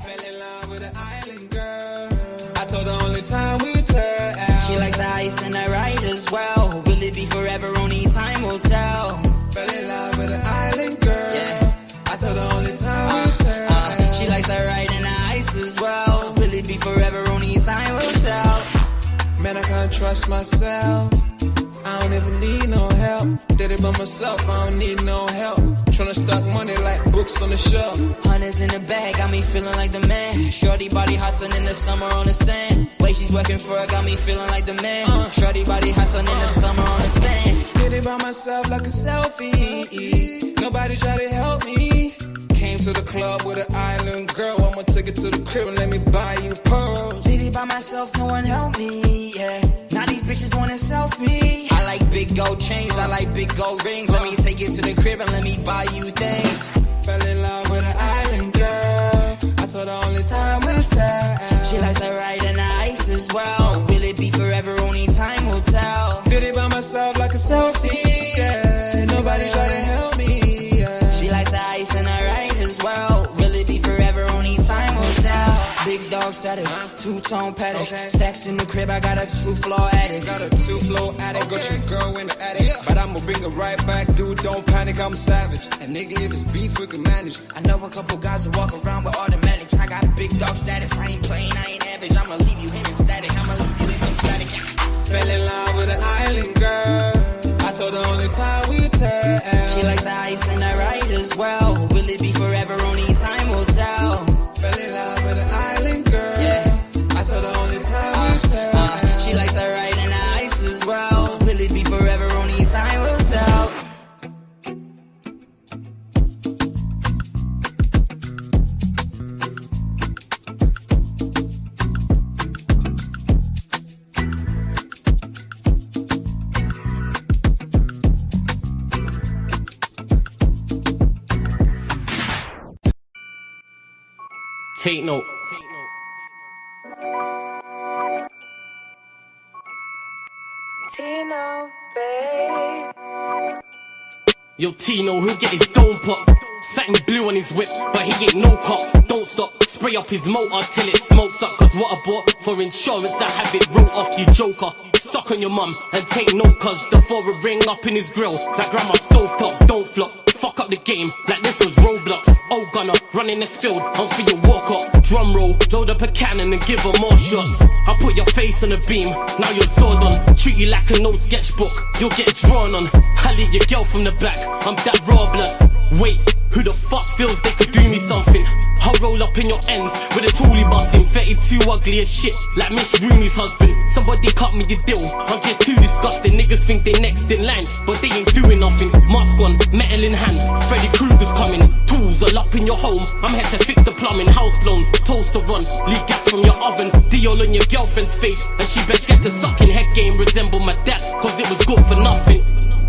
Fell in love with an island girl. I told her only time we tell. She likes the ice and the ride as well. Will it be forever? Only time will tell. Fell in love with an island girl. Yeah. I told her only time we tell. She likes the ride and the ice as well. Will it be forever? Only time will tell. Man, I can't trust myself. I don't even need no help. Did it by myself, I don't need no help. Tryna stack money like books on the shelf. Hundreds in the bag, got me feeling like the man. Shorty body hot sun in the summer on the sand. Way she's working for it, got me feeling like the man. Shorty body hot sun in the summer on the sand. Did it by myself like a selfie. Nobody try to help me. Came to the club with an island girl. I'ma take it to the crib and let me buy you pearls. Did it by myself, no one helped me, yeah. Now these bitches want a selfie. I like big gold chains, I like big gold rings. Let me take it to the crib and let me buy you things. Fell in love with an island girl. I told her only time will tell. She likes the ride and the ice as well. Will it be forever? Only time will tell. Did it by myself like a selfie, yeah. Nobody try to help me, yeah. She likes the ice and the ride as well. Will it be forever? Only time will tell. Big dog status, two-tone paddock. Stacks in the crib, I got a two-floor attic. Got a two-floor attic, got your girl in the attic. But I'ma bring her right back, dude, don't panic, I'm savage. And nigga, if it's beef, we can manage. I know a couple guys who walk around with automatics. I got big dog status, I ain't playing, I ain't average. I'ma leave you in static, I'ma leave you in static. Fell in love with an island girl. I told her only time we tell. She likes the ice and the ride as well. Will it be forever? Only time will tell. Fell in love with an island girl. Yeah. I told her only time we tell. She likes the ride and the ice as well. Will it be forever? Only time will tell. Take note. Tino, babe. Yo, Tino, he'll get his dome pop. Satin blue on his whip, but he ain't no cop. Don't stop, spray up his motor till it smokes up. Cause what I bought for insurance, I have it wrote off, you joker. Suck on your mum and take note, cause the four ring up in his grill. That grandma stove top, don't flop. Fuck up the game like this was Roblox. Oh gunner, running this field, I'm for your walk up. Drum roll, load up a cannon and give her more shots. I put your face on a beam, now you're Zordon. Treat you like an old sketchbook, you'll get drawn on. I lead your girl from the back, I'm that raw blood. Wait, who the fuck feels they could do me something? I'll roll up in your ends with a toolie busting. 32 ugly as shit, like Miss Rooney's husband. Somebody cut me the deal, I'm just too disgusting. Niggas think they next in line, but they ain't doing nothing. Mask on, metal in hand, Freddy Krueger's coming. Tools all up in your home, I'm here to fix the plumbing. House blown, toaster run, leak gas from your oven. Diol on your girlfriend's face, and she best get to sucking. Head game resemble my dad, cause it was good for nothing.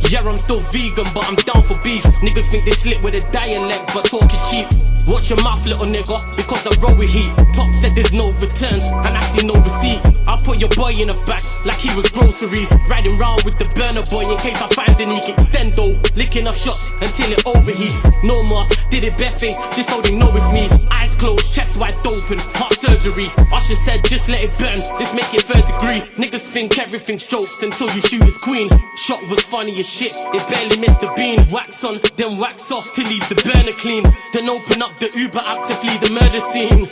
Yeah, I'm still vegan, but I'm down for beef. Niggas think they slick with a dialect, but talk is cheap. Watch your mouth, little nigga, because I roll with heat. Top said there's no returns, and I see no receipt. I put your boy in a bag, like he was groceries. Riding round with the burner boy, in case I find a leak. Extendo, licking off shots until it overheats. No mask, did it barefaced, just so they know it's me. Eyes closed, chest wide open, heart surgery. Usher said just let it burn, let's make it third degree. Niggas think everything's jokes until you shoot his queen. Shot was funny as shit, it barely missed the bean. Wax on, then wax off to leave the burner clean. Then open up the Uber app to flee the murder scene.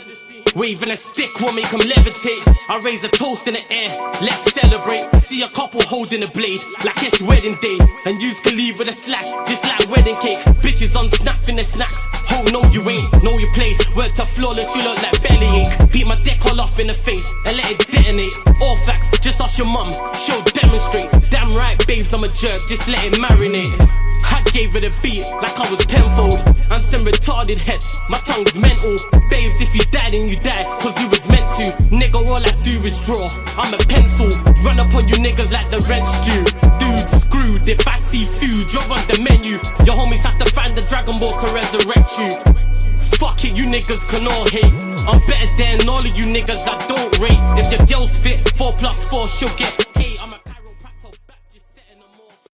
Waving a stick will make them levitate. I raise a toast in the air, let's celebrate. See a couple holding a blade, like it's wedding day. And yous can leave with a slash, just like wedding cake. Bitches on snap in the snacks. Oh no you ain't, know your place. Worked up flawless, you look like bellyache. Beat my dick all off in the face, and let it detonate. All facts, just ask your mum, she'll demonstrate. Damn right babes, I'm a jerk, just let it marinate. I gave it a beat like I was Penfold. I'm some retarded head, my tongue's mental. Babes, if you died then you died, cause you was meant to. Nigga, all I do is draw, I'm a pencil. Run up on you niggas like the rent's due. Dude, screwed, if I see food, you're on the menu. Your homies have to find the Dragon Balls to resurrect you. Fuck it, you niggas can all hate. I'm better than all of you niggas I don't rate. If your girl's fit, 4+4, she'll get 8. I'm a chiropractor back, just setting them off.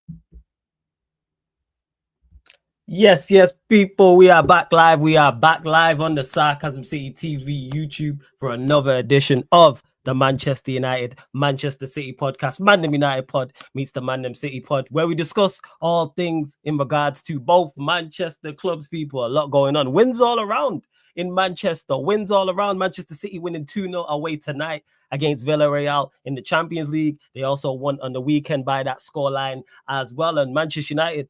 Yes, yes, people, we are back live. We are back live on the Sarcasm City TV YouTube for another edition of the Manchester United Manchester City podcast. Mandem United pod meets the Mandem City pod, where we discuss all things in regards to both Manchester clubs, people. A lot going on. Wins all around in Manchester. Wins all around. Manchester City winning 2-0 away tonight against Villarreal in the Champions League. They also won on the weekend by that scoreline as well. And Manchester United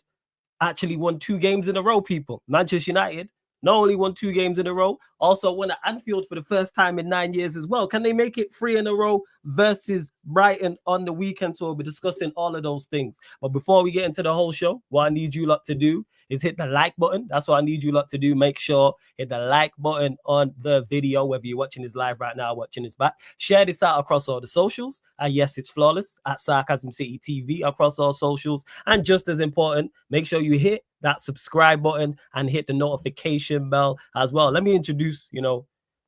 actually won 2 games in a row, people. Manchester United not only won 2 games in a row, also won at Anfield for the first time in 9 years as well. Can they make it 3 in a row versus Brighton on the weekend? So we'll be discussing all of those things. But before we get into the whole show, what I need you lot to do is hit the like button. That's what I need you lot to do. Make sure hit the like button on the video, whether you're watching this live right now, watching this back. Share this out across all the socials. And yes, it's flawless at Sarcasm City TV across all socials. And just as important, make sure you hit that subscribe button and hit the notification bell as well. Let me introduce,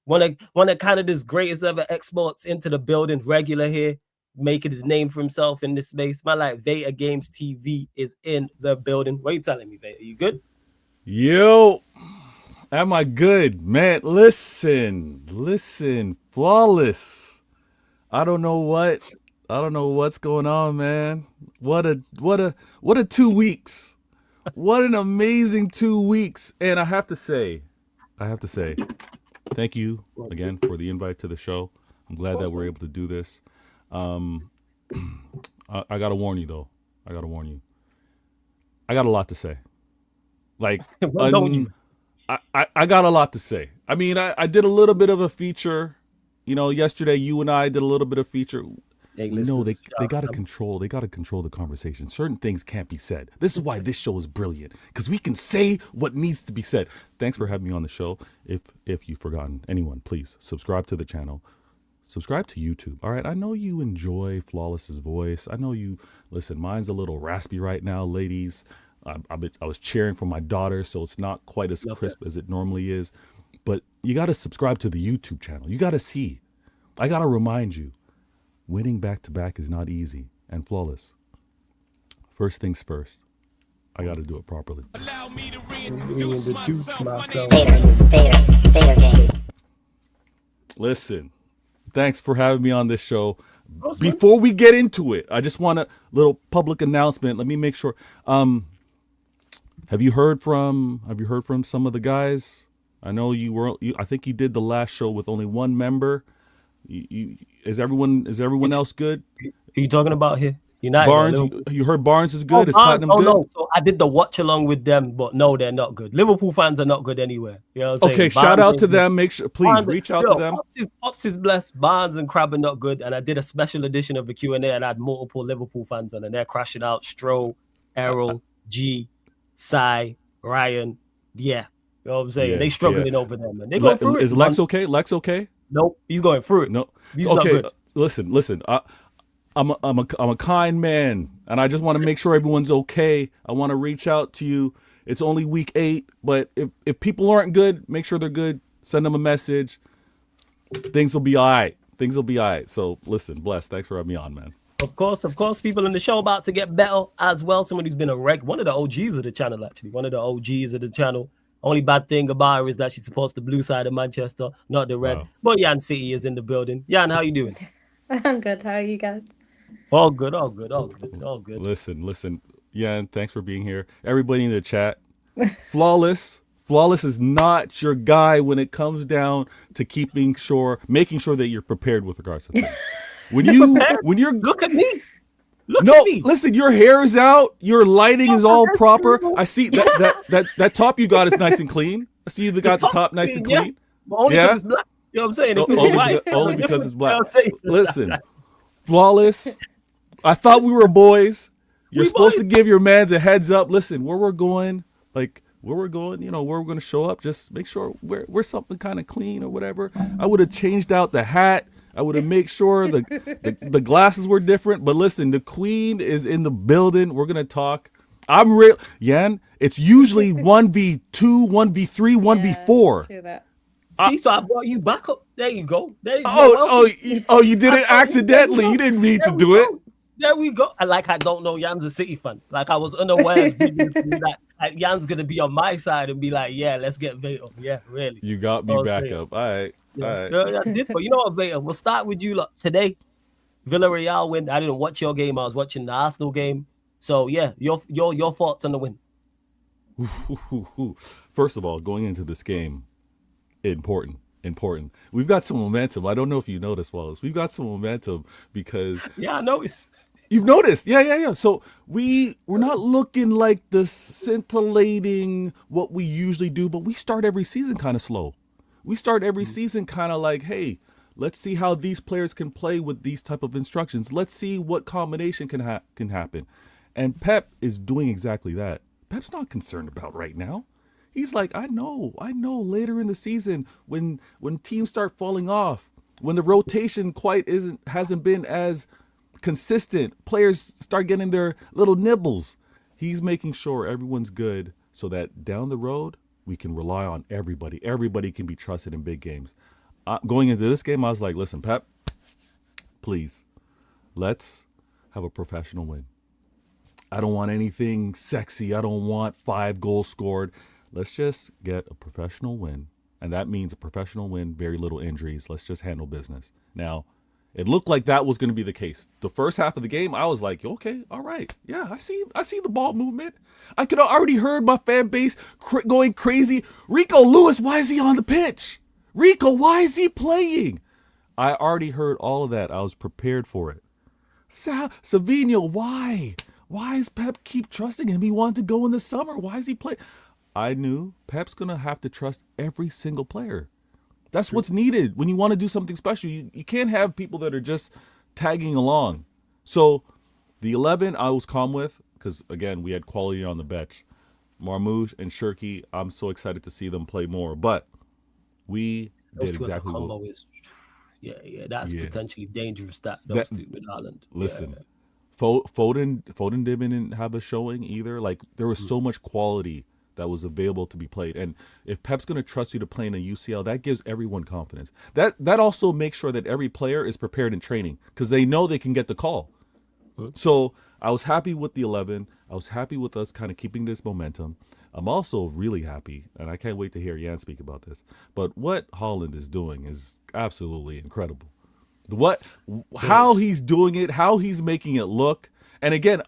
one of Canada's greatest ever exports into the building, regular here, making his name for himself in this space. My like Veta Games TV is in the building. What are you telling me, Veta? You good? Yo, am I good, man? Listen, flawless. I don't know what's going on, man. What a 2 weeks. What an amazing 2 weeks. And I have to say, thank you again for the invite to the show. I'm glad that we're able to do this. I gotta warn you though. I got a lot to say. Like, I got a lot to say. I mean, I did a little bit of a feature. Yesterday you and I did a little bit of feature. No, they got to control. They got to control the conversation. Certain things can't be said. This is why this show is brilliant, because we can say what needs to be said. Thanks for having me on the show. If you've forgotten, anyone, please subscribe to the channel. Subscribe to YouTube. All right. I know you enjoy Flawless's voice. I know you listen. Mine's a little raspy right now, ladies. I was cheering for my daughter, so it's not quite as crisp as it normally is. But you got to subscribe to the YouTube channel. You got to see. I got to remind you. Winning back-to-back is not easy. And Flawless, first things first, I got to do it properly. Allow me to reintroduce myself. Vader Games. Listen, thanks for having me on this show. Before we get into it, I just want a little public announcement. Let me make sure. Have you heard from some of the guys? I know I think you did the last show with only one member. Is everyone else good? Who you talking about here? United. Barnes, you heard Barnes is good. Is Platinum good? No. So I did the watch along with them, but no, they're not good. Liverpool fans are not good anywhere. You know what I'm saying? Okay, shout out to them. Make sure, please reach out to them. Pops is blessed. Barnes and Crab are not good, and I did a special edition of the Q&A, and I had multiple Liverpool fans on, and they're crashing out. Stroll, Errol, G, Sai, Ryan. Yeah, you know what I'm saying? They struggling over there, man. They going through it. Is Lex okay? Lex okay? Nope, he's going through it. No, he's okay. not good. Listen. I'm a kind man, and I just want to make sure everyone's okay. I want to reach out to you. It's only week 8, but if people aren't good, make sure they're good. Send them a message. Things will be all right. So listen, Bless, thanks for having me on, man. Of course, people in the show about to get better as well. Somebody who's been one of the OGs of the channel, actually. One of the OGs of the channel. Only bad thing about her is that she's supposed to blue side of Manchester, not the red. Wow. But Yan City is in the building. Yan, how you doing? I'm good. How are you guys? All good. Listen. Yan, thanks for being here. Everybody in the chat. Flawless is not your guy when it comes down to making sure that you're prepared with regards to things. When you're look at me. Listen, your hair is out, your lighting is all proper. I see that top you got is nice and clean. I see you got the top nice and clean. Yeah. It's black. You know what I'm saying? Only because it's black. Listen, Flawless, I thought we were boys. You're supposed to give your mans a heads up. Listen, where we're going, where we're going to show up, just make sure we're something kind of clean or whatever. I would have changed out the hat. I would have made sure the glasses were different. But listen, the queen is in the building. We're going to talk. I'm real. Yan, it's usually 1v2, 1v3, 1v4. True that. See, so I brought you back up. There you go. You did it accidentally. You didn't mean to do it. There we go. I don't know Yan's a City fan. Like I was unaware of that. like Jan's gonna be on my side and be like, yeah, let's get Vato. Yeah, really. You got me back up. All right. Yeah, yeah, but you know what, Vato? We'll start with you today. Villarreal win. I didn't watch your game. I was watching the Arsenal game. So yeah, your thoughts on the win. First of all, going into this game, important. We've got some momentum. I don't know if you noticed, Wallace. We've got some momentum because yeah, I noticed. You've noticed, yeah. So we're not looking like the scintillating what we usually do, but we start every season kind of slow. We start every season kind of like, hey, let's see how these players can play with these type of instructions. Let's see what combination can happen. And Pep is doing exactly that. Pep's not concerned about right now. He's like, I know later in the season when teams start falling off, when the rotation hasn't been as consistent, players start getting their little nibbles. He's making sure everyone's good so that down the road we can rely on everybody. Everybody can be trusted in big games. Going into this game, I was like, listen, Pep, please, let's have a professional win. I don't want anything sexy. I don't want 5 goals scored. Let's just get a professional win. And that means a professional win, very little injuries. Let's just handle business. Now, it looked like that was going to be the case. The first half of the game, I was like, okay, all right. Yeah, I see the ball movement. I could already heard my fan base going crazy. Rico Lewis, why is he on the pitch? Rico, why is he playing? I already heard all of that. I was prepared for it. Savinho, why? Why is Pep keep trusting him? He wanted to go in the summer. Why is he playing? I knew Pep's going to have to trust every single player. That's what's needed when you want to do something special. You can't have people that are just tagging along. So the 11 I was calm with because, again, we had quality on the bench. Marmoush and Shirky, I'm so excited to see them play more. But we did exactly what... that's potentially dangerous, those two with Haaland. Listen, Foden didn't have a showing either. Like, there was so much quality that was available to be played. And if Pep's going to trust you to play in a UCL, that gives everyone confidence. That also makes sure that every player is prepared in training because they know they can get the call. So I was happy with the 11. I was happy with us kind of keeping this momentum. I'm also really happy, and I can't wait to hear Jan speak about this, but what Haaland is doing is absolutely incredible. How he's doing it, how he's making it look. And again,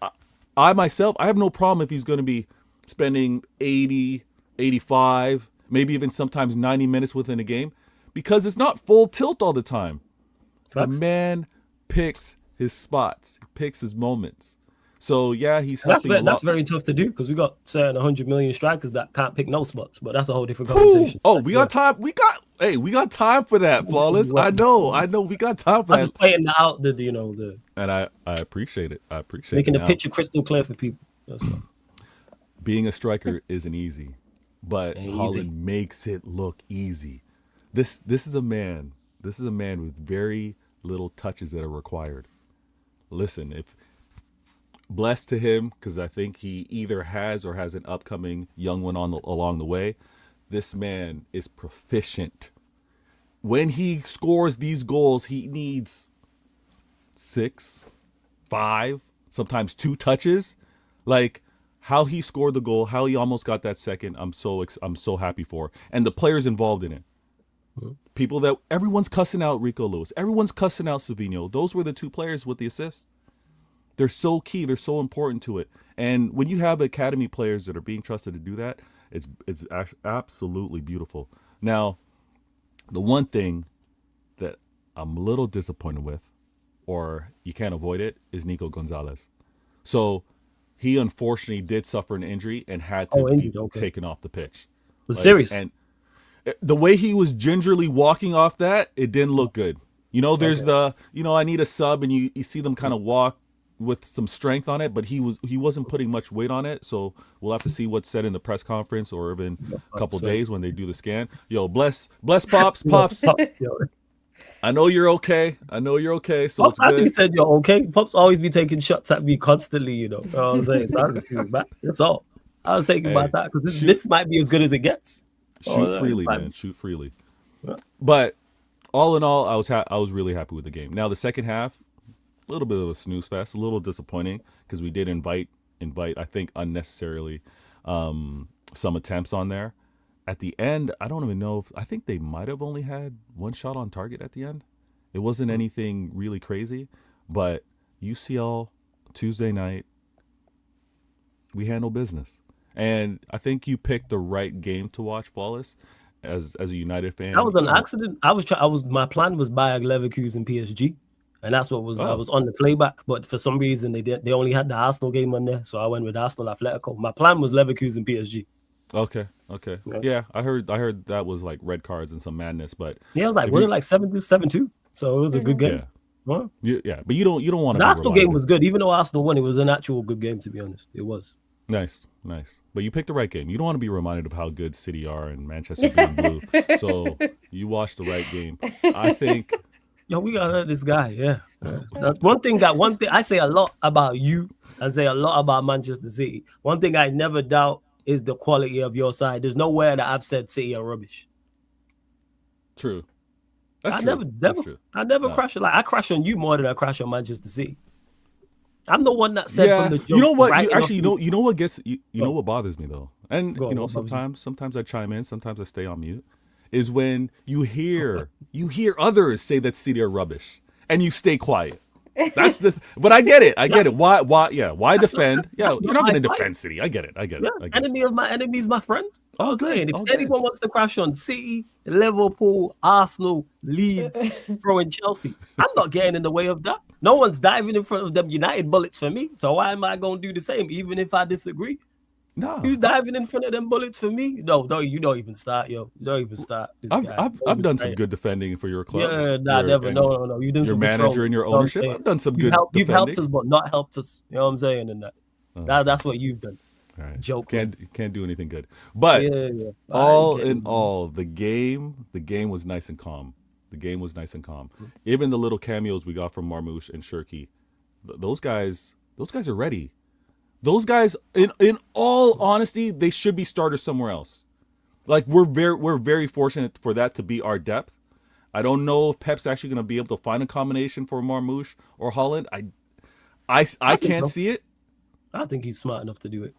I myself, I have no problem if he's going to be spending 80, 85, maybe even sometimes 90 minutes within a game because it's not full tilt all the time. The man picks his spots, he picks his moments. So, yeah, he's helping a lot. That's very tough to do because we got certain 100 million strikers that can't pick no spots, but that's a whole different conversation. We got time. We got time for that, Flawless. I know. We got time for that. Just playing out And I appreciate it. Making the picture crystal clear for people. That's all. Being a striker isn't easy, but Haaland makes it look easy. This is a man with very little touches that are required. Listen, if blessed to him, because I think he either has or has an upcoming young one along the way. This man is proficient. When he scores these goals, he needs 6, 5, sometimes 2 touches. Like how he scored the goal, how he almost got that second. I'm so happy for, and the players involved in it. People that everyone's cussing out Rico Lewis, everyone's cussing out Savinho. Those were the 2 players with the assist. They're so key. They're so important to it. And when you have academy players that are being trusted to do that, it's absolutely beautiful. Now, the one thing that I'm a little disappointed with, or you can't avoid it, is Nico Gonzalez. So he unfortunately did suffer an injury and had to be taken off the pitch. Serious. And the way he was gingerly walking off that, it didn't look good. There's I need a sub, and you see them kind of walk with some strength on it, but he wasn't putting much weight on it. So we'll have to see what's said in the press conference or even a couple days when they do the scan. Yo, bless Pops. I know you're okay. So Pops, it's good. after you said you're okay, Pops always be taking shots at me constantly, You know what I'm saying? So I was back. That's all. I was taking my time because this might be as good as it gets. Shoot freely, man. Shoot freely. But all in all, I was really happy with the game. Now the second half, a little bit of a snooze fest, a little disappointing because we did invite I think unnecessarily some attempts on there. At the end, I don't even know if I think they might have only had one shot on target at the end. It wasn't anything really crazy, but UCL Tuesday night, we handle business. And I think you picked the right game to watch, Flawless, as a United fan. That was an accident. My plan was Bayern Leverkusen PSG, and that's what was I was on the playback. But for some reason they only had the Arsenal game on there, so I went with Arsenal Atletico. My plan was Leverkusen PSG. Okay. Yeah, I heard that was like red cards and some madness, but yeah, it was like we're like 7-2, so it was a good game. Yeah. Huh? Yeah, but you don't want to. The Arsenal game was good, even though Arsenal won. It was an actual good game, to be honest. It was. Nice. But you picked the right game. You don't want to be reminded of how good City are and Manchester being blue. So you watched the right game. I think. Yo, we got this guy. Yeah. One thing I say a lot about you and say a lot about Manchester City. One thing I never doubt is the quality of your side. There's nowhere that I've said City are rubbish. True. That's true. I never crash. Like I crash on you more than I crash on Manchester City. I'm the one that said from the jump. You know what? You know what gets you know what bothers me though, and sometimes I chime in, sometimes I stay on mute. Is when you hear others say that City are rubbish, and you stay quiet. That's but I get it. Why defend? Yeah, you're not going to defend City. I get it. Enemy of my enemy is my friend. Oh, good. If anyone wants to crash on City, Liverpool, Arsenal, Leeds, throwing Chelsea, I'm not getting in the way of that. No one's diving in front of them United bullets for me. So why am I going to do the same, even if I disagree? No. Who's diving in front of them bullets for me? No, you don't even start, yo. You don't even start. I've done some good defending for your club. Yeah, never. No. You've done your some manager and your ownership. I've done some good. You've helped us, but not helped us. You know what I'm saying? And that's what you've done. All right. Joke. Can't do anything good. But all in all, the game was nice and calm. Even the little cameos we got from Marmoush and Shirky, those guys are ready. Those guys, in all honesty, they should be starters somewhere else. Like we're very fortunate for that to be our depth. I don't know if Pep's actually going to be able to find a combination for Marmoush or Holland. I can't see it. I think he's smart enough to do it.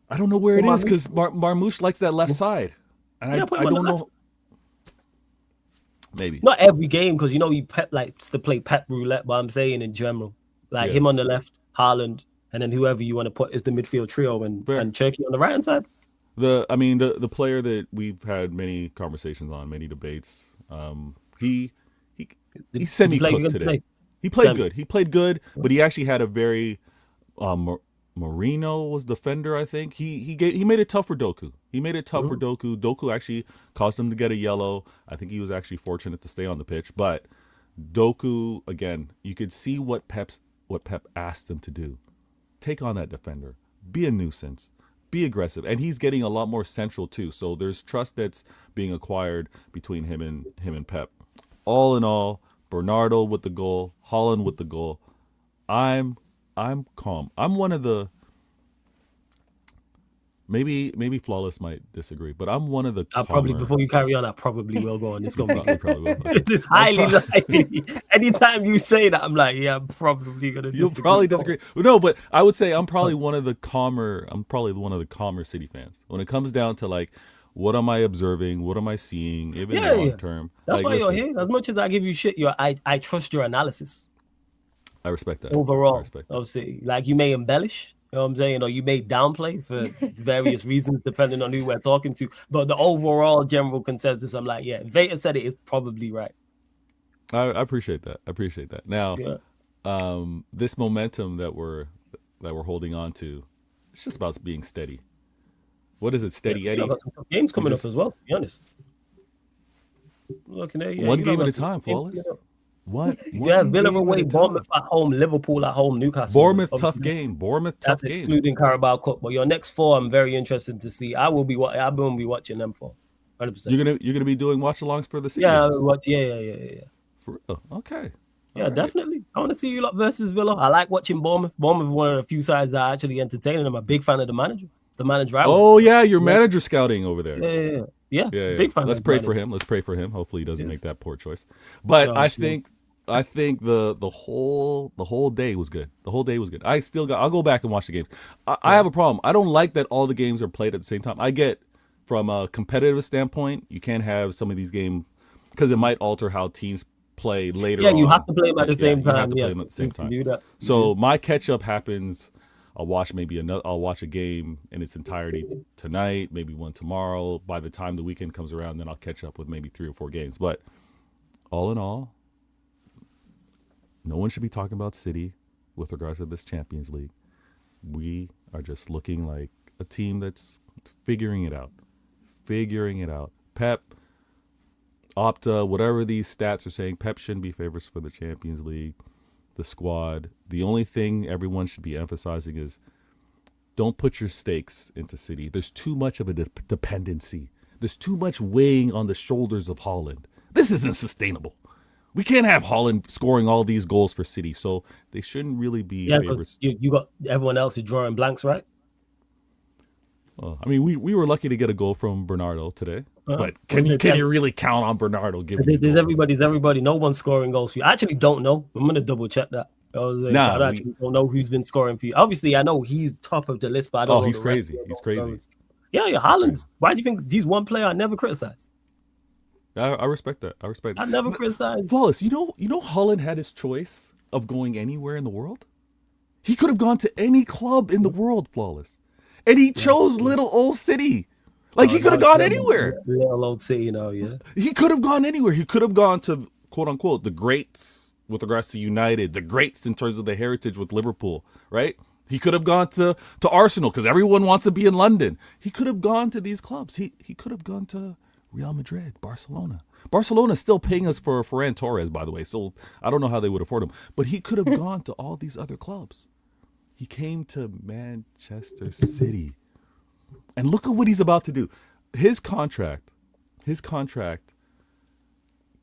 I don't know where it is because Marmoush likes that left side, and I don't know. Maybe not every game because Pep likes to play Pep roulette. But I'm saying in general, him on the left, Haaland. And then whoever you want to put is the midfield trio and Cherky on the right hand side. The player that we've had many conversations on, many debates. He semi-cooked today. He played good, but he actually had a very Marino was defender. I think he made it tough for Doku. Doku actually caused him to get a yellow. I think he was actually fortunate to stay on the pitch, but Doku again, you could see what Pep asked him to do. Take on that defender, be a nuisance, be aggressive, and he's getting a lot more central too. So there's trust that's being acquired between him and Pep. All in all, Bernardo with the goal, Holland with the goal. I'm calm. I'm one of the maybe Flawless might disagree, but I'm one of the. I'll probably before you carry on, I probably will go on. It's gonna be probably will. It's highly likely. Anytime you say that, I'm like, yeah, I'm probably gonna. You'll probably disagree. No, but I would say I'm probably one of the calmer City fans when it comes down to like, what am I observing? What am I seeing? Even long term. That's why you're here. As much as I give you shit, I trust your analysis. I respect that. Overall, obviously, like you may embellish. You know what I'm saying? Or you may downplay for various reasons, depending on who we're talking to. But the overall general consensus, I'm like, yeah, Veta said it is probably right. I appreciate that. Now, this momentum that we're holding on to, it's just about being steady. What is it, steady Eddie? Got some games coming up as well, to be honest. Looking at one game at a time, Flawless. What? Yeah, Villa away, Bournemouth at home, Liverpool at home, Newcastle. Bournemouth tough game. That's excluding Carabao Cup. But your next four, I'm very interested to see. I will be watching them for 100%. You're gonna be doing watch-alongs for the season. Yeah, Yeah. For real? Okay. Yeah, definitely. I want to see you lot versus Villa. I like watching Bournemouth. Bournemouth is one of the few sides that I actually entertain, and I'm a big fan of the manager. Oh yeah, your manager scouting over there. Yeah. Big fan. Let's pray for him. Hopefully he doesn't make that poor choice. But I think I think the whole day was good. The whole day was good. I'll go back and watch the games. I have a problem. I don't like that all the games are played at the same time. I get from a competitive standpoint, you can't have some of these games because it might alter how teams play later. Yeah, you on. have to play them at the same time. You have to play them at the same time. Do that. So my catch up happens. I'll watch a game in its entirety tonight, maybe one tomorrow. By the time the weekend comes around, then I'll catch up with maybe 3 or 4 games. But all in all, no one should be talking about City with regards to this Champions League. We are just looking like a team that's figuring it out. Pep, Opta, whatever these stats are saying, Pep shouldn't be favorites for the Champions League. The squad. The only thing everyone should be emphasizing is don't put your stakes into City. There's too much of a dependency. There's too much weighing on the shoulders of Haaland. This isn't sustainable. We can't have Haaland scoring all these goals for City, so they shouldn't really be favorites. You got everyone else is drawing blanks, right? I mean, we were lucky to get a goal from Bernardo today, but can you really count on Bernardo giving? There's everybody. No one's scoring goals for you. I actually don't know. I'm gonna double check that. I actually don't know who's been scoring for you. Obviously, I know he's top of the list, but I don't know. He's crazy. He's crazy. Yeah, Haaland's. Why do you think he's one player I never criticize? I respect that. I never criticize. Flawless. You know, Haaland had his choice of going anywhere in the world. He could have gone to any club in the world, Flawless. And he chose little old City. Like, he could have gone anywhere. Little old City, yeah. He could have gone anywhere. He could have gone to, quote unquote, the greats with regards to United, the greats in terms of the heritage with Liverpool, right? He could have gone to Arsenal because everyone wants to be in London. He could have gone to these clubs. He could have gone to Real Madrid, Barcelona. Barcelona's still paying us for Ferran Torres, by the way, so I don't know how they would afford him. But he could have gone to all these other clubs. He came to Manchester City. And look at what he's about to do. His contract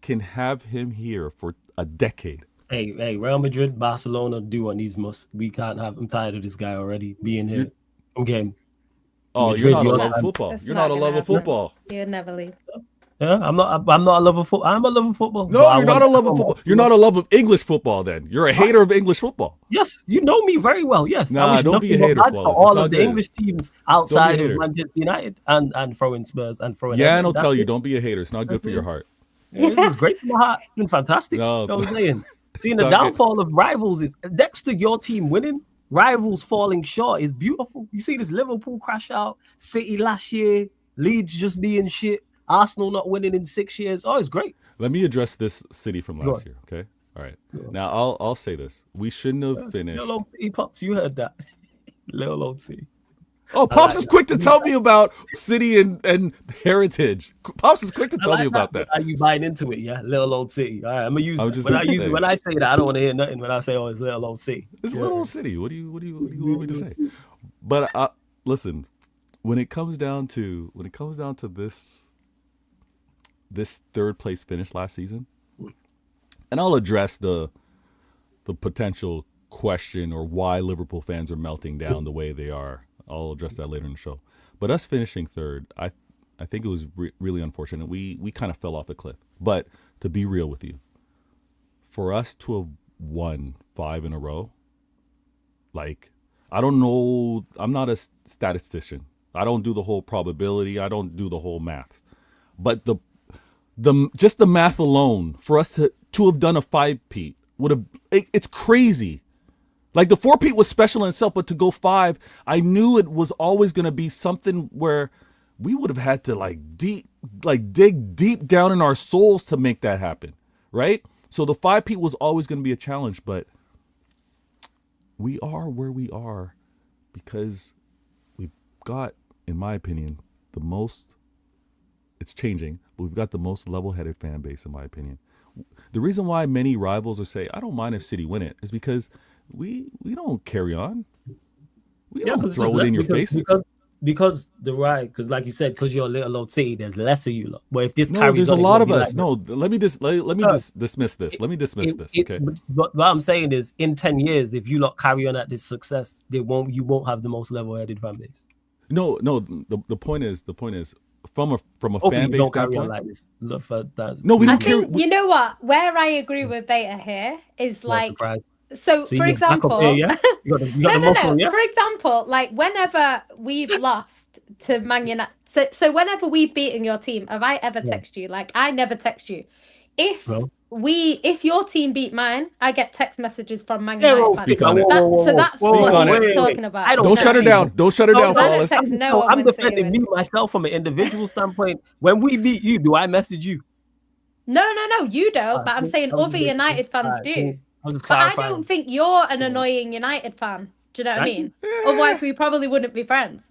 can have him here for a decade. Hey, Real Madrid, Barcelona, do what needs must. We can't have. I'm tired of this guy already being here. I'm game. Oh, Madrid, you're not a love of football. You're not a love of football. You'd never leave. Yeah, I'm not a love of football. I'm a love of football. No, you're not a love of football. You're not a love of English football. Then you're a hater of English football. Yes, you know me very well. Yes, nah, don't be a hater. For all of the English teams outside of Manchester United and throwing Spurs and throwing. Yeah, I'll tell you, don't be a hater. It's not good for your heart. It's great for my heart. It's been fantastic. No, you know what I'm saying? Seeing the downfall of rivals is next to your team winning. Rivals falling short is beautiful. You see this Liverpool crash out, City last year, Leeds just being shit, Arsenal not winning in 6 years. Oh, it's great. Let me address this City from last year, okay? All right. Now I'll say this: we shouldn't have finished. Little old City, Pops, you heard that? Little old City. Oh, Pops is quick to tell me about City and heritage. Pops is quick to tell me about that. Are you buying into it? Yeah, little old City. All right, I'm gonna use it. When I say that, I don't want to hear nothing. When I say, "Oh, it's little old City," it's little old City. What do you want me to say? But listen, when it comes down to this third place finish last season, and I'll address the potential question or why Liverpool fans are melting down the way they are. I'll address that later in the show. But us finishing third, I think it was really unfortunate. We kind of fell off a cliff. But to be real with you, for us to have won 5 in a row, like, I don't know. I'm not a statistician. I don't do the whole probability. I don't do the whole math. But just the math alone, for us to have done a 5-peat would have. It's crazy. Like, the 4-peat was special in itself, but to go 5, I knew it was always going to be something where we would have had to dig deep down in our souls to make that happen, right? So the 5-peat was always going to be a challenge, but we are where we are because we've got, in my opinion, the most. It's changing, but we've got the most level-headed fan base, in my opinion. The reason why many rivals will say, I don't mind if City win it, is because we don't carry on. We don't throw it in your faces. Because like you said, because you're a little old City, there's less of you lot. But if this there's a lot of us. Let me dismiss this. Let me dismiss this. Okay. But what I'm saying is, in 10 years, if you lot carry on at this success, you won't have the most level-headed fan base. No. The point is, from a Hopefully fan you base don't carry on standpoint. like this. Look for that. No, we I didn't care. think, you know what? Where I agree with Beta here is Not like, surprised. so See, for you're back up here, example, yeah? You got the no. muscle, yeah? For example, like whenever we've lost to Man United, so whenever we've beaten your team, have I ever Yeah. text you? Like I never text you. If No. if your team beat mine, I get text messages from Man Yeah, United whoa, fans. Speak on it. So that's Speak what on he's it. talking about. I Don't shut her text down. you. Don't shut her down, I don't Flawless. text no one I'm when City defending win. me myself from an individual standpoint. When we beat you, do I message you? No, you don't. But I'm Cool. saying I was other just making sure. United fans Alright, do. cool. I was just But I clarifying. don't think you're an annoying United fan. Do you know what I Thank mean? Otherwise, we probably wouldn't be friends.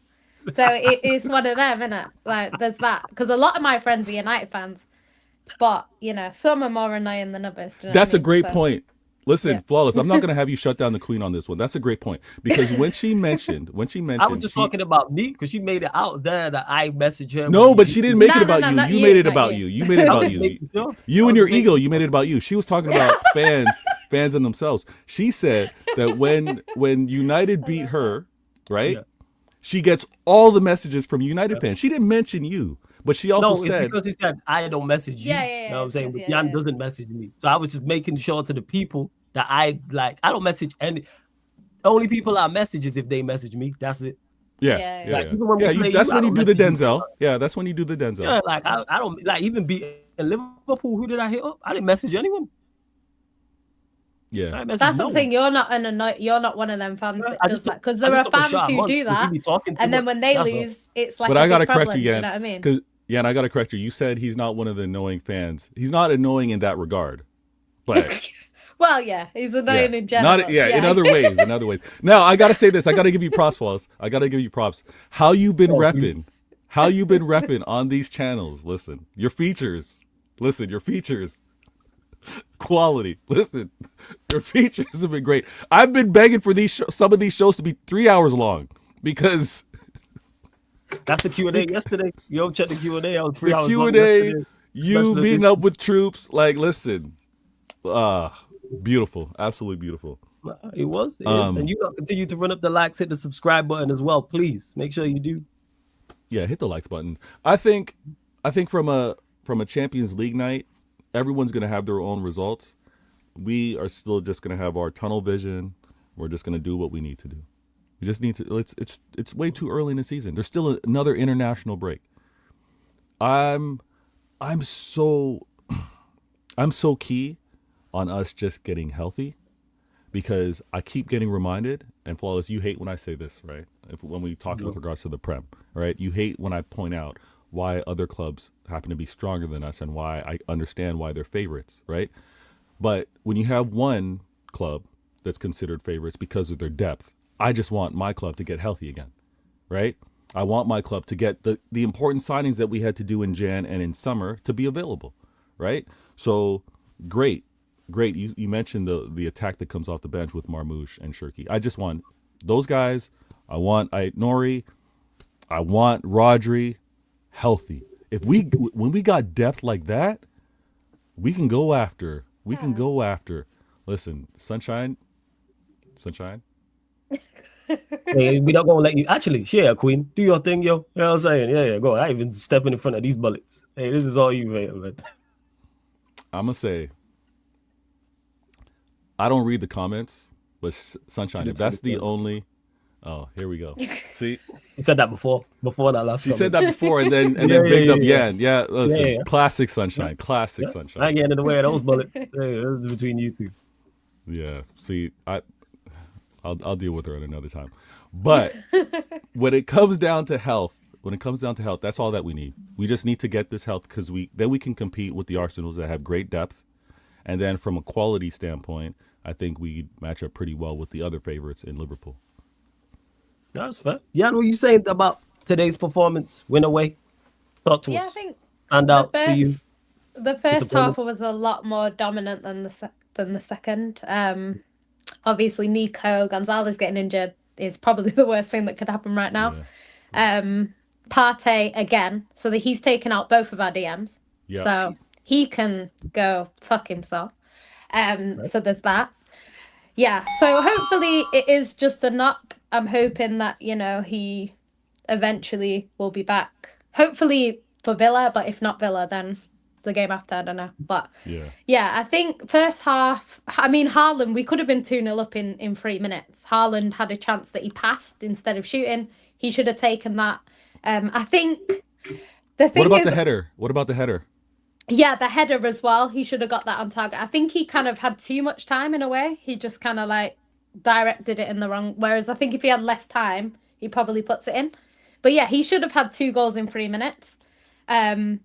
So it's one of them, isn't it? Like, there's that. Because a lot of my friends are United fans. But, you know, some are more annoying than others. Do you know That's what I a mean? great So- point. Listen, Yeah. Flawless, I'm not going to have you shut down the queen on this one. That's a great point. Because when she mentioned, I was just talking about me because she made it out there that I messaged her. No, but she didn't make No, it no, about no, you. not You you, made it not about you. you. You made it I about was you. making sure. You I and was your making ego, you made it about you. She was talking about fans and themselves. She said that when United beat her, right? Yeah. She gets all the messages from United fans. She didn't mention you, but she also No, said, it's because he said I don't message you. Yeah, You know what I'm saying? But yeah, Jan yeah. doesn't message me. So I was just making sure to the people that I like. I don't message any. Only people I message is if they message me. That's it. yeah. Like, even when we play That's you, when I you don't do the message you. Denzel. Yeah, that's when you do the Denzel. Yeah, like I don't like even beating Liverpool. Who did I hit up? I didn't message anyone. I Yeah. didn't message That's no what I'm saying. You're not one of them fans one. that I does just that. took- Because I there just are took a fans shot who once do because you that. be talking too And then much. when they That's all. lose, it's like But a I got to big correct problem. you Do again. you know what I mean? Because, yeah, and I got to correct you. You said he's not one of the annoying fans. He's not annoying in that regard. But Well, yeah, he's annoying in yeah, general. in other ways, in other ways. Now, I got to say this. I got to give you props, Flawless. I got to give you props. How you been repping? How you been repping on these channels? Listen, your features. Listen, your features. Quality. Listen, your features have been great. I've been begging for some of these shows to be 3 hours long because That's the Q&A yesterday. Yo, check the Q&A. I was 3 the hours long Q&A, yesterday. you Special meeting edition. up with troops. Like, listen, beautiful, absolutely beautiful. It was. It is. And you gotta continue to run up the likes, hit the subscribe button as well. Please make sure you do. Yeah, hit the likes button. I think from a Champions League night, everyone's gonna have their own results. We are still just gonna have our tunnel vision. We're just gonna do what we need to do. We just need to. It's way too early in the season. There's still another international break. I'm so key on us just getting healthy because I keep getting reminded, and Flawless, you hate when I say this, right? When we talk with regards to the Prem, right? You hate when I point out why other clubs happen to be stronger than us and why I understand why they're favorites, right? But when you have one club that's considered favorites because of their depth, I just want my club to get healthy again, right? I want my club to get the important signings that we had to do in Jan and in summer to be available, right? So great. You mentioned the attack that comes off the bench with Marmoush and Shirky. I just want those guys. I want Nori. I want Rodri healthy. When we got depth like that, we can go after. Listen, sunshine. Hey, we not gonna let you. Actually, share, Queen. Do your thing, yo. You know what I'm saying? Yeah, go. I ain't even stepping in front of these bullets. Hey, this is all you, man. I'm gonna say. I don't read the comments, but Sunshine, if that's the only. Oh, here we go. See, You said that before that last. she said that before, and then bigged up Yan. Yeah, listen, Yeah. classic Sunshine, classic Sunshine. I ain't getting in the way of those bullets. Hey, this is between you two. Yeah. See, I'll deal with her at another time. But when it comes down to health, that's all that we need. We just need to get this health because then we can compete with the Arsenals that have great depth. And then from a quality standpoint, I think we match up pretty well with the other favorites in Liverpool. That's fair. Yeah, what you saying about today's performance? Win away. Talk to Yeah, us. I think Standouts for you. the first Disappointment? half was a lot more dominant than the second. Obviously, Nico Gonzalez getting injured is probably the worst thing that could happen right now. Partey again, so that he's taken out both of our DMs. Yeah. So he can go fuck himself. So there's that. Yeah, so hopefully it is just a knock. I'm hoping that, he eventually will be back Hopefully for Villa, but if not Villa, then the game after, I don't know. But Yeah. I think first half, I mean, Haaland, we could have been 2-0 up in 3 minutes. Haaland had a chance that he passed instead of shooting. He should have taken that. I think the thing What about is, the header? What about the header? yeah, the header as well. He should have got that on target. I think he kind of had too much time in a way. He just kind of like directed it in the wrong. Whereas I think if he had less time, he probably puts it in. But yeah, he should have had 2 goals in 3 minutes. But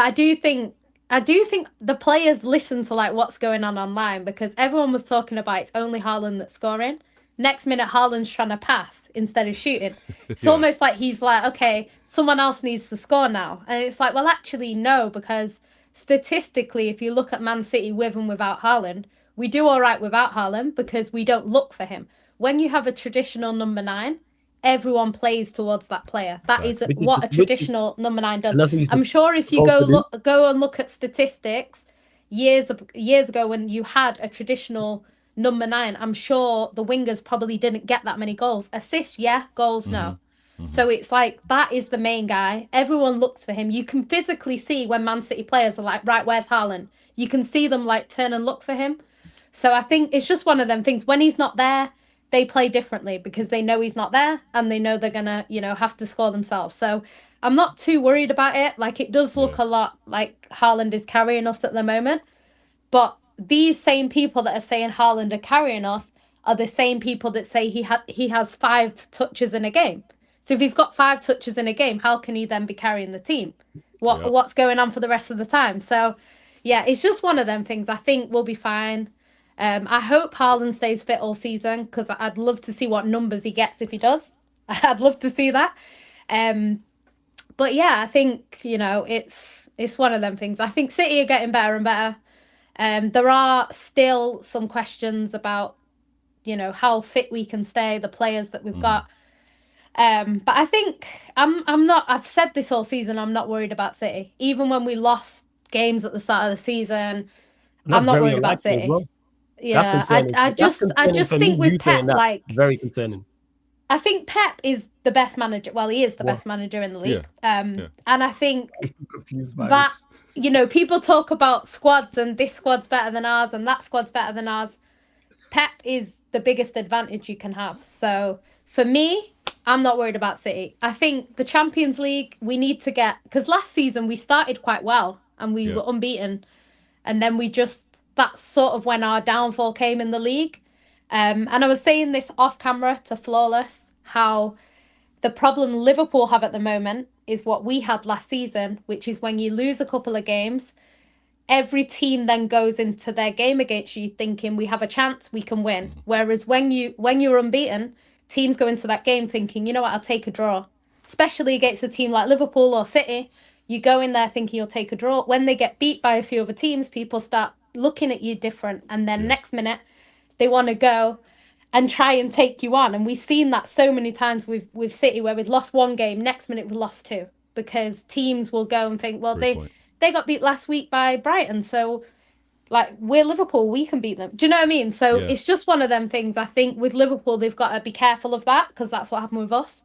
I do think the players listen to like what's going on online, because everyone was talking about it's only Haaland that's scoring. Next minute, Haaland's trying to pass instead of shooting. It's almost like he's like, okay, someone else needs to score now. And it's like, well, actually, no, because statistically, if you look at Man City with and without Haaland, we do all right without Haaland because we don't look for him. When you have a traditional number 9, everyone plays towards that player. That is what a traditional number 9 does. I'm sure if you go and look at statistics years ago when you had a traditional number 9, I'm sure the wingers probably didn't get that many goals. Assists, yeah. Goals, no. So it's like, that is the main guy. Everyone looks for him. You can physically see when Man City players are like, right, where's Haaland? You can see them like turn and look for him. So I think it's just one of them things. When he's not there, they play differently because they know he's not there and they know they're going to, have to score themselves. So I'm not too worried about it. Like, it does look a lot like Haaland is carrying us at the moment. But these same people that are saying Haaland are carrying us are the same people that say he has 5 touches in a game. So if he's got 5 touches in a game, how can he then be carrying the team? What's going on for the rest of the time? So, yeah, it's just one of them things. I think we'll be fine. I hope Haaland stays fit all season because I'd love to see what numbers he gets if he does. I'd love to see that. But yeah, I think, it's one of them things. I think City are getting better and better. There are still some questions about, how fit we can stay, the players that we've got. But I think I've said this all season, I'm not worried about City. Even when we lost games at the start of the season, I'm not worried about City. Well. Yeah, I just think with Pep, like, very concerning. I think Pep is the best manager. Well, he is the best manager in the league. And I think that, people talk about squads and this squad's better than ours and that squad's better than ours. Pep is the biggest advantage you can have. So for me, I'm not worried about City. I think the Champions League, we need to get, because last season we started quite well and we were unbeaten. And then that's sort of when our downfall came in the league. And I was saying this off camera to Flawless, how the problem Liverpool have at the moment is what we had last season, which is when you lose a couple of games, every team then goes into their game against you thinking we have a chance, we can win. Whereas when you're unbeaten, teams go into that game thinking, you know what, I'll take a draw. Especially against a team like Liverpool or City, you go in there thinking you'll take a draw. When they get beat by a few other teams, people start looking at you different. And then next minute, they want to go and try and take you on. And we've seen that so many times with City, where we've lost 1 game, next minute we've lost 2. Because teams will go and think, well, they got beat last week by Brighton. So, like, we're Liverpool, we can beat them. Do you know what I mean? So it's just one of them things. I think with Liverpool, they've got to be careful of that because that's what happened with us.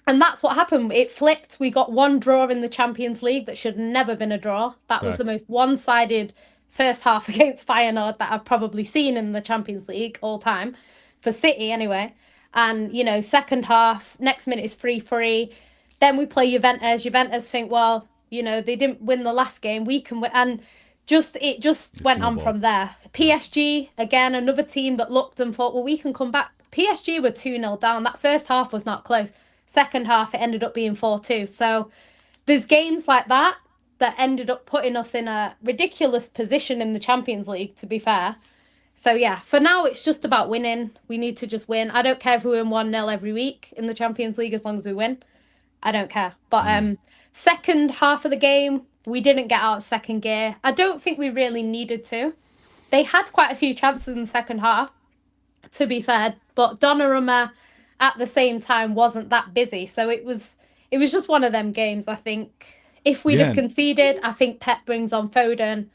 And that's what happened. It flipped. We got 1 draw in the Champions League that should never been a draw. That was the most one-sided first half against Feyenoord that I've probably seen in the Champions League all time, for City anyway. And, second half, next minute is 3-3. Then we play Juventus. Juventus think, well, they didn't win the last game. We can win. And it just went on from there. PSG, again, another team that looked and thought, well, we can come back. PSG were 2-0 down. That first half was not close. Second half, it ended up being 4-2. So there's games like that ended up putting us in a ridiculous position in the Champions League, to be fair. So, yeah, for now, it's just about winning. We need to just win. I don't care if we win 1-0 every week in the Champions League as long as we win. I don't care. But second half of the game, we didn't get out of second gear. I don't think we really needed to. They had quite a few chances in the second half, to be fair. But Donnarumma, at the same time, wasn't that busy. So it was just one of them games, I think. If we'd have conceded, I think Pep brings on Foden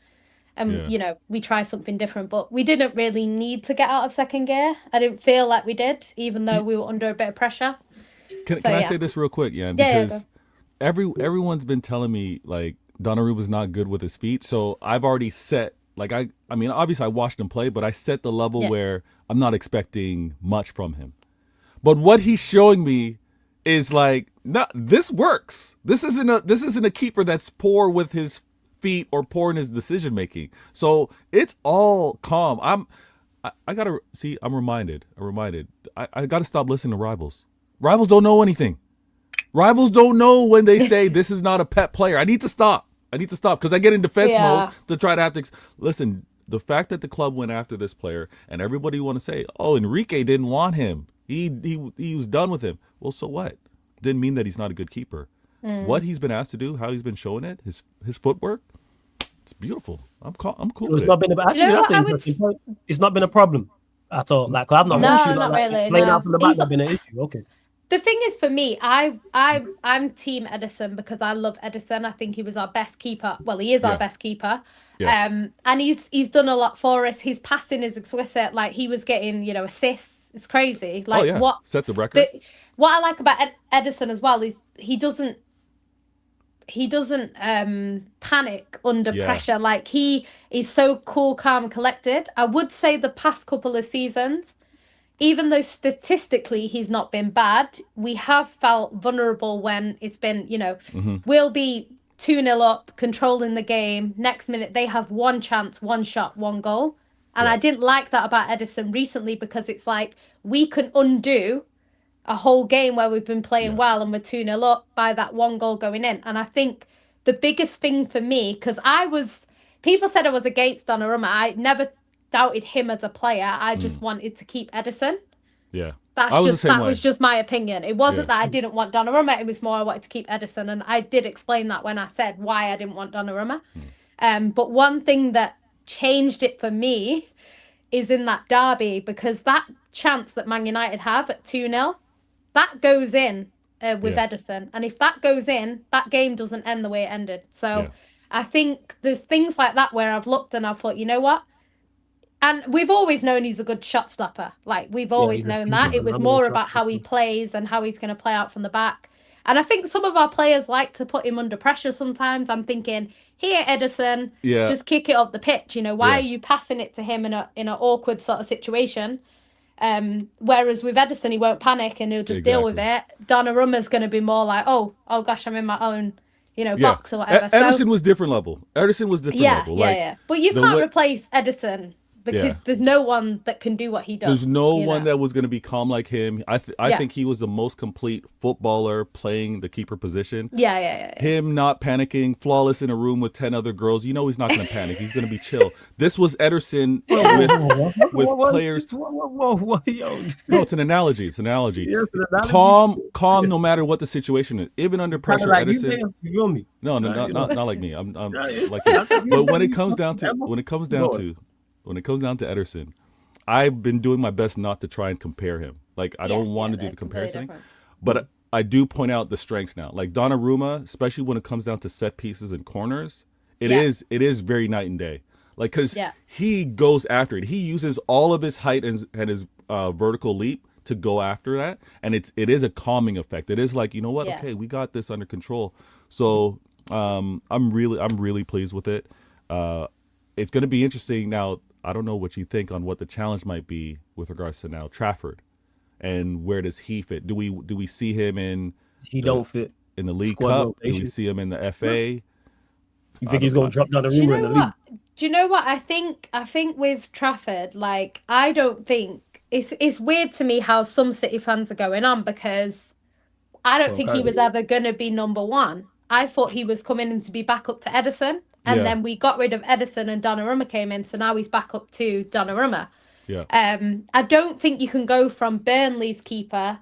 and, we try something different. But we didn't really need to get out of second gear. I didn't feel like we did, even though we were under a bit of pressure. Can I say this real quick, Jan? Because everyone's been telling me like Donnarumma's not good with his feet, so I've already set like I mean obviously I watched him play, but I set the level where I'm not expecting much from him. But what he's showing me is like, no, this works. This isn't a keeper that's poor with his feet or poor in his decision making. So it's all calm. I gotta see. I'm reminded. I gotta stop listening to rivals. Rivals don't know anything. Rivals don't know when they say this is not a pet player. I need to stop because I get in defense mode to try to have to listen. The fact that the club went after this player and everybody want to say, "Oh, Enrique didn't want him. He was done with him." Well, so what? Didn't mean that he's not a good keeper. What he's been asked to do, how he's been showing it, his footwork, it's beautiful. I'm cool. So with it's not been it's not been a problem at all. Like I've not not really. Playing out from the back has been an issue. Okay. The thing is, for me, I'm team Edison because I love Edison. I think he was our best keeper. Well, he is our best keeper. Yeah. And he's done a lot for us. His passing is exquisite. Like he was getting, assists. It's crazy. Like what set the record. What I like about Edison as well is he doesn't panic under pressure. Like he is so cool, calm, collected. I would say the past couple of seasons, even though statistically he's not been bad, we have felt vulnerable when it's been, we'll be 2-0 up, controlling the game. Next minute, they have one chance, one shot, one goal. And I didn't like that about Edison recently because it's like we can undo a whole game where we've been playing well and we're 2-0 up by that one goal going in. And I think the biggest thing for me, because people said I was against Donnarumma. I never doubted him as a player. I just wanted to keep Edison. Yeah. That was just my opinion. It wasn't that I didn't want Donnarumma. It was more I wanted to keep Edison. And I did explain that when I said why I didn't want Donnarumma. But one thing that changed it for me is in that derby, because that chance that Man United have at 2-0, that goes in with Edison. And if that goes in, that game doesn't end the way it ended. So I think there's things like that where I've looked and I've thought, you know what? And we've always known he's a good shot stopper. Like, we've always known that. It was more about how he plays and how he's going to play out from the back. And I think some of our players like to put him under pressure sometimes. I'm thinking, here, Edison, just kick it up the pitch. Why are you passing it to him in an awkward sort of situation? Whereas with Edison, he won't panic and he'll just deal with it. Donnarumma's going to be more like, oh gosh, I'm in my own, box or whatever. Edison was different level. Yeah. But you can't replace Edison. Because there's no one that can do what he does. There's no one that was going to be calm like him. I think he was the most complete footballer playing the keeper position. Yeah. Him not panicking, flawless in a room with 10 other girls. He's not going to panic. He's going to be chill. This was Ederson with players. Whoa, yo. No, it's an analogy. Yes, an analogy. Calm no matter what the situation is. Even under pressure, like Ederson. No, not like me. I'm like you. But when it comes down to Ederson, I've been doing my best not to try and compare him. Like, I don't want to do the comparison, but I do point out the strengths now. Like Donnarumma, especially when it comes down to set pieces and corners, it is very night and day. Like, because he goes after it. He uses all of his height and his vertical leap to go after that, and it is a calming effect. It is like, you know what? Okay, we got this under control. So I'm really pleased with it. It's going to be interesting now. I don't know what you think on what the challenge might be with regards to now Trafford, and where does he fit? Do we see him in? Don't fit in the League Cup. Rotation. Do we see him in the FA? You think he's going to drop down the rumor in the league? Do you know what I think? I think with Trafford, like, I don't think it's weird to me how some City fans are going on, because I don't think he was ever going to be number one. I thought he was coming in to be back up to Edison. And then we got rid of Edison and Donnarumma came in. So now he's back up to Donnarumma. Yeah. I don't think you can go from Burnley's keeper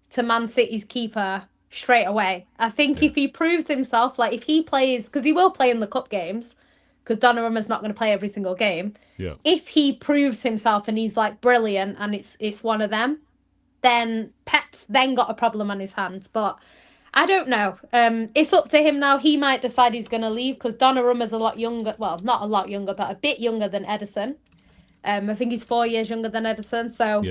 to Man City's keeper straight away. I think if he proves himself, like if he plays, because he will play in the cup games, because Donnarumma's not going to play every single game. Yeah. If he proves himself and he's like brilliant and it's one of them, then Pep's then got a problem on his hands. But I don't know. It's up to him now. He might decide he's going to leave, because Donnarumma's a lot younger. Well, not a lot younger, but a bit younger than Edison. I think he's 4 years younger than Edison. So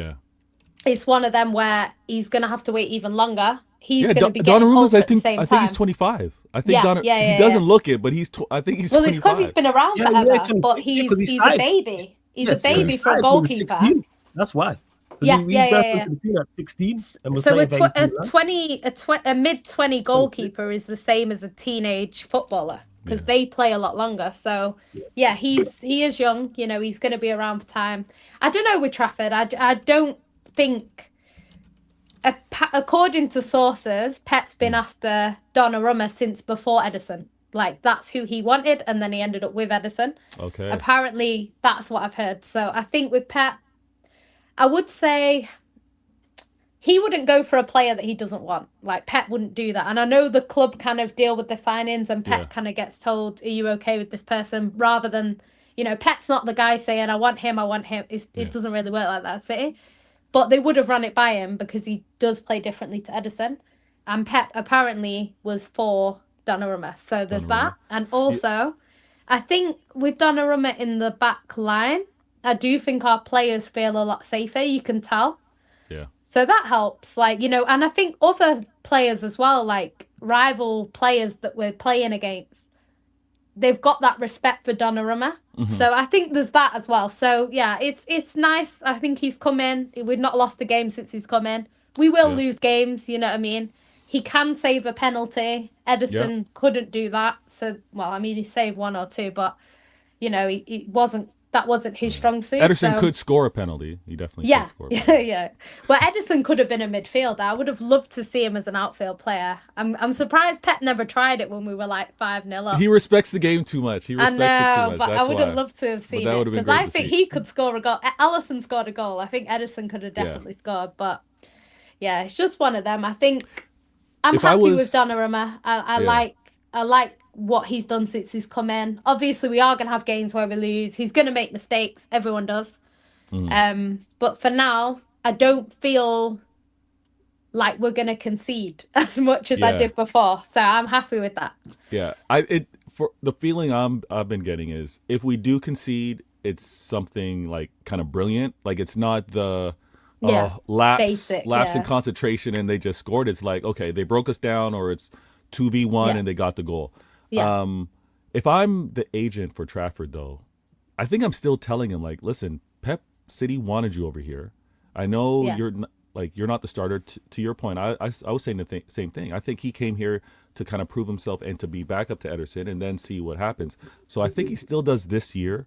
it's one of them where he's going to have to wait even longer he's going to be getting old at the same time. I think he's 25. I think he doesn't look it, but I think he's 25. Well, it's because he's been around forever, but he's a baby. He's a baby for a goalkeeper. That's why. Yeah. At 16. So a mid-20 goalkeeper is the same as a teenage footballer because they play a lot longer. So yeah, he is young. You know, he's going to be around for time. I don't know with Trafford. I don't think. According to sources, Pep's been after Donnarumma since before Ederson. Like, that's who he wanted, and then he ended up with Ederson. Okay. Apparently, that's what I've heard. So I think with Pep, I would say he wouldn't go for a player that he doesn't want. Like, Pep wouldn't do that. And I know the club kind of deal with the signings, and Pep kind of gets told, are you okay with this person? Rather than, you know, Pep's not the guy saying, I want him. It doesn't really work like that at City. But they would have run it by him because he does play differently to Ederson. And Pep apparently was for Donnarumma. So there's that. And also, I think with Donnarumma in the back line, I do think our players feel a lot safer. You can tell. Yeah. So that helps. Like, you know, and I think other players as well, like rival players that we're playing against, they've got that respect for Donnarumma. Mm-hmm. So I think there's that as well. So yeah, it's nice. I think he's come in. We've not lost a game since he's come in. We will lose games, you know what I mean? He can save a penalty. Ederson couldn't do that. So, well, I mean, he saved one or two, but, you know, that wasn't his strong suit. Ederson could score a penalty. He definitely could score a penalty. Yeah. Well, Ederson could have been a midfielder. I would have loved to see him as an outfield player. I'm surprised Pep never tried it when we were like 5-0 up. He respects the game too much. He respects it too much. But That's I would have loved to have seen it because I think he could score a goal. Alisson scored a goal. I think Ederson could have definitely scored. But yeah, it's just one of them. I think I'm happy with Donnarumma. I like what he's done since he's come in. Obviously, we are going to have games where we lose. He's going to make mistakes. Everyone does. But for now, I don't feel like we're going to concede as much as I did before. So I'm happy with that. Yeah. For the feeling I've been getting is if we do concede, it's something like kind of brilliant. Like it's not the lapse in concentration and they just scored. It's like, okay, they broke us down, or it's 2v1 and they got the goal. Yeah. If I'm the agent for Trafford, though, I think I'm still telling him, like, listen, Pep City wanted you over here. I know you're not the starter. To your point, I was saying the same thing. I think he came here to kind of prove himself and to be back up to Ederson and then see what happens. So I think he still does this year.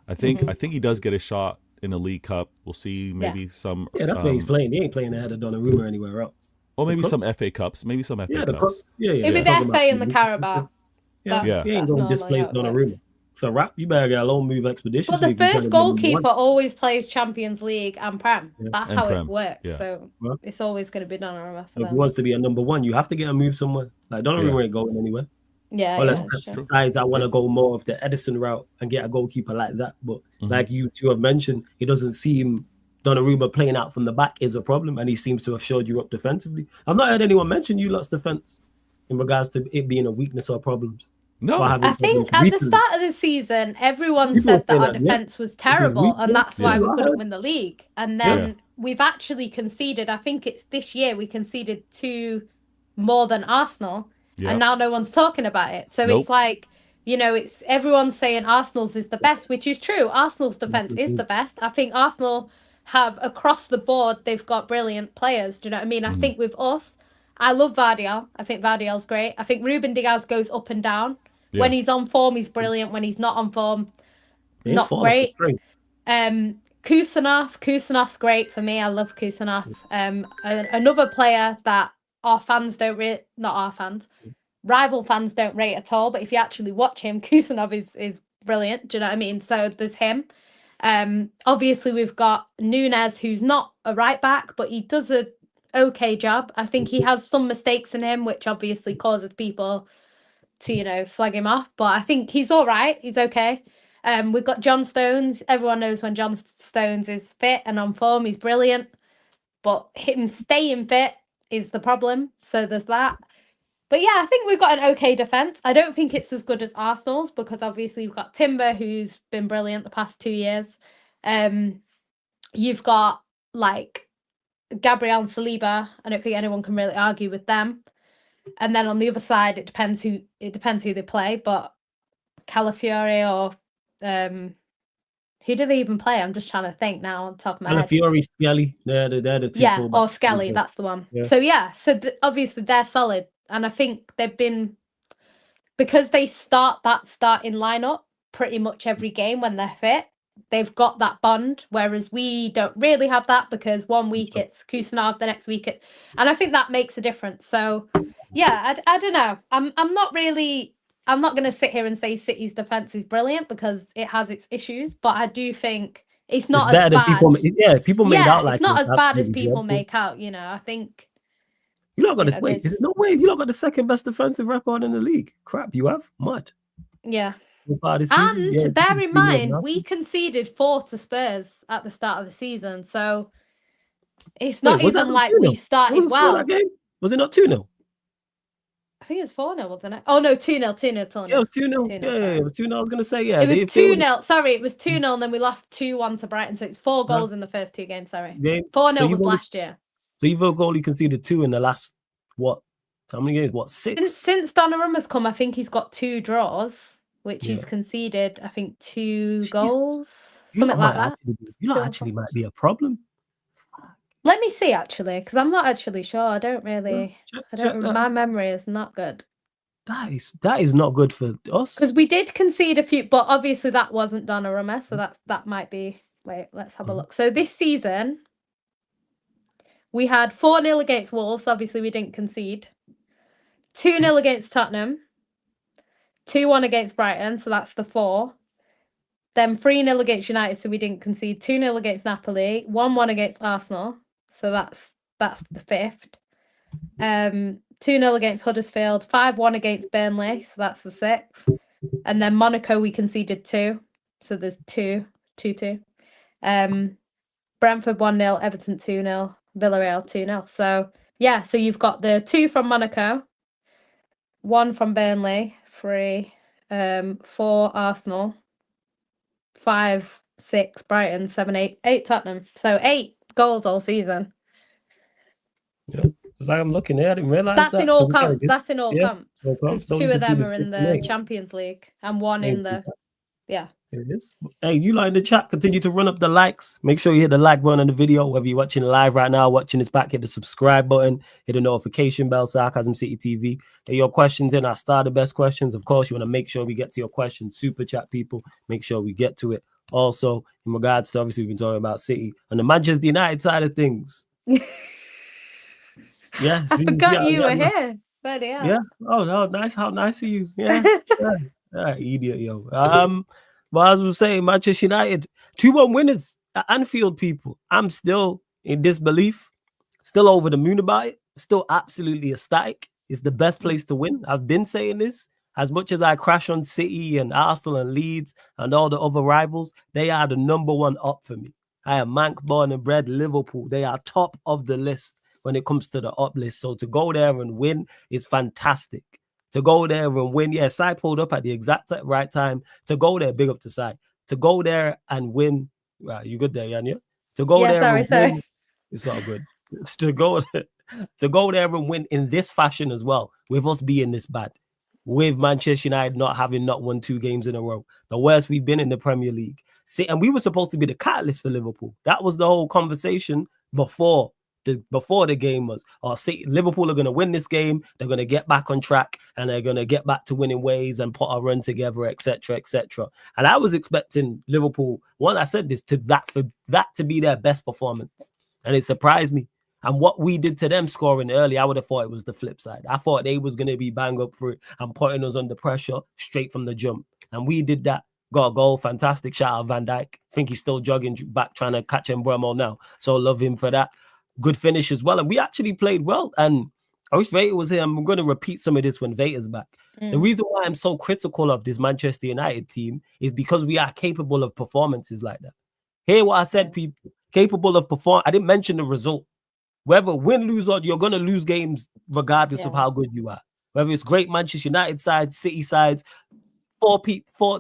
I think he does get a shot in a League Cup. We'll see maybe some. Yeah, that's where he's playing. He ain't playing ahead of Donnarumma anywhere else. Or maybe some FA Cups. Maybe some FA Cups. It'd be the FA and the Carabao. Yeah. He ain't going to displace Donnarumma. So, you better get a long move expedition. But the first goalkeeper always plays Champions League and Prem. That's how it works. Yeah. So it's always going to be Donnarumma. If he wants to be a number one, you have to get a move somewhere. Like Donnarumma ain't going anywhere. Unless guys, I want to go more of the Ederson route and get a goalkeeper like that. But like you two have mentioned, he doesn't seem Donnarumma playing out from the back is a problem, and he seems to have showed you up defensively. I've not heard anyone mention you lot's defense in regards to it being a weakness or problems. No, I think at the start of the season, everyone said that our defense was terrible, and that's why we couldn't win the league. And then we've actually conceded. I think it's this year we conceded 2 more than Arsenal. And now no one's talking about it. So it's like, you know, it's everyone's saying Arsenal's is the best, which is true. Arsenal's defense is the best. I think Arsenal have across the board, they've got brilliant players. Do you know what I mean? I think with us, I love Vardiel. I think Vardiel's great. I think Ruben Diaz goes up and down. When he's on form, he's brilliant. When he's not on form, not great. Kusanov's great for me. I love Kusanov. Another player that our fans don't rate, not our fans, rival fans don't rate at all. But if you actually watch him, Kusanov is brilliant. Do you know what I mean? So there's him. Obviously, we've got Nunes, who's not a right back, but he does a okay job. I think he has some mistakes in him, which obviously causes people to, you know, slag him off. But I think he's all right. He's okay. We've got John Stones. Everyone knows when John Stones is fit and on form, he's brilliant. But him staying fit is the problem. So there's that. But yeah, I think we've got an okay defence. I don't think it's as good as Arsenal's because obviously you've got Timber, who's been brilliant the past 2 years. You've got like Gabriel and Saliba. I don't think anyone can really argue with them. And then on the other side, it depends who they play. But Calafiori or who do they even play? I'm just trying to think now on top of my head. Calafiori, Skelly, they're the two. Yeah, or Skelly, that's the one. Yeah. So obviously they're solid, and I think they've been, because they start that starting lineup pretty much every game when they're fit. They've got that bond, whereas we don't really have that, because one week it's Kusanov, the next week it's, and I think that makes a difference. So yeah, I don't know. I'm not going to sit here and say City's defense is brilliant, because it has its issues, but I do think it's not as bad. People made out like it's not as bad as people make out. You know, I think you not got this. Wait, is it no way? You not got the second best defensive record in the league? Crap, you have mud. Yeah. And bear in mind, we conceded 4 to Spurs at the start of the season, so it's not even like we started well. Was it not 2-0? I think it was 4-0, wasn't it? Oh no, 2-0, 2-0. Yeah, 2-0. Yeah, it was 2-0. I was gonna say, yeah. It was 2-0. Sorry, it was 2-0, and then we lost 2-1 to Brighton. So it's 4 goals in the first 2 games. Sorry, 4-0 was last year. So you've only conceded 2 in the last how many games? 6? Since Donnarumma's come, I think he's got 2 draws, which he's conceded. I think 2 goals, something like that. Actually might be a problem. Let me see, actually, because I'm not actually sure. I don't really. My memory is not good. That is not good for us. Because we did concede a few, but obviously that wasn't Donnarumma, so that might be. Wait, let's have a look. So this season, we had 4-0 against Wolves. Obviously, we didn't concede. 2-0 against Tottenham. 2-1 against Brighton, so that's the 4. Then 3-0 against United, so we didn't concede. 2-0 against Napoli. 1-1 against Arsenal, so that's the 5th. 2-0 against Huddersfield. 5-1 against Burnley, so that's the 6th. And then Monaco, we conceded 2, so there's 2-2. Brentford 1-0, Everton 2-0, Villarreal 2-0. So yeah, so you've got the 2 from Monaco, 1 from Burnley, 3, 4 Arsenal, 5, 6 Brighton, 7, 8 Tottenham. So 8 goals all season. Yeah, because I'm looking there, I didn't realize that's in all comps. That's in all comps. Because so 2 of them are in the Champions League and 1 in the It is. Hey, you like in the chat, continue to run up the likes. Make sure you hit the like button on the video, whether you're watching live right now, watching this back, hit the subscribe button, hit the notification bell, Sarcasm City TV. Get your questions in. I start the best questions. Of course, you want to make sure we get to your questions. Super chat people, make sure we get to it. Also, in regards to, obviously, we've been talking about City and the Manchester United side of things. Yeah, I forgot you were here. But yeah. Oh no, nice. How nice are you? Yeah. Idiot, yo. But as we were saying, Manchester United 2-1 winners at Anfield. People, I'm still in disbelief, still over the moon about it, still absolutely ecstatic. It's the best place to win. I've been saying this. As much as I crash on City and Arsenal and Leeds and all the other rivals, they are the number 1 up for me. I am Manc born and bred Liverpool. They are top of the list when it comes to the up list. So to go there and win is fantastic. To go there and win, yeah, Sai pulled up at the exact right time. To go there, big up to Sai. To go there and win, right? You good there, Yanya? To go there, win, it's all good. To go there and win in this fashion as well, with us being this bad, with Manchester United not won 2 games in a row, the worst we've been in the Premier League. See, and we were supposed to be the catalyst for Liverpool. That was the whole conversation before the game was, Liverpool are going to win this game, they're going to get back on track, and they're going to get back to winning ways and put a run together, etc., etc. And I was expecting Liverpool, I said this, for that to be their best performance, and it surprised me. And what we did to them scoring early, I would have thought it was the flip side. I thought they was going to be bang up for it and putting us under pressure straight from the jump, and we did that. Got a goal, fantastic. Shout out Van Dijk. I think he's still jogging back trying to catch Mbeumo now, so love him for that. Good finish as well. And we actually played well. And I wish Veta was here. I'm going to repeat some of this when Veta's back. The reason why I'm so critical of this Manchester United team is because we are capable of performances like that. Hear what I said, people. Capable of perform. I didn't mention the result. Whether win, lose, or you're going to lose games regardless of how good you are. Whether it's great Manchester United sides, City sides, 4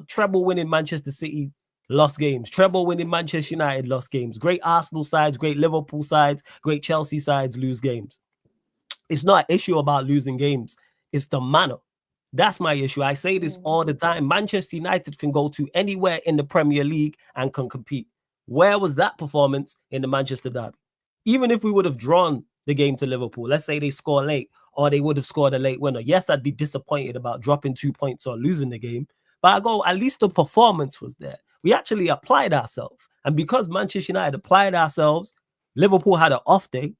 treble winning Manchester City lost games. Treble winning Manchester United lost games. Great Arsenal sides, great Liverpool sides, great Chelsea sides lose games. It's not an issue about losing games. It's the manner. That's my issue. I say this all the time. Manchester United can go to anywhere in the Premier League and can compete. Where was that performance in the Manchester derby? Even if we would have drawn the game to Liverpool, let's say they score late or they would have scored a late winner. Yes, I'd be disappointed about dropping 2 points or losing the game. But I go, at least the performance was there. We actually applied ourselves. And because Manchester United applied ourselves, Liverpool had an off day.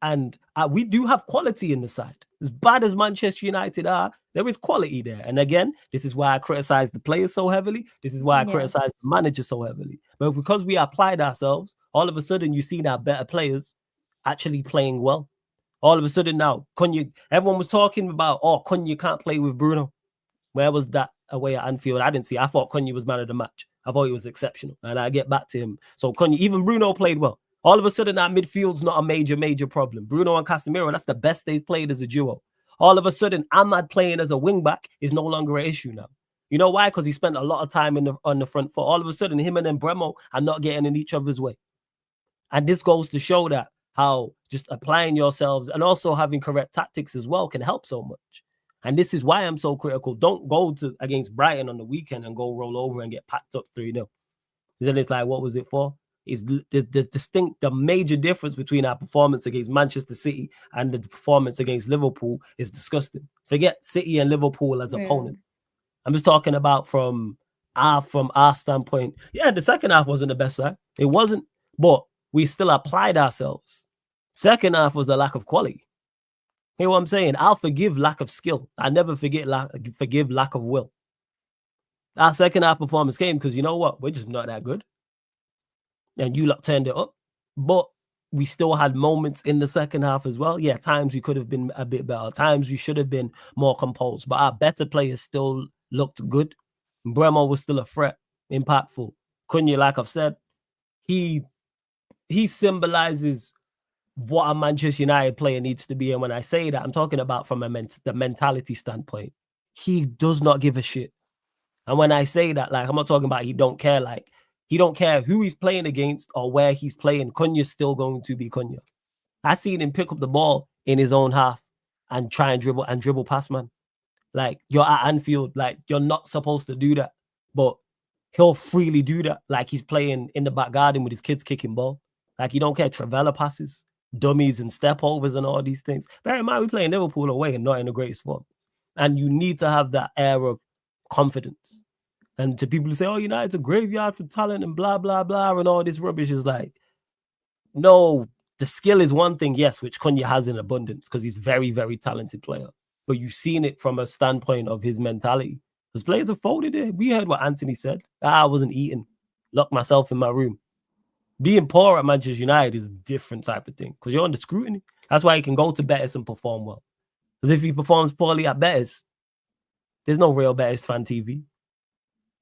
And we do have quality in the side. As bad as Manchester United are, there is quality there. And again, this is why I criticize the players so heavily. This is why I criticize the manager so heavily. But because we applied ourselves, all of a sudden you see our better players actually playing well. All of a sudden now, everyone was talking about, Cunha can't play with Bruno. Where was that away at Anfield? I didn't see. I thought Cunha was man of the match. I thought he was exceptional. And I get back to him. So Cunha, even Bruno played well. All of a sudden, that midfield's not a major problem. Bruno and Casemiro, that's the best they've played as a duo. All of a sudden, Ahmad playing as a wing-back is no longer an issue now. You know why? Because he spent a lot of time on the front foot. All of a sudden, him and Bremo are not getting in each other's way. And this goes to show that how just applying yourselves and also having correct tactics as well can help so much. And this is why I'm so critical. Don't go against Brighton on the weekend and go roll over and get packed up 3-0. Then it's like, what was it for? Is the major difference between our performance against Manchester City and the performance against Liverpool is disgusting. Forget City and Liverpool as opponent. I'm just talking about from our standpoint. Yeah, the second half wasn't the best side. It wasn't, but we still applied ourselves. Second half was a lack of quality. Hear what I'm saying? I'll forgive lack of skill. I never forgive lack of will. Our second half performance came because you know what? We're just not that good. And you lot turned it up. But we still had moments in the second half as well. Yeah, times we could have been a bit better. Times we should have been more composed. But our better players still looked good. Bremo was still a threat, impactful. Cunha, like I've said, he symbolizes what a Manchester United player needs to be. And when I say that, I'm talking about from the mentality standpoint. He does not give a shit. And when I say that, like, I'm not talking about he don't care, like, he don't care who he's playing against or where he's playing. Cunha's still going to be Cunha. I seen him pick up the ball in his own half and try and dribble past man. Like, you're at Anfield, like, you're not supposed to do that. But he'll freely do that. Like, he's playing in the back garden with his kids kicking ball. Like, he don't care Travella passes, dummies and step overs and all these things. Bear in mind, we're playing Liverpool away and not in the greatest form. And you need to have that air of confidence. And to people who say, United's a graveyard for talent and blah, blah, blah, and all this rubbish is like, no, the skill is one thing, yes, which Cunha has in abundance because he's very, very talented player. But you've seen it from a standpoint of his mentality. Because players have folded it. We heard what Anthony said. I wasn't eating. Locked myself in my room. Being poor at Manchester United is a different type of thing because you're under scrutiny. That's why you can go to Betis and perform well. Because if he performs poorly at Betis, there's no real Betis fan TV.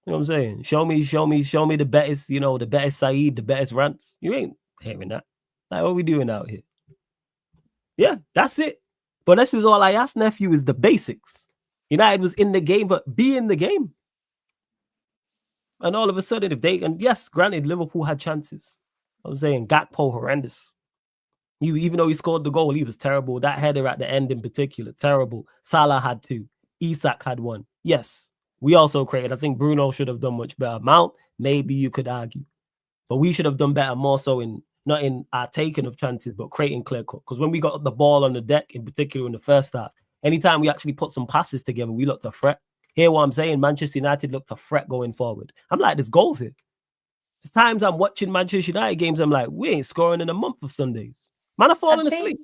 You know what I'm saying? Show me the Betis, the Betis Saeed, the Betis rants. You ain't hearing that. Like, what are we doing out here? Yeah, that's it. But this is all I ask, nephew, is the basics. United was in the game, but be in the game. And all of a sudden, yes, granted, Liverpool had chances. I'm saying Gakpo, horrendous. Even though he scored the goal, he was terrible. That header at the end in particular, terrible. Salah had 2. Isak had 1. Yes. We also created. I think Bruno should have done much better. Mount, maybe you could argue. But we should have done better more so not in our taking of chances, but creating clear cut. Because when we got the ball on the deck, in particular in the first half, anytime we actually put some passes together, we looked a threat. Hear what I'm saying? Manchester United looked a threat going forward. I'm like, there's goals here. There's times I'm watching Manchester United games, I'm like, we ain't scoring in a month of Sundays. Man, I'm falling asleep.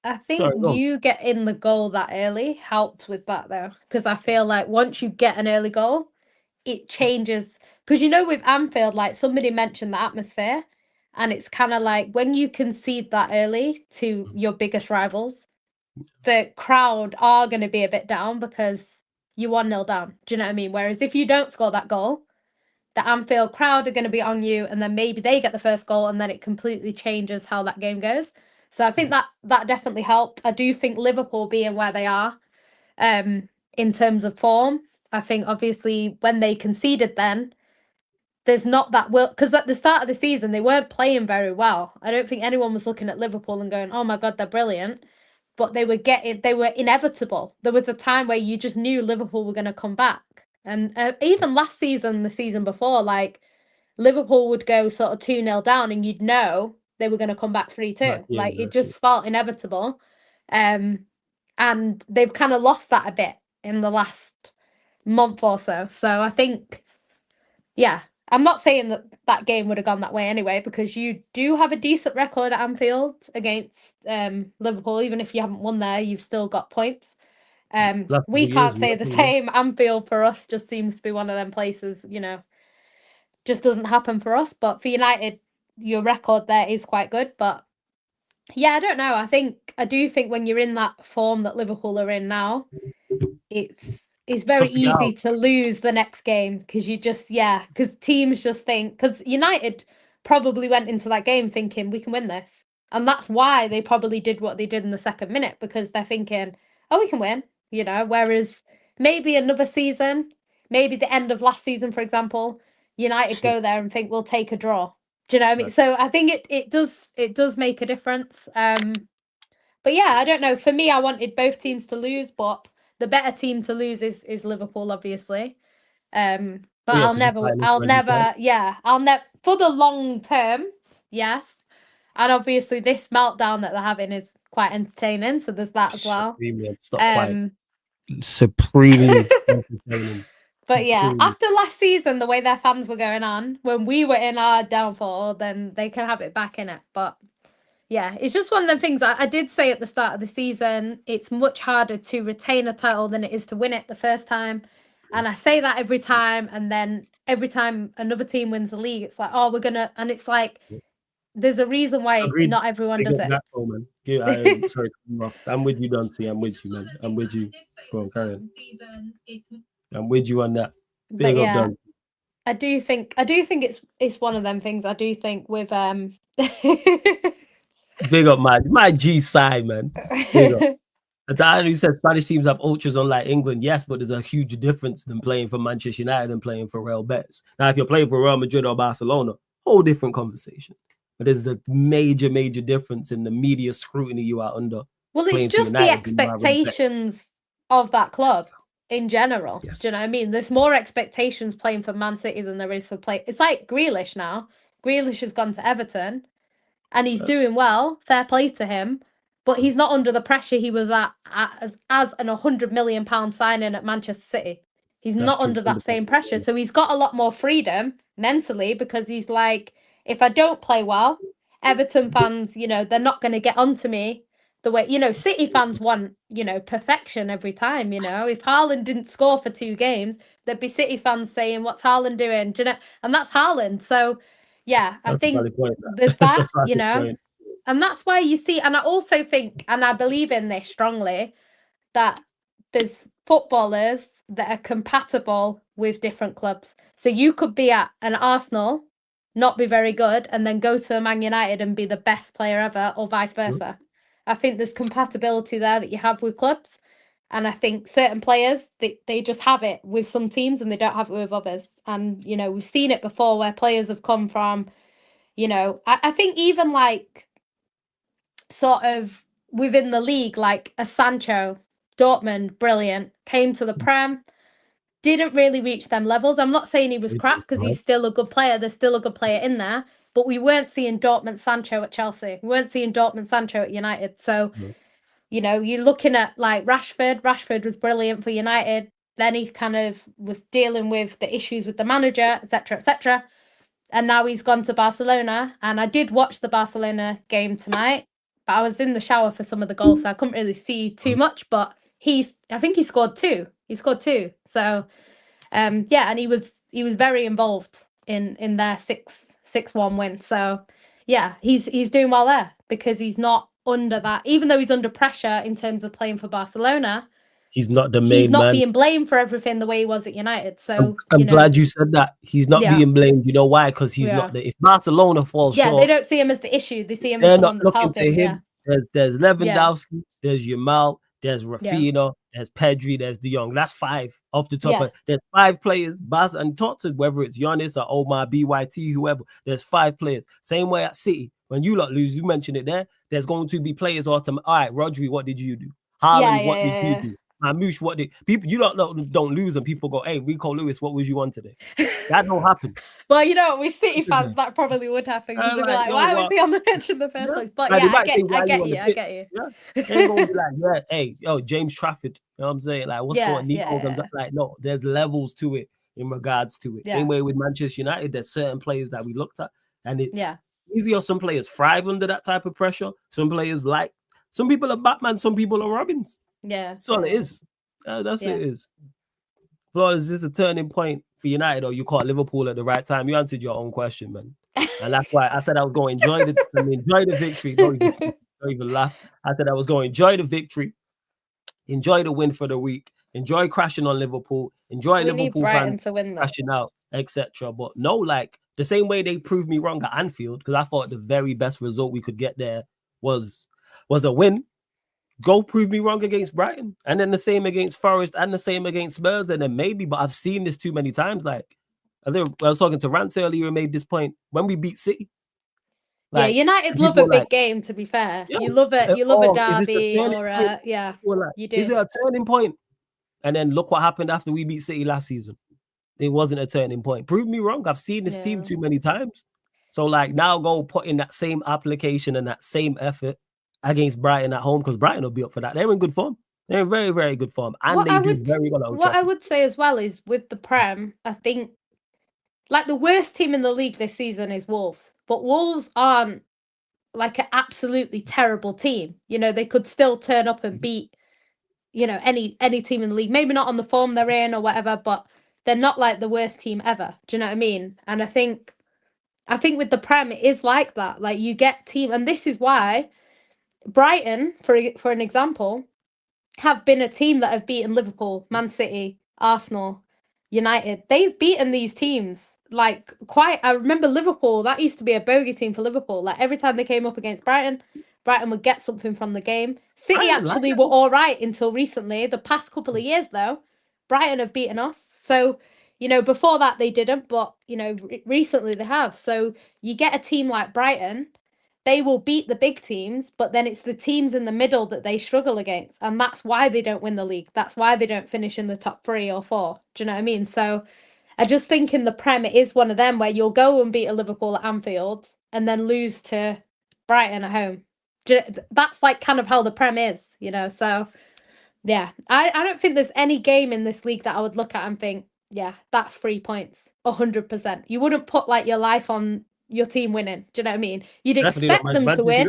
I think you getting the goal that early helped with that, though, because I feel like once you get an early goal, it changes. Because, with Anfield, like somebody mentioned the atmosphere, and it's kind of like when you concede that early to your biggest rivals, the crowd are going to be a bit down because you're 1-0 down. Do you know what I mean? Whereas if you don't score that goal, the Anfield crowd are going to be on you, and then maybe they get the first goal, and then it completely changes how that game goes. So I think that definitely helped. I do think Liverpool being where they are in terms of form, I think obviously when they conceded then, there's not that will, because at the start of the season they weren't playing very well. I don't think anyone was looking at Liverpool and going, "Oh my God, they're brilliant," but they were inevitable. There was a time where you just knew Liverpool were going to come back, and even last season, the season before, like Liverpool would go sort of 2-0 down, and you'd know they were going to come back 3-2. Like it just felt inevitable, and they've kind of lost that a bit in the last month or so. So I think, yeah, I'm not saying that game would have gone that way anyway, because you do have a decent record at Anfield against Liverpool. Even if you haven't won there, you've still got points. We can't say the same. Anfield for us just seems to be one of them places, just doesn't happen for us. But for United, your record there is quite good. But yeah, I don't know. I do think when you're in that form that Liverpool are in now, it's very easy to lose the next game, because because teams just think, because United probably went into that game thinking we can win this, and that's why they probably did what they did in the second minute, because they're thinking, oh, we can win, whereas maybe another season, maybe the end of last season, for example, United go there and think we'll take a draw. Do you know what I mean? So I think it does make a difference. But yeah, I don't know. For me, I wanted both teams to lose, but the better team to lose is Liverpool, obviously. But I'll never, for the long term, yes. And obviously, this meltdown that they're having is quite entertaining, so there's that as well. Supremely entertaining. But yeah, after last season, the way their fans were going on, when we were in our downfall, then they can have it back in it. But yeah, it's just one of the things I did say at the start of the season. It's much harder to retain a title than it is to win it the first time. And I say that every time. And then every time another team wins the league, it's like, oh, we're going to. And it's like, there's a reason why not everyone does it. Sorry, I'm with you, Dante. I'm with you, man. I'm with you. Go on, carry on. I'm with you on that. But yeah, I do think it's one of them things. I do think with Big up my G side, man. Big up. As I already said, Spanish teams have ultras unlike England, yes, but there's a huge difference than playing for Manchester United and playing for Real Betis. Now, if you're playing for Real Madrid or Barcelona, whole different conversation. But there's a major, major difference in the media scrutiny you are under. Well, it's just the expectations of that club in general. Yes. Do you know what I mean? There's more expectations playing for Man City than there is for play. It's like Grealish now. Grealish has gone to Everton. And he's doing well, fair play to him, but he's not under the pressure he was at as an £100 million signing at Manchester City. He's not under that same pressure. So he's got a lot more freedom mentally, because he's like, if I don't play well, Everton fans, they're not going to get onto me the way, City fans want, perfection every time, If Haaland didn't score for 2 games, there'd be City fans saying, what's Haaland doing? Do you know? And that's Haaland. So yeah, I think there's that, and that's why you see, and I also think, and I believe in this strongly, that there's footballers that are compatible with different clubs. So you could be at an Arsenal, not be very good, and then go to a Man United and be the best player ever, or vice versa. I think there's compatibility there that you have with clubs. And I think certain players, they just have it with some teams and they don't have it with others. And, we've seen it before where players have come from, I think even like sort of within the league, like a Sancho, Dortmund, brilliant, came to the Prem, didn't really reach them levels. I'm not saying he was crap, because he's still a good player. There's still a good player in there. But we weren't seeing Dortmund Sancho at Chelsea. We weren't seeing Dortmund Sancho at United. So... you're looking at like Rashford. Rashford was brilliant for United. Then he kind of was dealing with the issues with the manager, etc., etc. And now he's gone to Barcelona. And I did watch the Barcelona game tonight, but I was in the shower for some of the goals, so I couldn't really see too much. But I think he scored 2. He scored 2. So, and he was very involved in their 6-1 win. So, yeah, he's doing well there, because he's not under that, even though he's under pressure in terms of playing for Barcelona, he's not the main man. He's not being blamed for everything the way he was at United. So I'm glad you said that. He's not being blamed. You know why? Because he's not if Barcelona falls short, they don't see him as the issue. They see him as someone that's helping. There's Lewandowski, there's Yamal, there's Rafinha, there's Pedri, there's De Jong. That's 5 off the top. Yeah. There's 5 players. Bas and talk to whether it's Giannis or Omar, BYT, whoever. There's 5 players. Same way at City. When you lot lose, you mentioned it there. There's going to be players automatic. All right, Rodri, what did you do? Haaland, what did you do? Mamouche, what did people? You don't lose, and people go, "Hey, Rico Lewis, what was you on today?" That don't happen. Well, you know, with City fans, that probably would happen because they'd be like, "Why was he on the pitch in the first place?" But like, yeah, I get you. Yeah, they're gonna be like, "Yeah, hey, yo, James Trafford." You know what I'm saying? Like, what's going? Nico comes up. Like, no, there's levels to it in regards to it. Yeah. Same way with Manchester United, there's certain players that we looked at, and it's yeah. easier. Some players thrive under that type of pressure. Some players like. Some people are Batman. Some people are Robins. Yeah, that's all it is. That's what it is. Well, is this a turning point for United, or you caught Liverpool at the right time? You answered your own question, man, and that's why I said I was going to enjoy the victory. Don't even laugh. I said I was going to enjoy the victory, enjoy the win for the week, enjoy crashing on Liverpool, enjoy Liverpool fans to win crashing out, etc. But no, like the same way they proved me wrong at Anfield, because I thought the very best result we could get there was a win. Go prove me wrong against Brighton, and then the same against Forest, and the same against Spurs, and then maybe. But I've seen this too many times. Like I was talking to Rance earlier, and made this point when we beat City. Like, yeah, United love a big game. To be fair, you love it. You love a derby, or you do. Is it a turning point? And then look what happened after we beat City last season. It wasn't a turning point. Prove me wrong. I've seen this team too many times. So like now, go put in that same application and that same effort against Brighton at home, because Brighton will be up for that. They're in good form. They're in very, very good form. And they do very well. What I would say as well is with the Prem, I think like the worst team in the league this season is Wolves. But Wolves aren't like an absolutely terrible team. You know, they could still turn up and beat, you know, any team in the league. Maybe not on the form they're in or whatever, but they're not like the worst team ever. Do you know what I mean? And I think with the Prem, it is like that. Like you get team, and this is why Brighton, for an example, have been a team that have beaten Liverpool, Man City, Arsenal, United. They've beaten these teams like quite. I remember Liverpool, that used to be a bogey team for Liverpool. Like every time they came up against Brighton would get something from the game. City actually were all right until recently. The past couple of years, though, Brighton have beaten us. So, you know, before that they didn't, but, you know, recently they have. So you get a team like Brighton, they will beat the big teams, but then it's the teams in the middle that they struggle against. And that's why they don't win the league. That's why they don't finish in the top 3 or 4. Do you know what I mean? So I just think in the Prem, it is one of them where you'll go and beat a Liverpool at Anfield and then lose to Brighton at home. That's like kind of how the Prem is, you know? So yeah, I don't think there's any game in this league that I would look at and think, yeah, that's 3 points, 100%. You wouldn't put like your life on your team winning. Do you know what I mean? You'd expect them to win.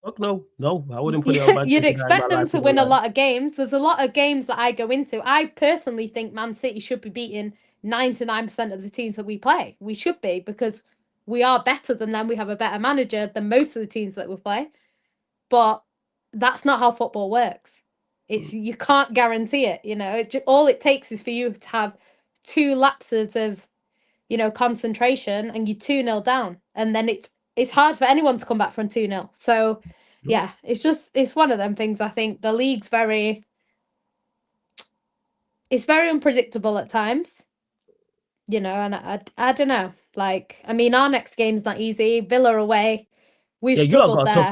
Fuck no, I wouldn't put it on. You'd expect them to win a lot of games. There's a lot of games that I go into. I personally think Man City should be beating 99% of the teams that we play. We should be, because we are better than them. We have a better manager than most of the teams that we play. But that's not how football works. You can't guarantee it. You know, all it takes is for you to have 2 lapses of, you know, concentration, and you 2-0 down, and then it's hard for anyone to come back from 2-0. So yeah, it's one of them things. I think the league's very unpredictable at times, you know, and I don't know. Like, I mean, our next game's not easy. Villa away. We've struggled there.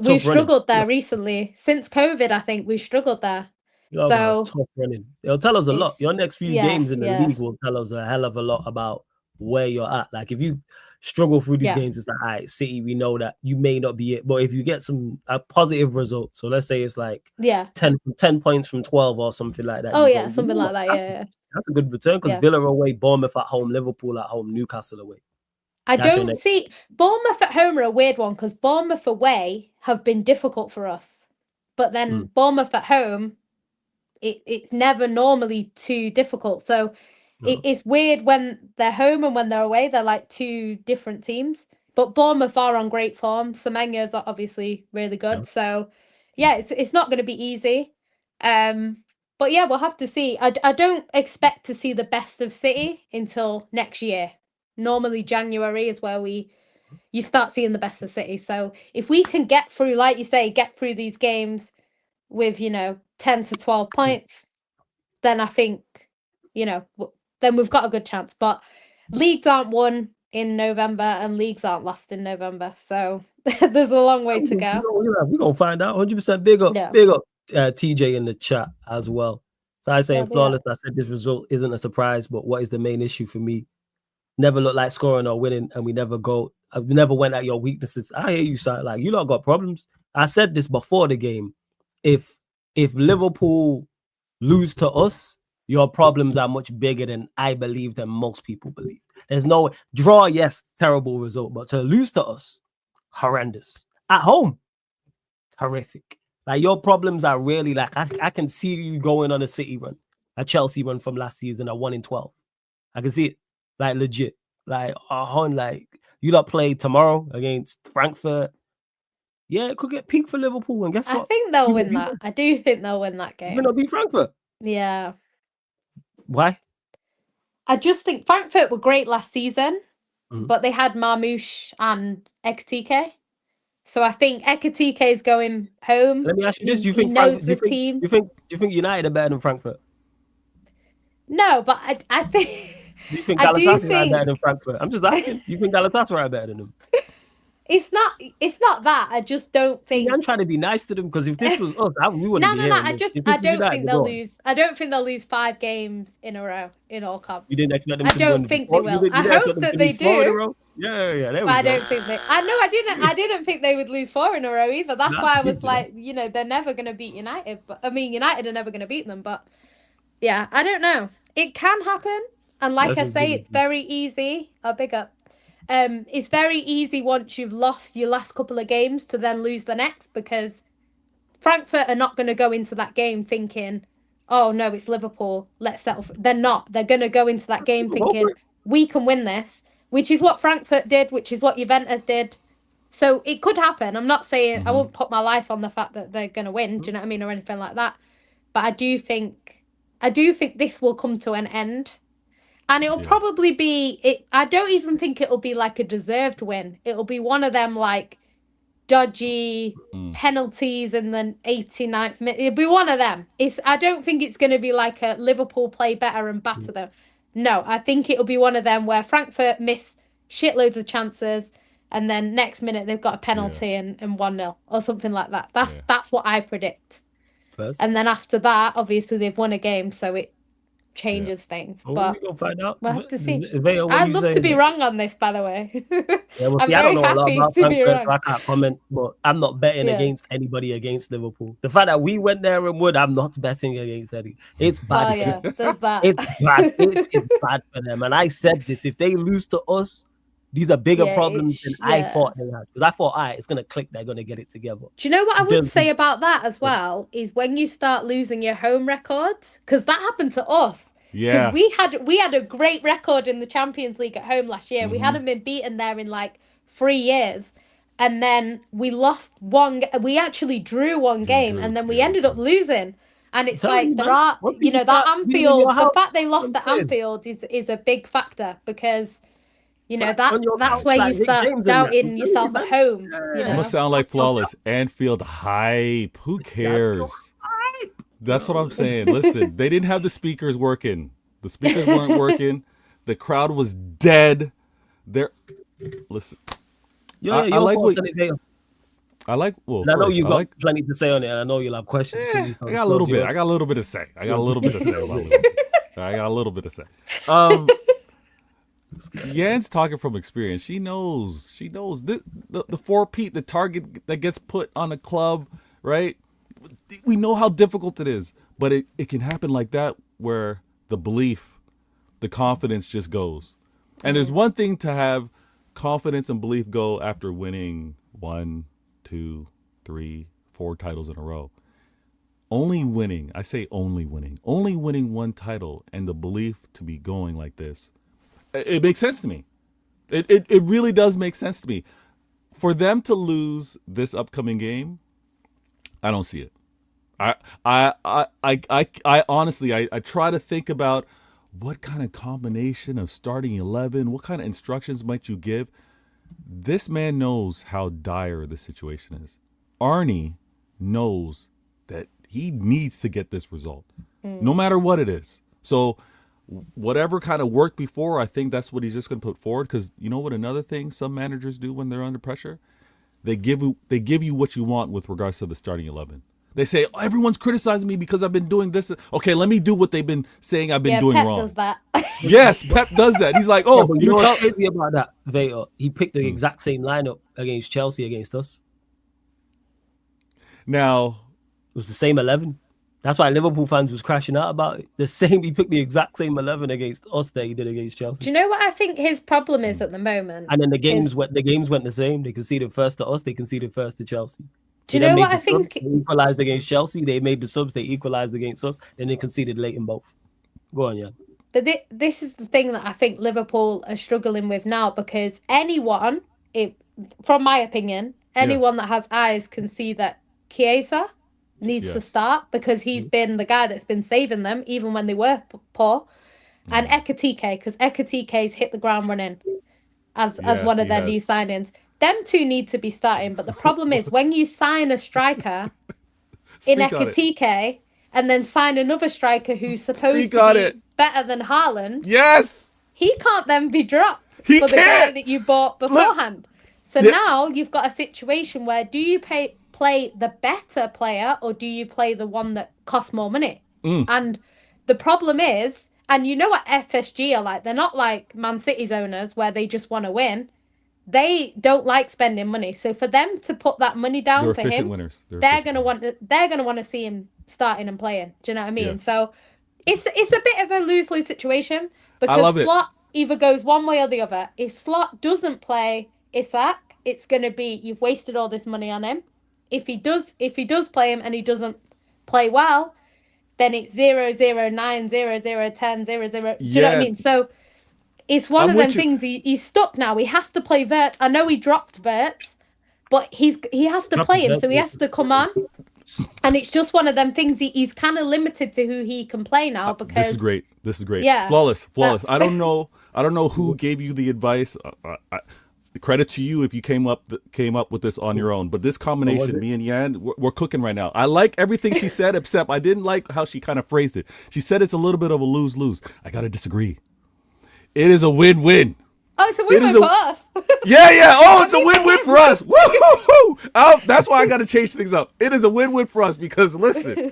We've struggled there recently. Since COVID, I think we've struggled there. So tough running. It'll tell us a lot. Your next few games in the league will tell us a hell of a lot about where you're at. Like if you struggle through these games, it's like, all right, City, we know that you may not be it. But if you get a positive result, so let's say it's like 10 points from 12 or something like that. Oh yeah, something like that. Yeah. That's a good return, because Villa away, Bournemouth at home, Liverpool at home, Newcastle away. I don't see Bournemouth at home are a weird one, because Bournemouth away have been difficult for us, but then Bournemouth at home, it's never normally too difficult. So it's weird when they're home and when they're away. They're like 2 different teams. But Bournemouth are on great form. Semenyo's are obviously really good. Yeah. So yeah, it's not going to be easy. But yeah, we'll have to see. I don't expect to see the best of City until next year. Normally January is where you start seeing the best of City. So if we can get through, like you say, get through these games with, you know, 10 to 12 points, then I think, then we've got a good chance. But leagues aren't won in November and leagues aren't lost in November. So there's a long way to go. We're going to find out. 100% big up TJ in the chat as well. So I saying flawless. I said this result isn't a surprise, but what is the main issue for me? Never look like scoring or winning, and we never went at your weaknesses. I hear you, sir. Like, you lot got problems. I said this before the game. If Liverpool lose to us, your problems are much bigger than I believe than most people believe. There's no draw, yes, terrible result, but to lose to us, horrendous. At home, horrific. Like, your problems are really like, I can see you going on a City run, a Chelsea run from last season, a 1-12. I can see it, like, legit. Like, like, you lot play tomorrow against Frankfurt. Yeah, it could get peak for Liverpool. And guess what? I think they'll win that. I do think they'll win that game. You think they'll beat Frankfurt? Yeah. Why? I just think Frankfurt were great last season, but they had Marmoush and Ekitike. So I think Ekitike is going home. Let me ask you this: Do you think United are better than Frankfurt? No, but I think. Do you think Galatasaray are better than Frankfurt? I'm just asking. You think Galatasaray are better than them? It's not that. I just don't think. I'm trying to be nice to them because if this was us, we wouldn't be here. No. I don't think they'll lose. I don't think they'll lose 5 games in a row in all comps. You didn't expect them to I don't think they will. I hope that they do. Yeah. But I don't think they. I didn't think they would lose 4 in a row either. That's why I was like, they're never going to beat United. But I mean, United are never going to beat them. But yeah, I don't know. It can happen, and like I say, it's very easy. Big up. It's very easy once you've lost your last couple of games to then lose the next, because Frankfurt are not going to go into that game thinking, oh no, it's Liverpool, let's settle. They're not. They're going to go into that game thinking, we can win this, which is what Frankfurt did, which is what Juventus did. So it could happen. I'm not saying I won't put my life on the fact that they're going to win, do you know what I mean, or anything like that. But I do think this will come to an end. And it'll probably be, I don't even think it'll be like a deserved win. It'll be one of them like dodgy penalties in the 89th minute. It'll be one of them. I don't think it's going to be like a Liverpool play better and batter them. No, I think it'll be one of them where Frankfurt miss shitloads of chances and then next minute they've got a penalty and 1-0 or something like that. That's what I predict. First. And then after that, obviously they've won a game, so it changes things, but we'll find out. We'll have to see. I'd love to be wrong on this, by the way. I'm very happy to be wrong. So I can't comment, but I'm not betting against anybody against Liverpool. The fact that we went there and would, I'm not betting against any. It's bad. There's that. It's bad. It's bad for them. And I said this: if they lose to us, these are bigger problems than I thought they had. Because I thought, it's going to click. They're going to get it together. Do you know what I would say about that as well? Is when you start losing your home records, because that happened to us. Yeah. Because we had a great record in the Champions League at home last year. We hadn't been beaten there in like 3 years. And then we lost we actually drew one game and then we ended up losing. And it's like that Anfield, the fact they lost at Anfield is a big factor, because that's where you start doubting yourself at home. It must sound like flawless. Anfield hype. Who cares? That's what I'm saying. Listen, they didn't have the speakers working. The speakers weren't working. The crowd was dead. Listen. I like what. I like. Well, I know you got plenty to say on it. And I know you'll have questions. I got a little bit. I got a little bit to say. I got a little bit to say. Yan's talking from experience. She knows. The 4-peat, the target that gets put on a club, right? We know how difficult it is, but it can happen like that, where the belief, the confidence just goes. And there's one thing to have confidence and belief go after winning 1, 2, 3, 4 titles in a row. Only winning one title and the belief to be going like this, it makes sense to me. It really does make sense to me. For them to lose this upcoming game, I don't see it. I honestly, I try to think about what kind of combination of starting 11, what kind of instructions might you give? This man knows how dire the situation is. Arnie knows that needs to get this result, no matter what it is. So whatever kind of worked before, I think that's what he's just going to put forward. Because you know what, another thing some managers do when they're under pressure, they give you what you want with regards to the starting 11. They say, oh, everyone's criticizing me because I've been doing this. Okay, let me do what they've been saying I've been doing Pep wrong. Does that. Yes, Pep does that. He's like, oh, you know what's crazy about that, Vader? He picked the exact same lineup against Chelsea against us. Now, it was the same 11. That's why Liverpool fans was crashing out about it. He picked the exact same 11 against us that he did against Chelsea. Do you know what I think his problem is at the moment? And then the games went the same. They conceded first to us. They conceded first to Chelsea. Do you know what I think? They equalized against Chelsea. They made the subs. They equalized against us. Then they conceded late in both. Go on, yeah. But this is the thing that I think Liverpool are struggling with now, because anyone, from my opinion, anyone that has eyes can see that Chiesa needs to start, because he's been the guy that's been saving them even when they were poor. And Ekatike, because Ekatike's hit the ground running as one of their new signings. Them two need to be starting, but the problem is when you sign a striker in Ekatike and then sign another striker who's supposed to be better than Haaland, he can't then be dropped for the guy that you bought beforehand. So now you've got a situation where do you play the better player or do you play the one that costs more money? And the problem is, and you know what FSG are like, they're not like Man City's owners where they just want to win. They don't like spending money. So for them to put that money down for him, they're gonna want to see him starting and playing. Do you know what I mean? Yeah. So it's a bit of a lose-lose situation, because Slot either goes one way or the other. If Slot doesn't play Isak, it's gonna be you've wasted all this money on him. If he does play him and he doesn't play well, then it's 0-0-9, 0-0-10, 0-0. Do you know what I mean? So it's one of them things. He's stuck now. He has to play Vert. I know he dropped Vert, but he has to play him, so he has to come on. And it's just one of them things. He's kind of limited to who he can play now, because This is great. Yeah, flawless. I don't know who gave you the advice. Credit to you if you came up with this on your own. But this combination, me and Yan, we're cooking right now. I like everything she said, except I didn't like how she kind of phrased it. She said it's a little bit of a lose-lose. I gotta disagree. It is a win-win. Oh, it's a win-win for us. Yeah. Oh, it's a win-win for us. Woo! That's why I got to change things up. It is a win-win for us because, listen,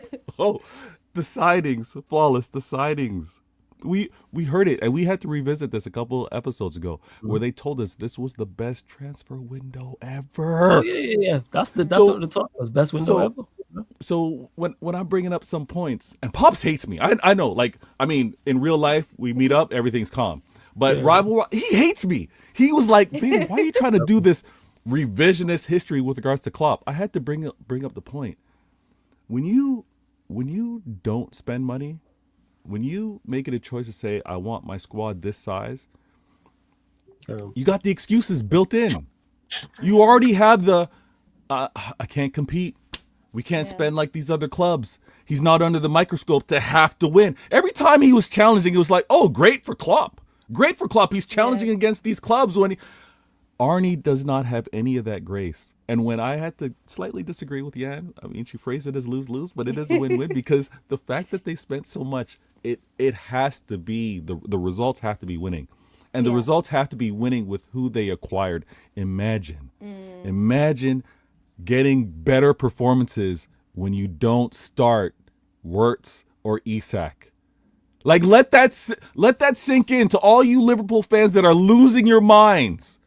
the sightings, flawless, the sightings. We heard it, and we had to revisit this a couple episodes ago, where they told us this was the best transfer window ever. Oh, yeah. That's what the talk was. Best window ever. So when I'm bringing up some points, and Pops hates me. I know, in real life, we meet up, everything's calm. But rival, he hates me. He was like, man, why are you trying to do this revisionist history with regards to Klopp? I had to bring up the point. When you don't spend money, when you make it a choice to say, I want my squad this size, you got the excuses built in. You already have the, I can't compete. We can't spend like these other clubs. He's not under the microscope to have to win. Every time he was challenging, it was like, oh, great for Klopp. Great for Klopp. He's challenging against these clubs. Arnie does not have any of that grace. And when I had to slightly disagree with Yan, I mean, she phrased it as lose-lose, but it is a win-win because the fact that they spent so much, it has to be, the results have to be winning. And the results have to be winning with who they acquired. Imagine getting better performances when you don't start Wirtz or Isak. Like, let that sink in to all you Liverpool fans that are losing your minds.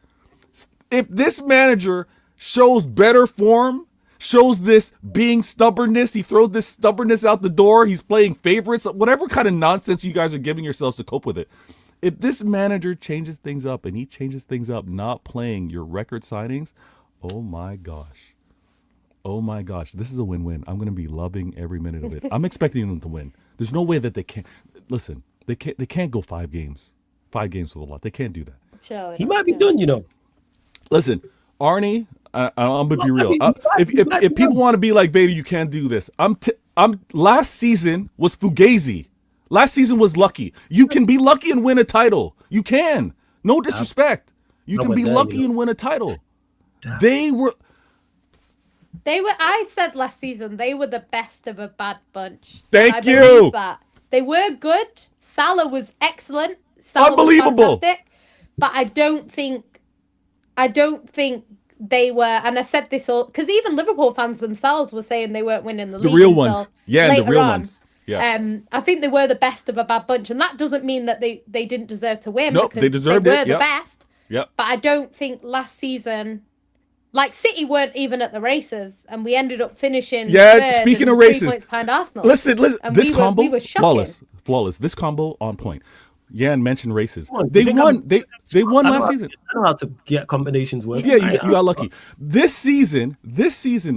If this manager shows better form, shows this being stubbornness, he throws this stubbornness out the door, he's playing favorites, whatever kind of nonsense you guys are giving yourselves to cope with it. If this manager changes things up, and he changes things up not playing your record signings, oh my gosh, this is a win-win. I'm going to be loving every minute of it. I'm expecting them to win. There's no way that they can't. Listen, they can't go 5 games. 5 games with a lot. They can't do that. He might be done, you know. Listen, Arnie, I'm gonna be real. If people want to be like Vader, you can't do this. Last season was Fugazi. Last season was lucky. You can be lucky and win a title. You can. No disrespect. You can be lucky and win a title. They were. I said last season they were the best of a bad bunch. Thank you. Believe that. They were good. Salah was excellent. Salah Unbelievable. Was fantastic. But I don't think they were, and I said this all because even Liverpool fans themselves were saying they weren't winning the league. The real ones. Yeah, the real ones. Yeah. I think they were the best of a bad bunch, and that doesn't mean that they didn't deserve to win. Nope, because they deserved it. They were the best. Yep. But I don't think last season, like City weren't even at the races, and we ended up finishing. Yeah. Speaking of races, 3 points behind Arsenal. Listen. And this combo, we were shocking. flawless. This combo on point. Yan mentioned races. They won. They won last season. I don't know how to get combinations working. Yeah, you got lucky. This season,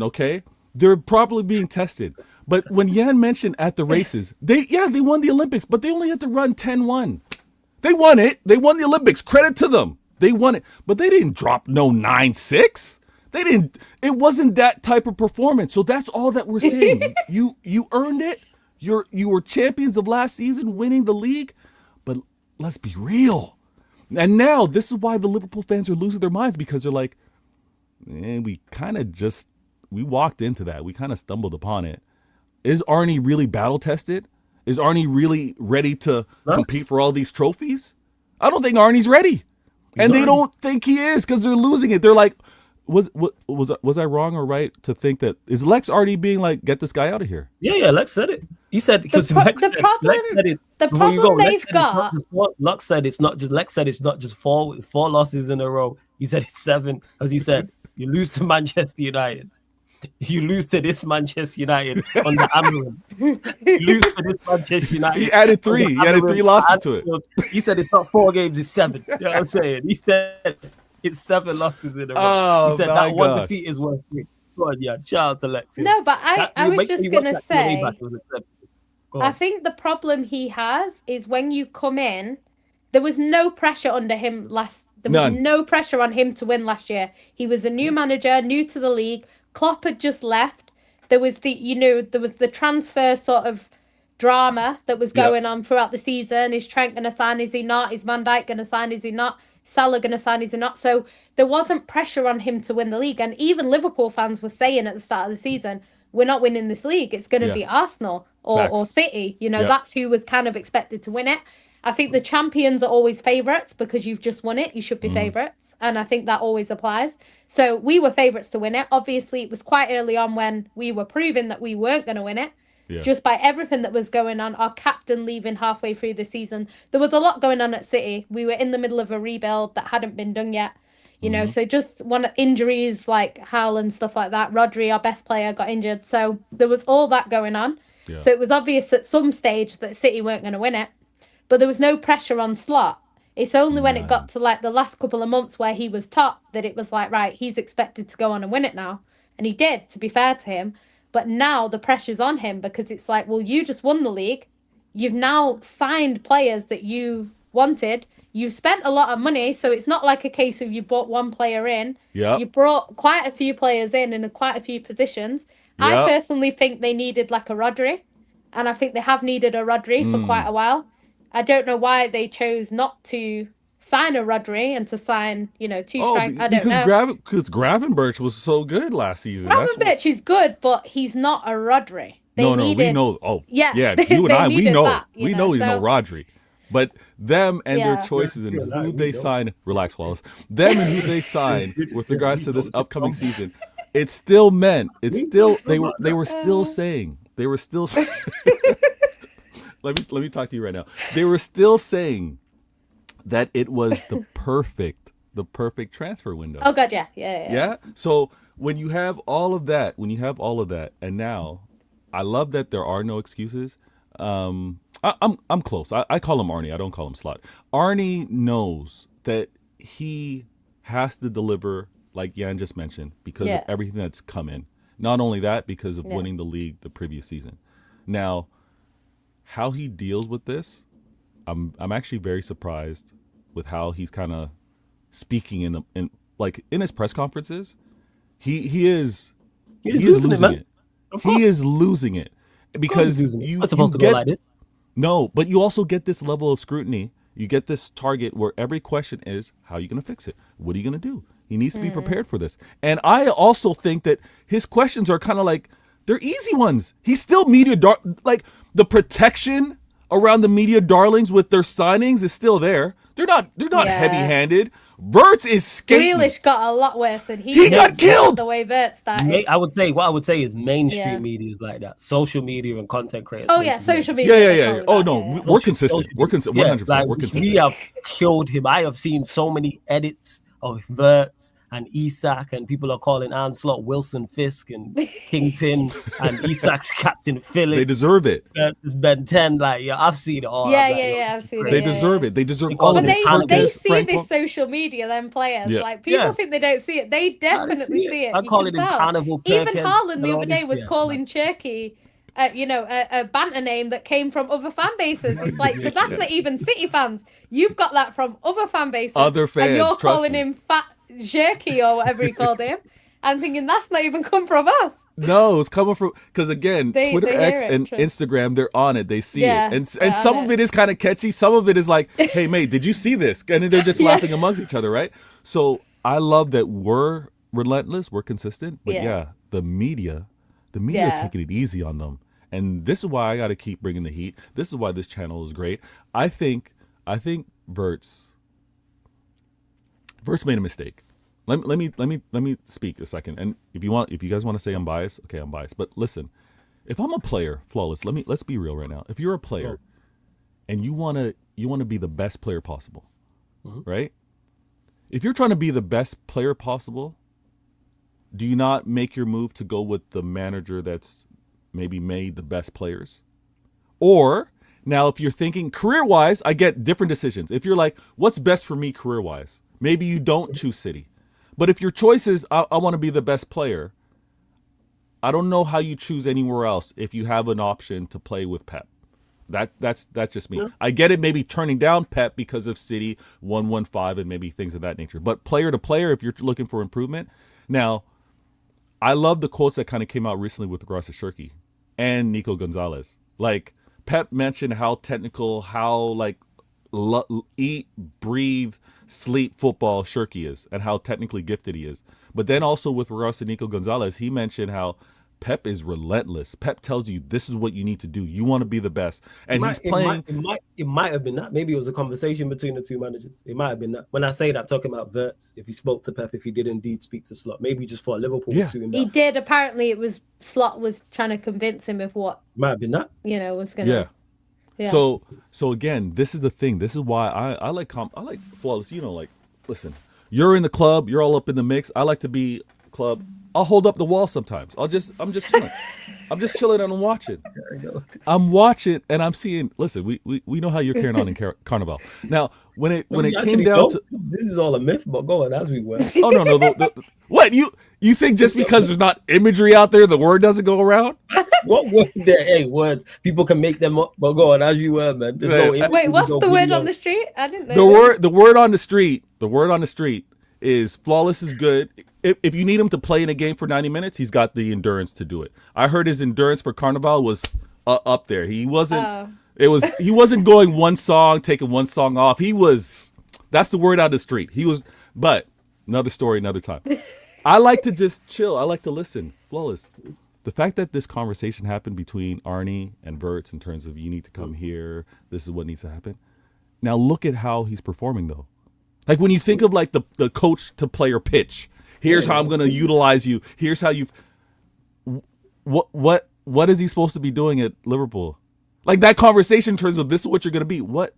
okay, they're probably being tested. But when Yan mentioned at the races, they won the Olympics, but they only had to run 10-1. They won it. They won the Olympics. Credit to them. They won it, but they didn't drop no 9-6. They didn't. It wasn't that type of performance. So that's all that we're saying. You earned it. You were champions of last season, winning the league. But let's be real. And now this is why the Liverpool fans are losing their minds, because they're like, we walked into that. We kind of stumbled upon it. Is Arnie really battle tested? Is Arnie really ready to compete for all these trophies? I don't think Arnie's ready. And they don't think he is, because they're losing it. They're like, was I wrong or right to think that is Lex already being like, get this guy out of here? Yeah, Lex said it. He said because Lex said it. The problem they've got. Lex said it's not just four losses in a row. He said it's 7, as he said, you lose to Manchester United. You lose to this Manchester United on the Amarin. You lose to this Manchester United. He added 3. He added 3 losses to it. He said it's not 4 games, it's 7. You know what I'm saying? He said it's 7 losses in a row. Oh, he said that one defeat is worth 3. Go on, yeah. Shout out to Lex. No, but I was just going to say, I think the problem he has is when you come in, there was no pressure under him There was no pressure on him to win last year. He was a new manager, new to the league. Klopp had just left. There was the transfer sort of drama that was going on throughout the season. Is Trent going to sign? Is he not? Is Van Dijk going to sign? Is he not? Salah going to sign? Is he not? So there wasn't pressure on him to win the league. And even Liverpool fans were saying at the start of the season, we're not winning this league. It's going to be Arsenal or City. That's who was kind of expected to win it. I think the champions are always favourites because you've just won it. You should be favourites. And I think that always applies. So we were favourites to win it. Obviously, it was quite early on when we were proving that we weren't going to win it. Yeah. Just by everything that was going on, our captain leaving halfway through the season. There was a lot going on at City. We were in the middle of a rebuild that hadn't been done yet. So just injuries like Hal and stuff like that. Rodri, our best player, got injured. So there was all that going on. Yeah. So it was obvious at some stage that City weren't going to win it. But there was no pressure on Slot. It's only when it got to like the last couple of months where he was top that it was like, right, he's expected to go on and win it now. And he did, to be fair to him. But now the pressure's on him because it's like, well, you just won the league. You've now signed players that you wanted. You've spent a lot of money. So it's not like a case of you brought one player in. Yep. You brought quite a few players in quite a few positions. Yep. I personally think they needed like a Rodri. And I think they have needed a Rodri for quite a while. I don't know why they chose not to sign a Rodri and to sign, 2 strikers. I don't know. Because Gravenberch was so good last season. Gravenberch is good, but he's not a Rodri. We know. Oh, yeah. You and I, we know. He's no Rodri. But them and their choices and who they sign, relax, Wallace. Them and who they sign with regards to this upcoming season, it still meant, they were still saying. Let me talk to you right now. They were still saying that it was the perfect transfer window. Oh god, yeah. So when you have all of that, and now I love that there are no excuses. I'm close. I call him Arnie. I don't call him Slot. Arnie knows that he has to deliver, like Yan just mentioned, because of everything that's come in. Not only that, because of winning the league the previous season. Now, how he deals with this, I'm actually very surprised with how he's kind of speaking in his press conferences. He is losing it. He is losing it because you supposed to go like this. No, but you also get this level of scrutiny. You get this target where every question is, how are you going to fix it? What are you going to do? He needs to be prepared for this. And I also think that his questions are kind of like, they're easy ones. He's still media like the protection around the media darlings with their signings is still there. They're not heavy-handed. Verts is skating. Grealish got a lot worse, and he got killed the way Verts started. I would say is mainstream media is like that. Social media and content creators. Oh yeah, social media. Yeah. Oh no, we're consistent. We're consistent. 100%. Like, we're consistent. We have killed him. I have seen so many edits of Verts and Isak, and people are calling Anslot Wilson Fisk and Kingpin and Isak's Captain Phillips. They deserve it. Verts Ben 10. Like, I've seen it all. I've seen it. They deserve it. They deserve all of it. But they see this social media, them players. Yeah. Like, people think they don't see it. They definitely see it. I call it Carnival. Even Haaland the other day was calling Cherky a banter name that came from other fan bases. It's like, so that's not even City fans. You've got that from other fan bases. Other fans, and you're calling him Fat Jerky or whatever he called him. I'm thinking that's not even come from us. No, it's coming from, because again, Twitter, X, and true. Instagram, they're on it. They see it. And some of it is kind of catchy. Some of it is like, hey, mate, did you see this? And they're just laughing amongst each other, right? So I love that we're relentless, we're consistent. But the media taking it easy on them. And this is why I got to keep bringing the heat. This is why this channel is great. I think Verts made a mistake. Let me speak a second. And if you guys want to say I'm biased, okay, I'm biased. But listen, if I'm a player, Flawless, let's be real right now. If you're a player and you wanna be the best player possible, right? If you're trying to be the best player possible, do you not make your move to go with the manager that's maybe made the best players? Or now, if you're thinking career-wise, I get different decisions. If you're like, what's best for me career-wise? Maybe you don't choose City. But if your choice is, I want to be the best player, I don't know how you choose anywhere else if you have an option to play with Pep. That's just me. Yeah. I get it, maybe turning down Pep because of City 115 and maybe things of that nature. But player to player, if you're looking for improvement. Now, I love the quotes that kind of came out recently with regards to Shirky and Nico Gonzalez. Like, Pep mentioned how technical, how like eat, breathe, sleep football Shirky is and how technically gifted he is. But then also with regards to Nico Gonzalez, he mentioned how Pep is relentless. Pep tells you this is what you need to do. You want to be the best. And he's playing. It might have been that. Maybe it was a conversation between the two managers. It might have been that. When I say that, I'm talking about Verts. If he spoke to Pep, if he did indeed speak to Slot, maybe just for Liverpool to him. He did. Apparently, it was Slot was trying to convince him of what. Might have been that. Was going to. Yeah. So again, this is the thing. This is why I like Flawless. Like, listen, you're in the club. You're all up in the mix. I like to be club. I'll hold up the wall sometimes. I'm just chilling. I'm just chilling and I'm watching. I'm watching and I'm seeing. Listen, we know how you're carrying on in Carnival. Now, when it came down to this is all a myth, but go on as we were. Oh no. What you think just because there's not imagery out there, the word doesn't go around? What word there? Hey, words. People can make them up, but go on as you were, man. Wait, what's the word on the street? I didn't know. The word on the street is Flawless is good. If you need him to play in a game for 90 minutes, he's got the endurance to do it. I heard his endurance for Carnival was up there. He wasn't. He wasn't going one song, taking one song off. That's the word out of the street. He was. But another story, another time. I like to just chill. I like to listen. Flawless. The fact that this conversation happened between Arnie and Verts in terms of you need to come here, this is what needs to happen. Now look at how he's performing though. Like when you think of like the coach to player pitch. Here's how I'm going to utilize you. Here's how what is he supposed to be doing at Liverpool? Like that conversation in terms of this is what you're going to be. What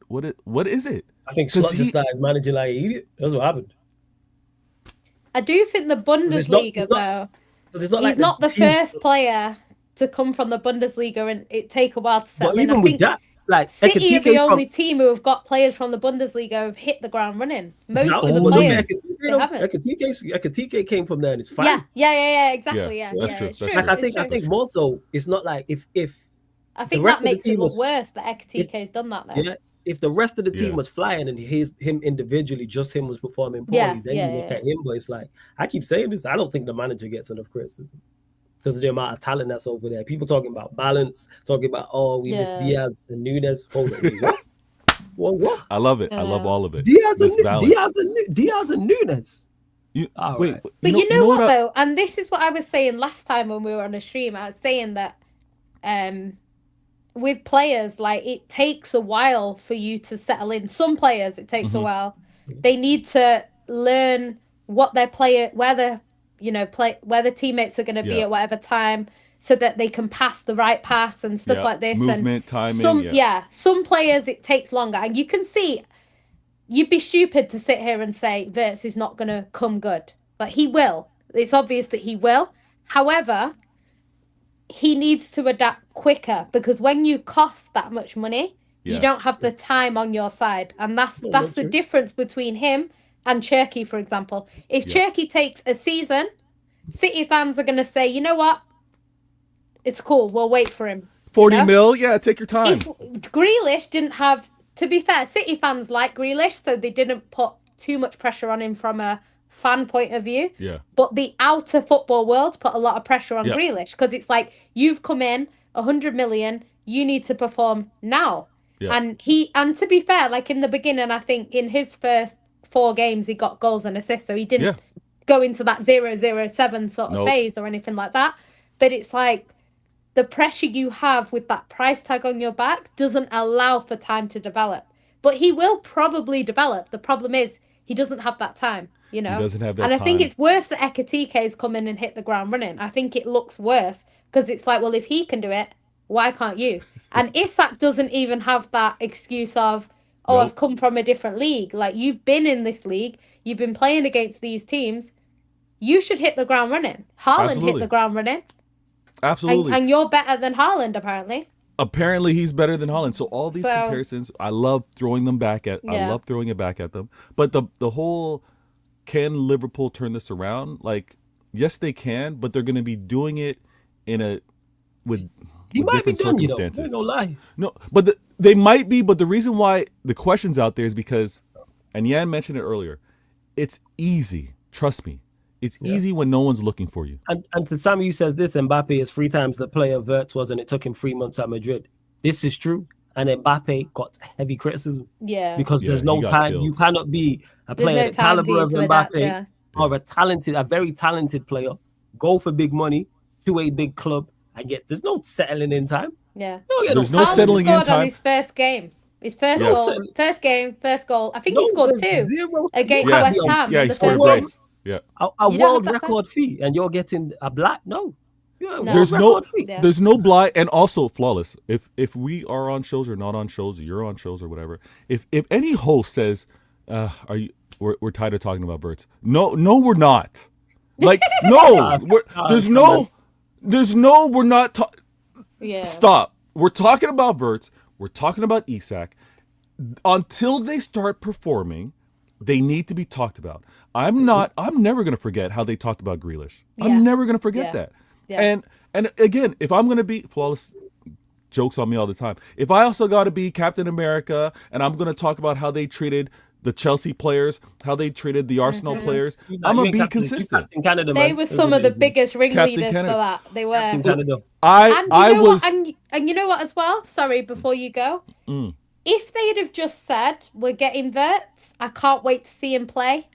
is it? I think Slot just started managing like an idiot. That's what happened. I do think the Bundesliga though. He's not the first player to come from the Bundesliga and it take a while to settle in. I think that, like, City are the only team who have got players from the Bundesliga who've hit the ground running. Most of the players haven't. Ekitike came from there and it's fine. Yeah, exactly. Yeah, that's true. I think more so, it's not like if I think that makes it look worse that Ekitike's done that though. Yeah, if the rest of the team was flying and him individually, just him was performing poorly, then you look at him. But it's like, I keep saying this, I don't think the manager gets enough criticism because of the amount of talent that's over there. People talking about balance, talking about, we miss Diaz and Nunes. Hold on, what? I love it. I love all of it. Diaz and Nunes. Wait, but you know what though? And this is what I was saying last time when we were on a stream. I was saying that with players, like, it takes a while for you to settle in. Some players, it takes a while. They need to learn what their player, where the where the teammates are going to be at whatever time, so that they can pass the right pass and stuff like this. Movement, timing. Some players it takes longer, and you can see. You'd be stupid to sit here and say Wirtz is not going to come good. Like, he will. It's obvious that he will. However, he needs to adapt quicker, because when you cost that much money, you don't have the time on your side. And that's the difference between him and Cherky, for example. If Cherky takes a season, City fans are going to say, you know what? It's cool. We'll wait for him. 40 mil? Yeah, take your time. If Grealish didn't have... To be fair, City fans like Grealish, so they didn't put too much pressure on him from a fan point of view. Yeah. But the outer football world put a lot of pressure on Grealish, because it's like, you've come in 100 million, you need to perform now. Yeah. And to be fair, like in the beginning, I think in his first 4 games, he got goals and assists, so he didn't go into that 0-0-7 sort of phase or anything like that. But it's like, the pressure you have with that price tag on your back doesn't allow for time to develop. But he will probably develop. The problem is he doesn't have that time, you know? He doesn't have that time. And I think it's worse that Ekatike's come in and hit the ground running. I think it looks worse, because it's like, well, if he can do it, why can't you? And Isak doesn't even have that excuse of, I've come from a different league. Like, you've been in this league. You've been playing against these teams. You should hit the ground running. Haaland hit the ground running. Absolutely. And you're better than Haaland, apparently. Apparently, he's better than Haaland. So all these comparisons, I love throwing them back at. I love throwing it back at them. But the whole, can Liverpool turn this around? Like, yes, they can, but they're going to be doing it with different circumstances. No lie. No, but they might be. But the reason why the question's out there is because, and Jan mentioned it earlier, it's easy. Trust me. It's easy when no one's looking for you. And to Sammy, who says this, Mbappe is 3 times the player Wirtz was, and it took him 3 months at Madrid. This is true. And Mbappe got heavy criticism. Yeah. Because there's no time. You cannot be a player the caliber of Mbappe or a very talented player, go for big money to a big club, and yet there's no settling in time. Yeah. There's no settling in time. On his first game. His first goal. First game, first goal. I think he scored 2 against West Ham. Yeah, he scored twice. Yeah, a world record fee, and you're getting a black? No. There's no blind, and also flawless. If we are on shows or not on shows, or you're on shows or whatever, if any host says, we're tired of talking about Wirtz. No, we're not. Like, no, we're not. Stop. We're talking about Wirtz. We're talking about Isak. Until they start performing, they need to be talked about. I'm never going to forget how they talked about Grealish. I'm never going to forget that. Yeah. And again, if I'm going to be flawless, jokes on me all the time. If I also got to be Captain America and I'm going to talk about how they treated the Chelsea players, how they treated the Arsenal players, I'm going to be consistent. Canada, they were some of the biggest ringleaders for that. They were. And you know what as well? Sorry, before you go. If they'd have just said, we're getting Wirtz, I can't wait to see him play,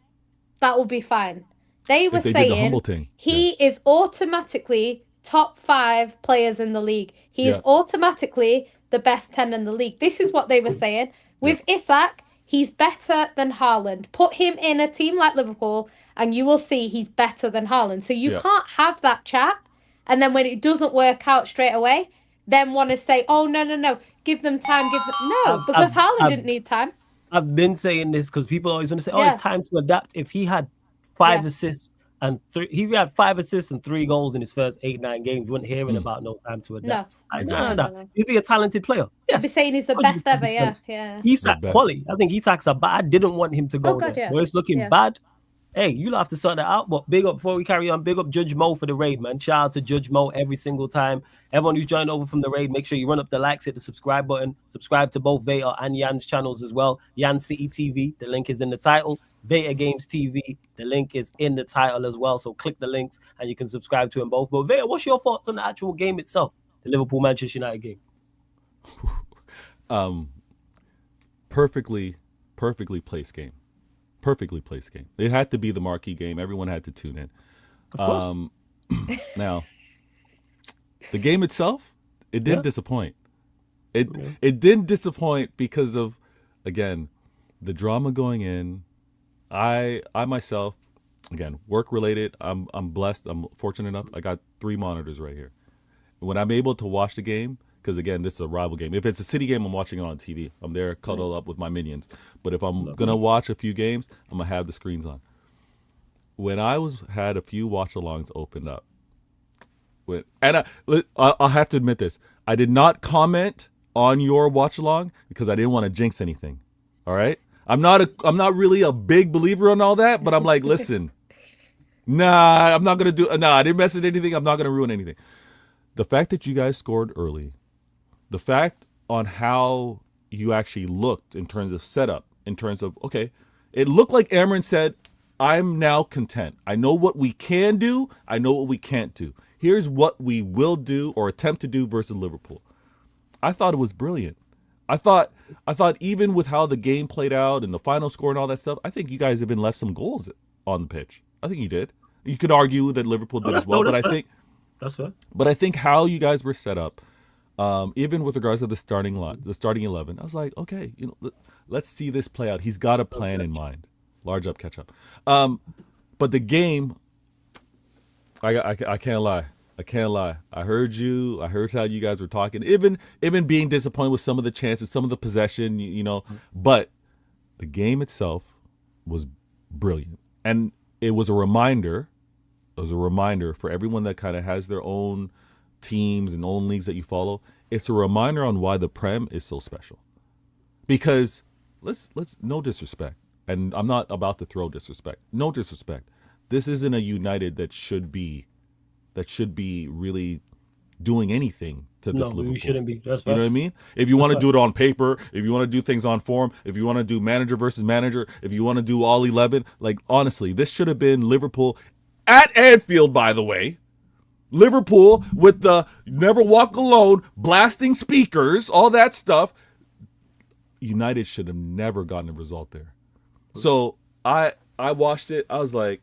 that will be fine. They were saying he is automatically top 5 players in the league. He is automatically the best 10 in the league. This is what they were saying. With Isak, he's better than Haaland. Put him in a team like Liverpool and you will see he's better than Haaland. So you can't have that chat. And then when it doesn't work out straight away, then want to say, oh, no, give them time. Because Haaland didn't need time. I've been saying this because people always want to say, it's time to adapt. If he had 5 assists and 3, he had 5 assists and 3 goals in his first 8-9 games, you wouldn't hear him about no time to adapt. No. Is he a talented player? Yes. I'd be saying he's the best ever, yeah. Isak quality. I think Isak's bad. I didn't want him to go there. Well, it's looking bad. Hey, you'll have to sort that out. But big up, before we carry on, big up Judge Mo for the raid, man. Shout out to Judge Mo every single time. Everyone who's joined over from the raid, make sure you run up the likes, hit the subscribe button. Subscribe to both Veta and Jan's channels as well. Jan City TV, the link is in the title. Veta Games TV, the link is in the title as well. So click the links and you can subscribe to them both. But Veta, what's your thoughts on the actual game itself? The Liverpool-Manchester United game. Perfectly placed game. perfectly placed game. It had to be the marquee game. Everyone had to tune in. Of course. Now, the game itself, it did disappoint. It didn't disappoint because of, again, the drama going in. I myself, again, work related. I'm blessed. I'm fortunate enough. I got 3 monitors right here. When I'm able to watch the game, because again, this is a rival game. If it's a city game, I'm watching it on TV. I'm there cuddled up with my minions. But if I'm gonna watch a few games, I'm gonna have the screens on. When I had a few watch-alongs opened up, I'll have to admit this. I did not comment on your watch-along because I didn't want to jinx anything. All right, I'm not really a big believer in all that, but I'm like, listen, nah, I'm not gonna do. Nah, I didn't message anything. I'm not gonna ruin anything. The fact that you guys scored early, the fact on how you actually looked in terms of setup, in terms of, okay, it looked like Amarin said, I'm now content. I know what we can do. I know what we can't do. Here's what we will do or attempt to do versus Liverpool. I thought it was brilliant. I thought even with how the game played out and the final score and all that stuff, I think you guys even left some goals on the pitch. I think you did. You could argue that Liverpool did as well, but I think that's fair. But I think how you guys were set up, even with regards to the starting 11, I was like, okay, let's see this play out. He's got a plan in mind. Large up, catch up. But the game, I can't lie. I can't lie. I heard you. I heard how you guys were talking. Even being disappointed with some of the chances, some of the possession, But the game itself was brilliant, and it was a reminder. It was a reminder for everyone that kind of has their own teams and own leagues that you follow. It's a reminder on why the Prem is so special. Because let's no disrespect, and I'm not about to throw disrespect. No disrespect. This isn't a United that should be really doing anything to this Liverpool. No, you shouldn't be. That's you know what I mean? If you want to do it on paper, if you want to do things on form, if you want to do manager versus manager, if you want to do all 11, like honestly, this should have been Liverpool at Anfield, by the way. Liverpool with the Never Walk Alone, blasting speakers, all that stuff. United should have never gotten a result there. So I watched it. I was like,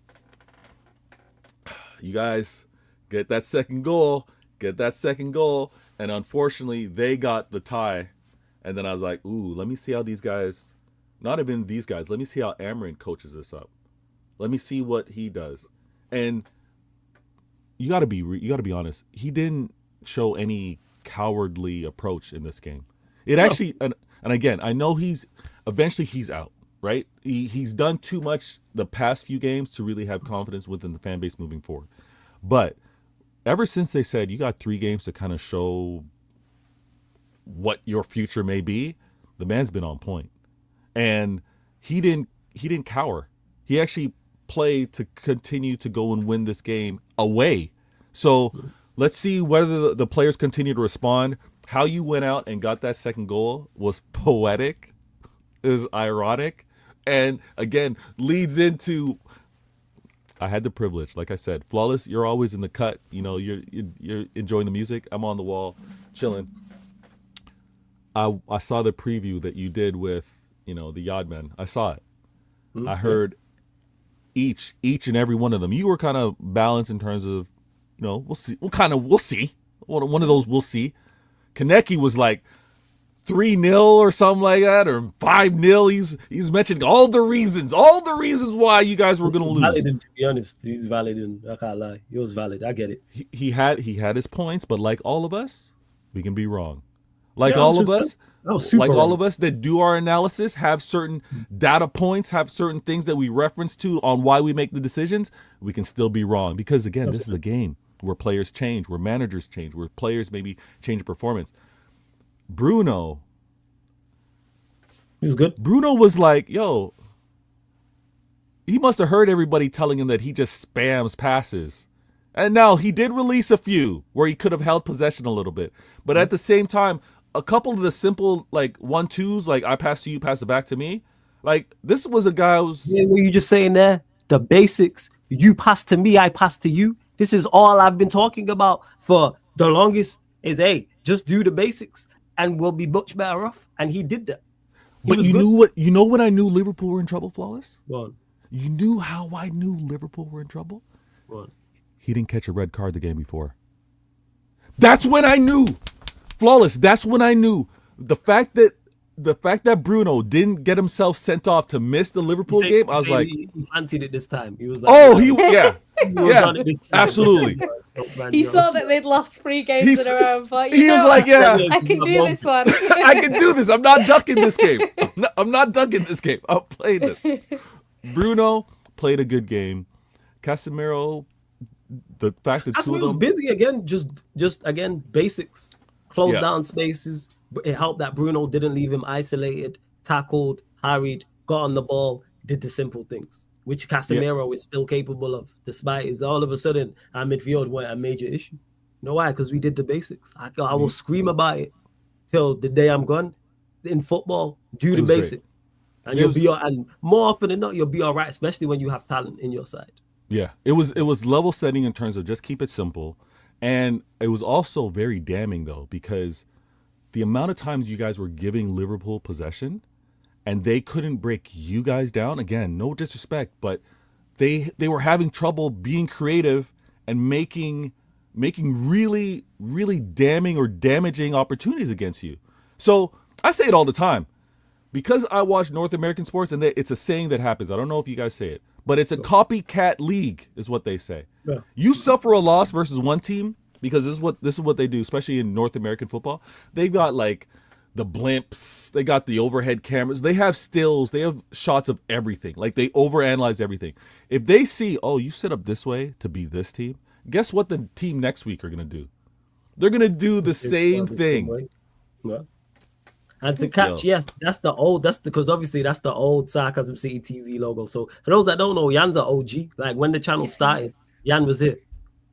you guys get that second goal. And unfortunately, they got the tie. And then I was like, ooh, let me see how these guys, not even these guys, let me see how Amarin coaches this up. Let me see what he does. And you got to be honest. He didn't show any cowardly approach in this game. It actually, and again, I know eventually he's out, right? He's done too much the past few games to really have confidence within the fan base moving forward. But ever since they said you got 3 games to kind of show what your future may be, the man's been on point. And he didn't cower. He actually play to continue to go and win this game away. So let's see whether the players continue to respond. How you went out and got that second goal was poetic. It was ironic. And again, leads into, I had the privilege, like I said, Flawless, you're always in the cut. You're enjoying the music. I'm on the wall, chilling. I saw the preview that you did with, the Yadmen. I saw it. I heard each and every one of them. You were kind of balanced in terms of, we'll see. We'll see. One of those we'll see. Kaneki was like 3-0 or something like that, or 5-0. He's mentioning all the reasons why you guys were going to lose. Valid, to be honest, he's valid, and I can't lie. He was valid. I get it. He had his points, but like all of us, we can be wrong. Like all of us that do our analysis, have certain data points, have certain things that we reference to on why we make the decisions, we can still be wrong. Because again, this is a game where players change, where managers change, where players maybe change performance. Bruno, he was good. Bruno was like, yo, he must have heard everybody telling him that he just spams passes. And now he did release a few where he could have held possession a little bit. But at the same time, a couple of the simple, like, 1-2s, like, I pass to you, pass it back to me. Like, this was a guy who's... Yeah, what you just saying there? The basics. You pass to me, I pass to you. This is all I've been talking about for the longest is, hey, just do the basics and we'll be much better off. And he did that. But you knew what? You know when I knew Liverpool were in trouble, Flawless? Go on. You knew how I knew Liverpool were in trouble? Go on. He didn't catch a red card the game before. That's when I knew. Flawless, that's when I knew. The fact that Bruno didn't get himself sent off to miss the Liverpool game, I was like, he fancied it this time. He was like, yeah, absolutely. He saw that they'd lost 3 games in a row and thought, he was like, yeah, I can do this one. I can do this. I'm not ducking this game. I'm not ducking this game. I'm playing this. Bruno played a good game. Casemiro, the fact that Casemiro was busy again, just again basics, closed down spaces. It helped that Bruno didn't leave him isolated, tackled, harried, got on the ball, did the simple things, which Casemiro is still capable of, despite is all of a sudden our midfield weren't a major issue. You know why? Because we did the basics. I will scream about it till the day I'm gone. In football, do the basics. And and more often than not, you'll be all right, especially when you have talent in your side. Yeah, it was level setting in terms of just keep it simple. And it was also very damning, though, because the amount of times you guys were giving Liverpool possession and they couldn't break you guys down. Again, no disrespect, but they were having trouble being creative and making really, really damning or damaging opportunities against you. So I say it all the time. Because I watch North American sports, and it's a saying that happens. I don't know if you guys say it, but it's a copycat league, is what they say. Yeah. You suffer a loss versus one team because this is what they do, especially in North American football. They've got like the blimps, they got the overhead cameras, they have stills, they have shots of everything. Like they overanalyze everything. If they see, oh, you set up this way to be this team, guess what the team next week are gonna do? They're gonna do the same thing. Yeah. And to catch, because obviously that's the old Sarcasm City TV logo. So for those that don't know, Jan's an OG. Like when the channel started, Jan was here.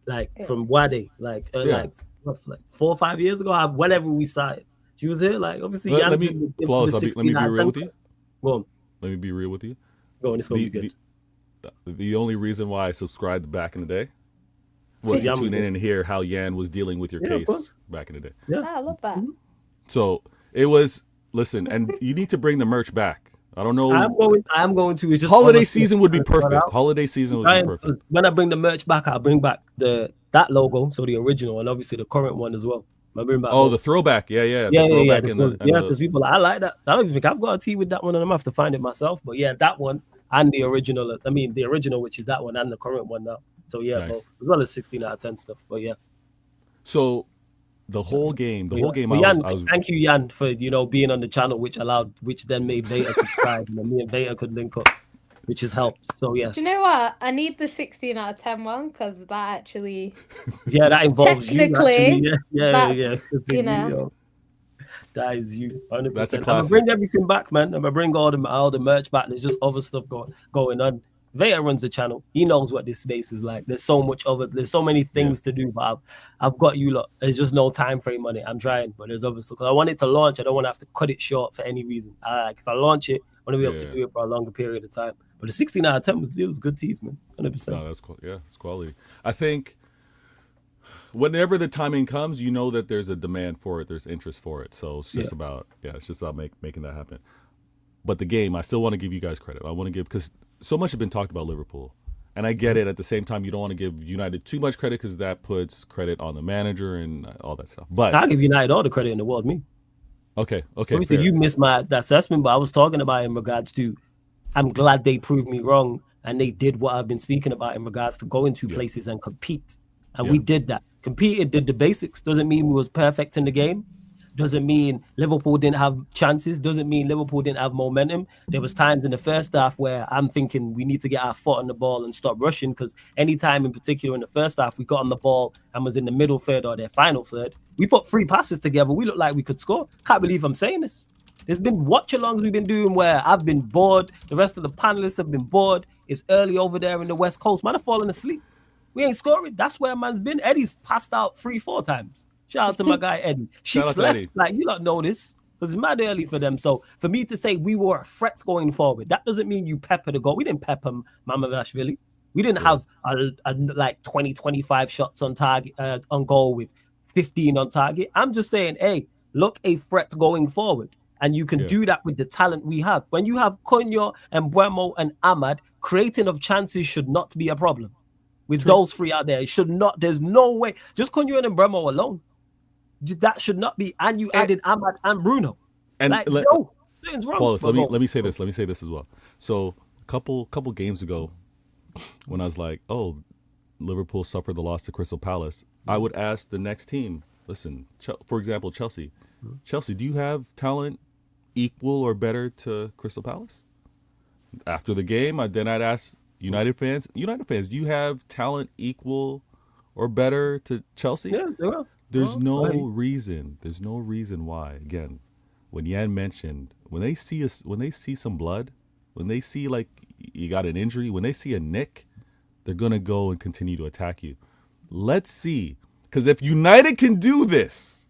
Like from Wade, like 4 or 5 years ago, whenever we started. She was here. Like obviously, let me be real with you. Go on. Let me be real with you. Go on, it's gonna be good. The only reason why I subscribed back in the day was to tune in and hear how Jan was dealing with your case back in the day. Yeah, I love that. So it was, listen, and you need to bring the merch back. I don't know. I'm going to. It's just holiday season would be perfect. Holiday season would be perfect. When I bring the merch back, I'll bring back that logo, so the original, and obviously the current one as well. I'll bring back the throwback. Yeah. Because people, I like that. I don't even think I've got a tee with that one, and I'm gonna have to find it myself. But yeah, that one and the original. I mean, the original, which is that one, and the current one now. So yeah, nice. Both, as well as 16 out of 10 stuff. But yeah. So. The whole game. Thank you, Jan, for being on the channel, which then made Veta subscribe, and me and Veta could link up, which has helped. So yes. Do you know what? I need the 16 out of 10 one because that actually. Yeah, that involves technically, you. Yeah. That is you. 100%. That's a classic. I'm gonna bring everything back, man. I'm gonna bring all the merch back. There's just other stuff going on. Veta runs the channel. He knows what this space is like. There's so much of it. There's so many things to do, but I've got you lot. There's just no time frame on it. I'm trying, but there's obviously because I want it to launch. I don't want to have to cut it short for any reason. If I launch it, I want to be able to do it for a longer period of time. But the 16 out of 10 was good teas, man. 100%. No, that's cool. Yeah, it's quality. I think whenever the timing comes, you know that there's a demand for it. There's interest for it. So it's just about making that happen. But the game, I still want to give you guys credit. I want to give because so much has been talked about Liverpool. And I get it. At the same time, you don't want to give United too much credit because that puts credit on the manager and all that stuff. But I'll give United all the credit in the world, me. Okay. Obviously, you missed my assessment, but I was talking about in regards to I'm glad they proved me wrong and they did what I've been speaking about in regards to going to places and compete. And we did that. Competed, did the basics. Doesn't mean we was perfect in the game. Doesn't mean Liverpool didn't have chances. Doesn't mean Liverpool didn't have momentum. There was times in the first half where I'm thinking we need to get our foot on the ball and stop rushing because any time in particular in the first half we got on the ball and was in the middle third or their final third, we put 3 passes together. We looked like we could score. Can't believe I'm saying this. There's been watch-alongs we've been doing where I've been bored. The rest of the panelists have been bored. It's early over there in the West Coast. Man, I've fallen asleep. We ain't scoring. That's where man's been. Eddie's passed out 3-4 times. Shout out to my guy Eddie. Sheets left. Eddie. Like you don't know this because it's mad early for them. So for me to say we were a threat going forward, that doesn't mean you pepper the goal. We didn't pepper Mamardashvili. We didn't have like 20, 25 shots on target on goal with 15 on target. I'm just saying, hey, look a threat going forward. And you can do that with the talent we have. When you have Cunha and Buemo and Ahmad, creating of chances should not be a problem. With those three out there, it should not. There's no way. Just Cunha and Buemo alone. That should not be. And you added Ahmad and Bruno. And something's wrong. Paulus, let me say this. Let me say this as well. So a couple games ago, when I was like, oh, Liverpool suffered the loss to Crystal Palace, I would ask the next team, listen, for example, Chelsea. Chelsea, do you have talent equal or better to Crystal Palace? After the game, I'd ask United fans, do you have talent equal or better to Chelsea? Yeah, they will. There's no reason why. Again, when Yan mentioned, when they see some blood, when they see like you got an injury, when they see a nick, they're gonna go and continue to attack you. Let's see, because if United can do this,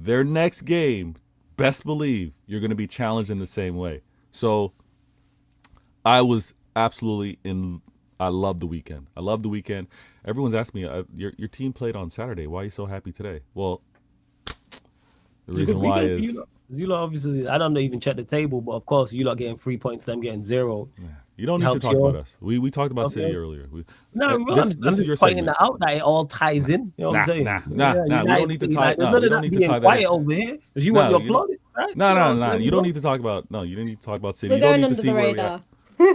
their next game, best believe you're gonna be challenged in the same way. So I was absolutely I love the weekend. Everyone's asked me, your team played on Saturday. Why are you so happy today? Well, the reason why is you lot obviously, I don't even check the table, but of course you lot getting 3 points, them getting 0. Yeah. You don't need to talk about us. We talked about City earlier. I'm just pointing that out that it all ties in. You know what I'm saying? Nah. We don't need to tie. You don't need to tie that quiet over here because you want your plaudits, right? No. You don't need to talk about. No, you don't need to talk about City. We're you don't going need under to see the where radar.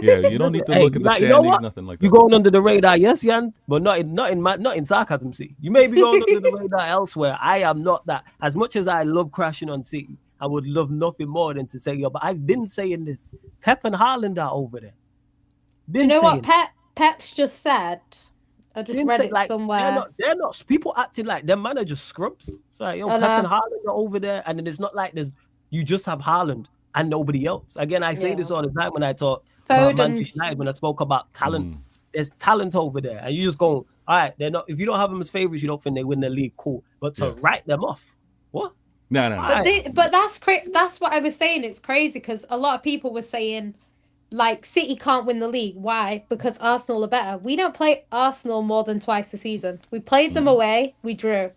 Yeah, you don't need to look at the standings, nothing like that. You're going under the radar, yes, Jan, but not in sarcasm. See, you may be going under the radar elsewhere. I am not that. As much as I love crashing on City, I would love nothing more than to say, but I've been saying this. Pep and Haaland are over there. You know what Pep's just said? I just read it somewhere. They're not. People acting like their manager scrubs. It's like, Pep and Haaland are over there, and then it's not like you just have Haaland and nobody else. Again, I say this all the time when I talk about Manchester United, when I spoke about talent. There's talent over there, and you just go, all right, they're not. If you don't have them as favorites, you don't think they win the league, cool. But to write them off, what? No. But that's what I was saying. It's crazy because a lot of people were saying, like, City can't win the league. Why? Because Arsenal are better. We don't play Arsenal more than twice a season. We played them away. We drew.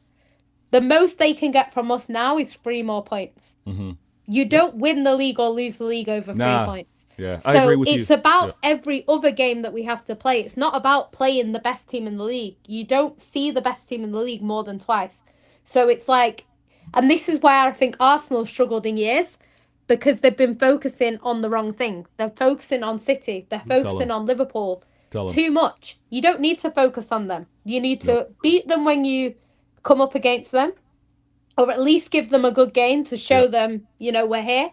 The most they can get from us now is 3 more points. Mm-hmm. You don't win the league or lose the league over 3 points. Yeah, I agree with you. So it's about every other game that we have to play. It's not about playing the best team in the league. You don't see the best team in the league more than twice. So it's like, and this is why I think Arsenal struggled in years, because they've been focusing on the wrong thing. They're focusing on City. They're focusing on Liverpool too much. You don't need to focus on them. You need to beat them when you come up against them, or at least give them a good game to show them, we're here.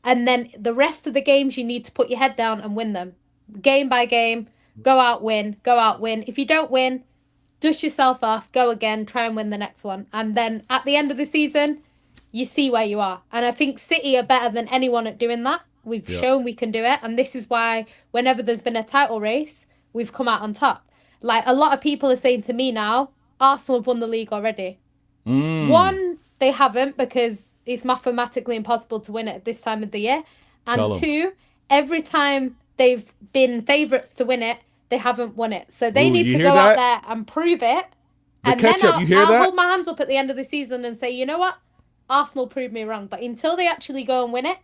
And then the rest of the games, you need to put your head down and win them. Game by game, go out, win. If you don't win, dust yourself off, go again, try and win the next one. And then at the end of the season, you see where you are. And I think City are better than anyone at doing that. We've shown we can do it. And this is why whenever there's been a title race, we've come out on top. Like, a lot of people are saying to me now, Arsenal have won the league already. One, they haven't, because it's mathematically impossible to win it at this time of the year. And 2, every time they've been favourites to win it, they haven't won it. So they need to go out there and prove it. And then I'll hold my hands up at the end of the season and say, you know what? Arsenal proved me wrong. But until they actually go and win it,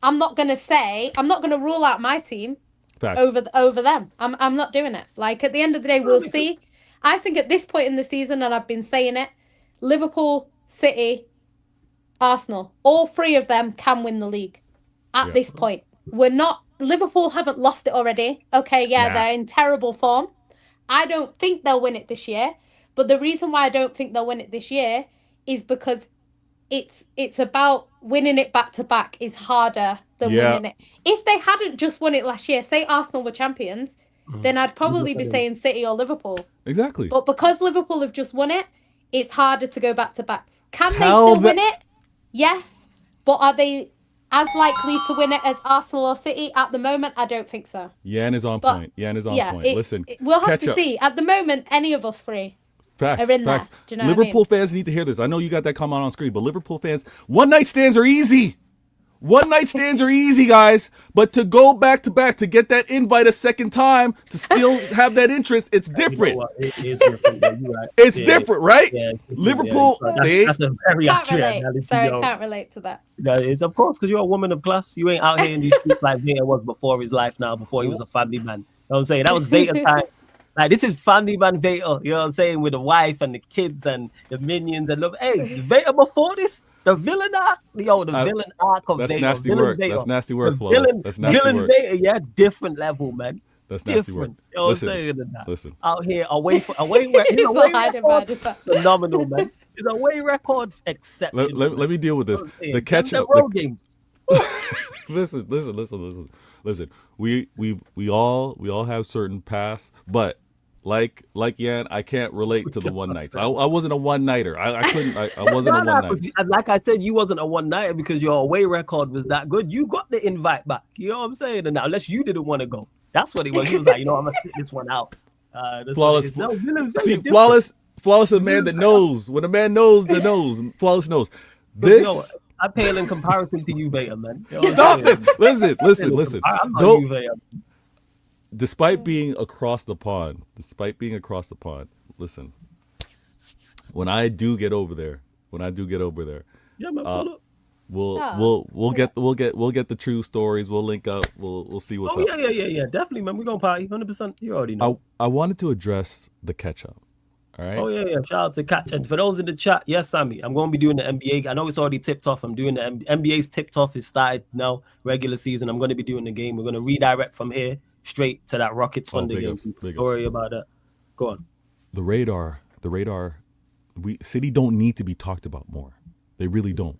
I'm not going to rule out my team over them. I'm not doing it. Like, at the end of the day, we'll see. I think at this point in the season, and I've been saying it, Liverpool, City, Arsenal, all 3 of them can win the league at this point. Liverpool haven't lost it already. Okay, they're in terrible form. I don't think they'll win it this year. But the reason why I don't think they'll win it this year is because it's about winning it back to back is harder than winning it. If they hadn't just won it last year, say Arsenal were champions, then I'd probably be saying City or Liverpool. Exactly. But because Liverpool have just won it, it's harder to go back to back. Can they still win it? Yes. But are they as likely to win it as Arsenal or City? At the moment, I don't think so. Yan is on point. Listen, we'll have to see. At the moment, any of us 3 facts, are in facts. there. Do you know Liverpool fans need to hear this. I know you got that comment on screen, but Liverpool fans, one-night stands are easy. One night stands are easy, guys, but to go back to back to get that invite a second time to still have that interest, it's different. You know it is different. Yeah, you're right. It's different, right? Yeah, Liverpool, that's a very Can't accurate relate. analogy. Sorry, yo. can't relate to that. Yeah, it's of course because you're a woman of class. You ain't out here in these streets like Vader was before his life. Now, before he was a family man. You know what I'm saying? That was Vader time. Like this is family man Vader. You know what I'm saying? With the wife and the kids and the minions and love. Hey, Vader before this. The villain arc, villain arc of that's Vader. Nasty work. Vader. That's nasty work, Flawless. That's nasty villain work. Vader, yeah, different level, man. That's nasty different. work. You know what I'm saying? Listen. Out here, away where his away record, phenomenal, man. His away record, exceptional. Let me deal with this. The catch up. Road games. Listen. We all have certain paths, but like Yan, I can't relate to the one nights. I wasn't a one nighter. I couldn't. I wasn't a one nighter. Like I said, you wasn't a one nighter because your away record was that good. You got the invite back. You know what I'm saying? And now, unless you didn't want to go, that's what he was. He was like, I'm gonna sit this one out. Flawless. See, flawless is a man that knows. When a man knows, the knows. Flawless knows. This. I pale in comparison to you, Vader, man. You know Stop this. Listen. I'm not Don't. you, Vader. Despite being across the pond, listen. When I do get over there, yeah, man, we'll get the true stories. We'll link up. We'll see what's up. Yeah. Definitely, man. We're gonna party 100%. You already know. I wanted to address the catch up. All right. Oh yeah. Shout out to Catch. And for those in the chat, yes, Sammy, I'm gonna be doing the NBA. I know it's already tipped off. I'm doing the NBA's tipped off. It's started now. Regular season. I'm gonna be doing the game. We're gonna redirect from here straight to that Rockets Thunder game. Don't worry about that. Go on. The radar. City don't need to be talked about more. They really don't.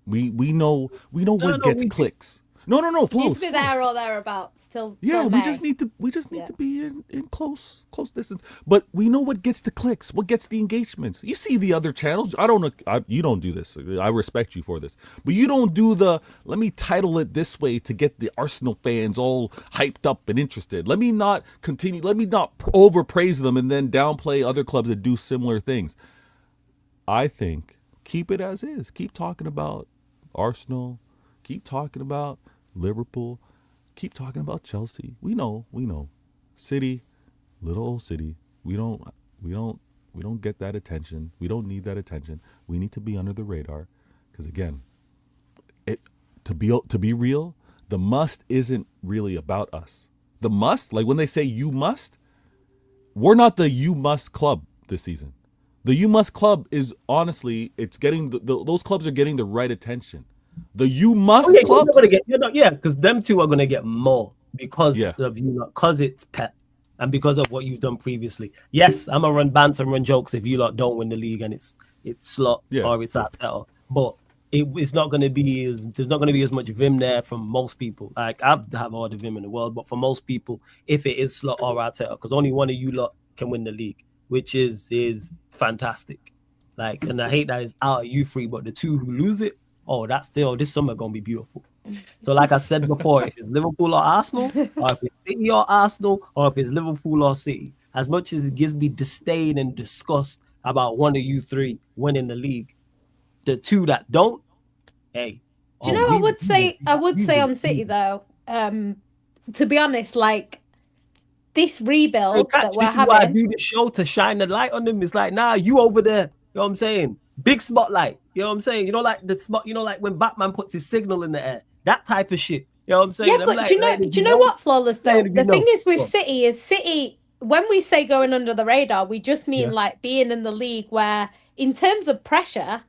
We know what gets clicks. No, Flawless. Needs to be there or thereabouts till. Yeah, till we May. just need to be in close distance. But we know what gets the clicks, what gets the engagements. You see the other channels. I don't know. You don't do this. I respect you for this. But you don't do let me title it this way to get the Arsenal fans all hyped up and interested. Let me not overpraise them and then downplay other clubs that do similar things. I think keep it as is. Keep talking about Arsenal. Keep talking about Liverpool. Keep talking about Chelsea. We know. City, little old City. We don't get that attention. We don't need that attention. We need to be under the radar, because again, to be real, the must isn't really about us. The must, like when they say you must, we're not the you must club this season. The you must club is honestly, it's getting those clubs are getting the right attention. The you must clubs, because them two are gonna get more because of you, because it's Pep and because of what you've done previously. Yes, I'm gonna run bants and run jokes if you lot don't win the league and it's Slot or it's Arteta, but it's not gonna be there's not gonna be as much vim there from most people. Like I have all the vim in the world, but for most people, if it is Slot or Arteta, because only one of you lot can win the league, which is fantastic. Like, and I hate that it's out of you three, but the two who lose it. Oh, that's still this summer gonna be beautiful. So, like I said before, if it's Liverpool or Arsenal, or if it's City or Arsenal, or if it's Liverpool or City, as much as it gives me disdain and disgust about one of you three winning the league, the two that don't, hey. Do you know? I would say on City though. To be honest, like this rebuild that we're having. This is why I do the show, to shine the light on them. It's like, nah, you over there. You know what I'm saying? Big spotlight. You know what I'm saying? You know, like the spot. You know, like when Batman puts his signal in the air. That type of shit. You know what I'm saying? Yeah, but like, do you know what, Flawless, though? The thing is with City, when we say going under the radar, we just mean like being in the league where, in terms of pressure,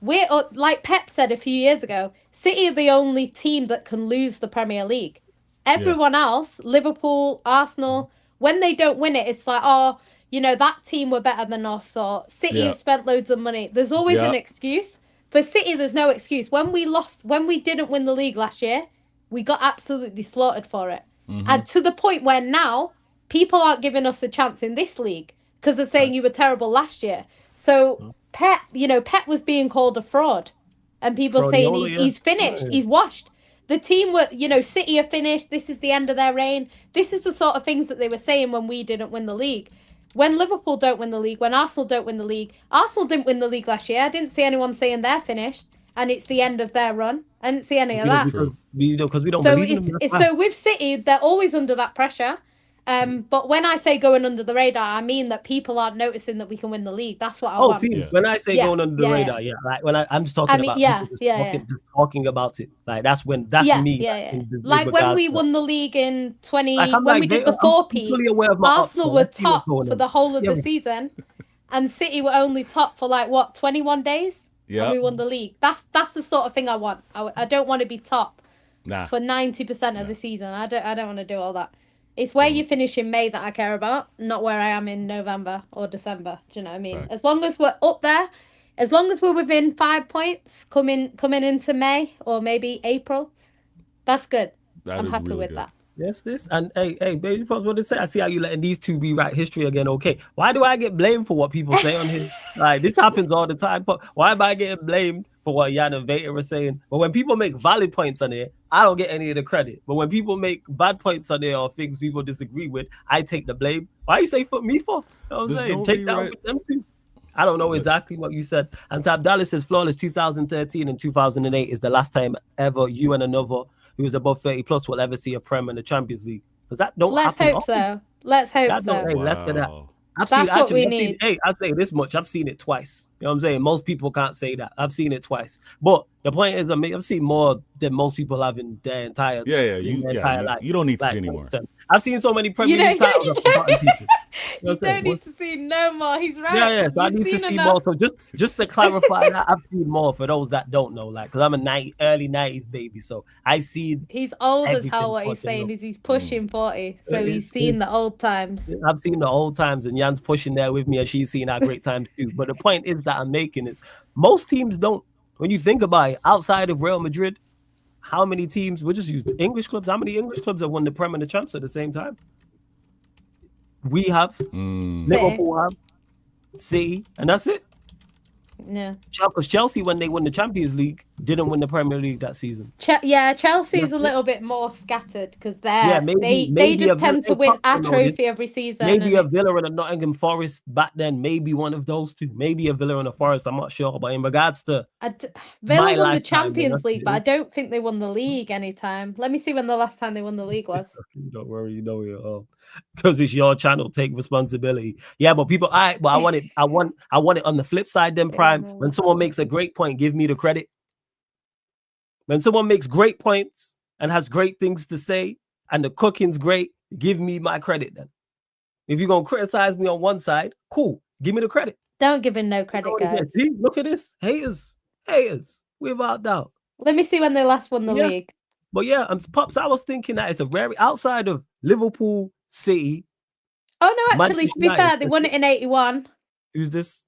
we're, like Pep said a few years ago, City are the only team that can lose the Premier League. Everyone else, Liverpool, Arsenal, when they don't win it, it's like, oh, you know, that team were better than us, or City have spent loads of money. There's always an excuse. For City, there's no excuse. When we didn't win the league last year, we got absolutely slaughtered for it. Mm-hmm. And to the point where now, people aren't giving us a chance in this league because they're saying you were terrible last year. So Pep was being called a fraud. And people saying he's finished, he's washed. The team were, City are finished. This is the end of their reign. This is the sort of things that they were saying when we didn't win the league. When Liverpool don't win the league, when Arsenal don't win the league. Arsenal didn't win the league last year. I didn't see anyone saying they're finished. and it's the end of their run. I didn't see any of that. Because we don't believe in them. So with City, they're always under that pressure. But when I say going under the radar, I mean that people aren't noticing that we can win the league. That's what I want. See, when I say going under the radar, like when I'm just talking about just talking about it. Like that's me. Like when we won the league in 20, when we did the 4P, Arsenal were top for the whole of the season, and City were only top for 21 days. Yeah, and we won the league. That's the sort of thing I want. I don't want to be top for 90% of the season. I don't want to do all that. It's where you finish in May that I care about, not where I am in November or December. Do you know what I mean? Right. As long as we're up there, as long as we're within 5 points coming into May or maybe April, that's good. I'm happy with that. Yes, and hey, baby pops, what to say? I see how you letting these two rewrite history again. Okay, why do I get blamed for what people say on here? Like this happens all the time. But why am I getting blamed for what Jan and Veta are saying? But when people make valid points on here, I don't get any of the credit. But when people make bad points on here or things people disagree with, I take the blame. Why you say for me for? You know what I'm saying? Take that with them too. I don't know exactly what you said. And Tab Dallas says flawless 2013 and 2008 is the last time ever you and another who is above 30 plus will ever see a Prem in the Champions League. Because that don't happen. Let's hope so. Hey, let's get that. That's what we need. I'll say this much. I've seen it twice. You know what I'm saying? Most people can't say that. I've seen it twice. But the point is, I've seen more than most people have in their entire life. You don't need to see anymore. I've seen so many Premier League titles. You don't need to see no more. He's right. Yeah. So I need to see more. So just to clarify that, I've seen more for those that don't know. Like, because I'm a early 90s baby, so I see. He's old as hell. What he's saying is he's pushing 40, so he's seen the old times. I've seen the old times, and Jan's pushing there with me, and she's seen our great times too. But the point is that I'm making is most teams don't. When you think about it, outside of Real Madrid, how many teams? We'll just use the English clubs. How many English clubs have won the Prem and the Champs at the same time? We have, Liverpool have, City, and that's it. Yeah. Because Chelsea, when they won the Champions League, didn't win the Premier League that season. Chelsea's a little bit more scattered because they just tend to win a trophy every season. Maybe a Villa and a Nottingham Forest back then. Maybe one of those two. Maybe a Villa and a Forest. I'm not sure. But in regards to Villa won the Champions League, but I don't think they won the league anytime. Let me see when the last time they won the league was. Don't worry, you know it all. Because it's your channel, take responsibility. Yeah, but people, I want it on the flip side then, Prime. When someone makes a great point, give me the credit. When someone makes great points and has great things to say and the cooking's great, give me my credit then. If you're going to criticize me on one side, cool. Give me the credit. Don't give him no credit, guys. See, look at this. Haters, without doubt. Let me see when they last won the league. But yeah, Pops, I was thinking that it's a rare, outside of Liverpool, City. Oh no, actually, to be fair, they won it in 81. Who's this?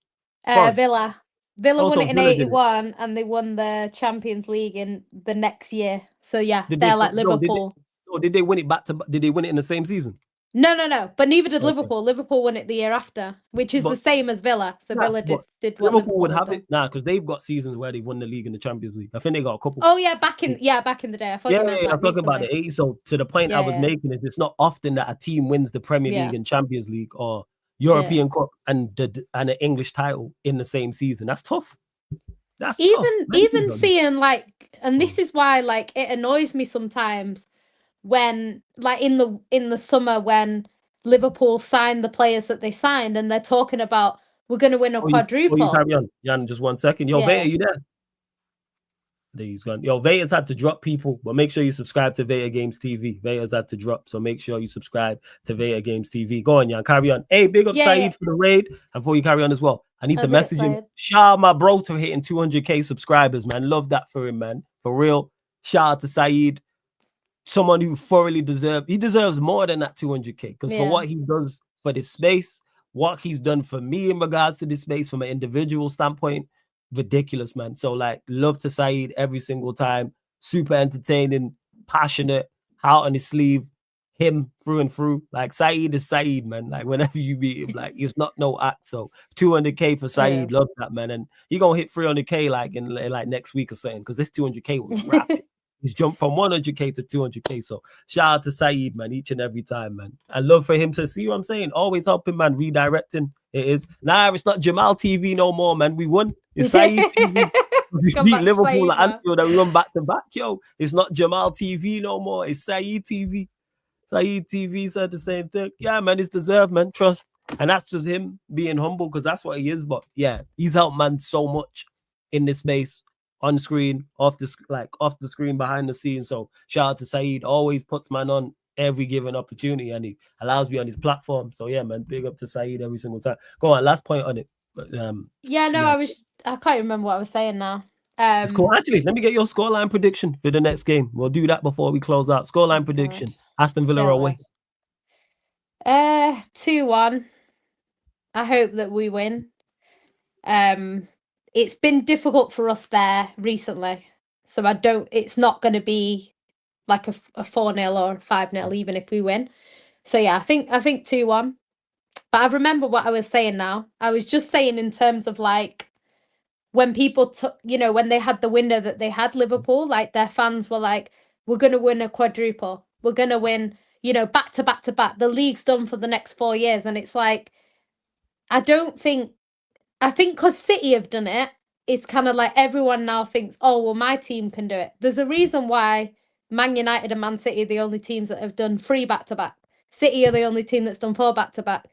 Villa. Villa won it in 81 and they won the Champions League in the next year. So yeah, they're like Liverpool. Did they win it did they win it in the same season? No. But neither did Liverpool. Liverpool won it the year after, which is the same as Villa. So Villa did what Liverpool would have it. Because they've got seasons where they won the league and the Champions League. I think they got a couple. Oh yeah, back in the day. I thought you meant I'm talking about the 80s. So to the point I was making is it's not often that a team wins the Premier League and Champions League or European Cup and an English title in the same season. That's tough. That's even seeing and this is why it annoys me sometimes when in the summer when Liverpool signed the players that they signed and they're talking about we're going to win a quadruple. You carry on, Jan, just 1 second. Yo, Veta, you there? There he's gone. Yo, Veta's had to drop people, but make sure you subscribe to Veta Games TV. Veta's had to drop, so make sure you subscribe to Veta Games TV. Go on, Jan, carry on. Hey, big up Saeed for the raid. And before you carry on as well, I need to message him. Shout out my bro to hitting 200k subscribers, man. Love that for him, man. For real. Shout out to Saeed. Someone who thoroughly deserves more than that 200k because for what he does for this space, what he's done for me in regards to this space from an individual standpoint, ridiculous, man. So love to Saeed every single time. Super entertaining, passionate, heart on his sleeve, him through and through. Saeed is Saeed, man. Whenever you meet him, it's not no act. So 200k for Saeed, love that, man. And he gonna hit 300k in next week or something because this 200k was rapid. He's jumped from 100k to 200k. So shout out to Saeed, man, each and every time, man. I love for him to see what I'm saying. Always helping, man, redirecting. It is. Nah, it's not Jamal TV no more, man. We won. It's Saeed TV. We beat Liverpool at Anfield and we run back to back. Yo, it's not Jamal TV no more. It's Saeed TV. Saeed TV said the same thing. Yeah, man, it's deserved, man. Trust. And that's just him being humble because that's what he is. But yeah, he's helped man so much in this space, on screen, off the screen, behind the scenes. So shout out to Saeed. Always puts man on every given opportunity and he allows me on his platform. So yeah, man, big up to Saeed every single time. Go on, last point on it. I can't remember what I was saying now. It's cool. Actually, let me get your scoreline prediction for the next game. We'll do that before we close out. Scoreline prediction. Aston Villa away. 2-1. I hope that we win. It's been difficult for us there recently. So it's not going to be like a 4-0 or 5-0 even if we win. So yeah, I think 2-1. But I remember what I was saying now. I was just saying in terms of like when people took, when they had the window that they had Liverpool, like their fans were like, we're going to win a quadruple. We're going to win, back to back to back. The league's done for the next 4 years. And it's like, I think because City have done it, it's kind of like everyone now thinks, oh, well, my team can do it. There's a reason why Man United and Man City are the only teams that have done 3 back-to-back. City are the only team that's done 4 back-to-back.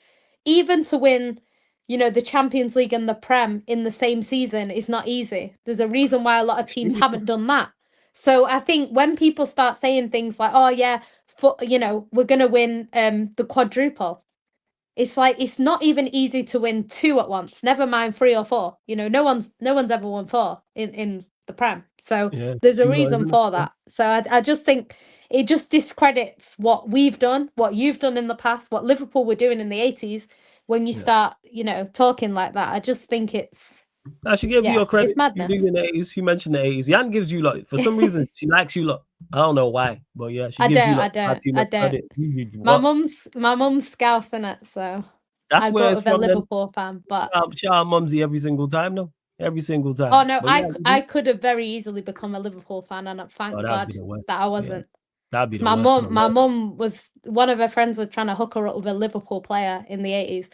Even to win, the Champions League and the Prem in the same season is not easy. There's a reason why a lot of teams haven't done that. So I think when people start saying things like, oh, yeah, we're going to win the quadruple, it's like it's not even easy to win 2 at once. Never mind 3 or 4. No one's ever won 4 in the Prem. So there's a reason for that. So I just think it just discredits what we've done, what you've done in the past, what Liverpool were doing in the 80s. When you start, talking like that, I just think it's. I should give you your credit. It's madness. You do in the 80s. You mentioned the 80s. Jan gives you for some reason she likes you lot. I don't know why, but yeah, she gives you lot. I don't. My mum's Scouse in it, so that's where it's from. A Liverpool fan, but shout out Mumsy every single time, no. Every single time. Oh no, I could have very easily become a Liverpool fan, and thank God that I wasn't. Yeah. That'd be the my mum was one of her friends was trying to hook her up with a Liverpool player in the 80s.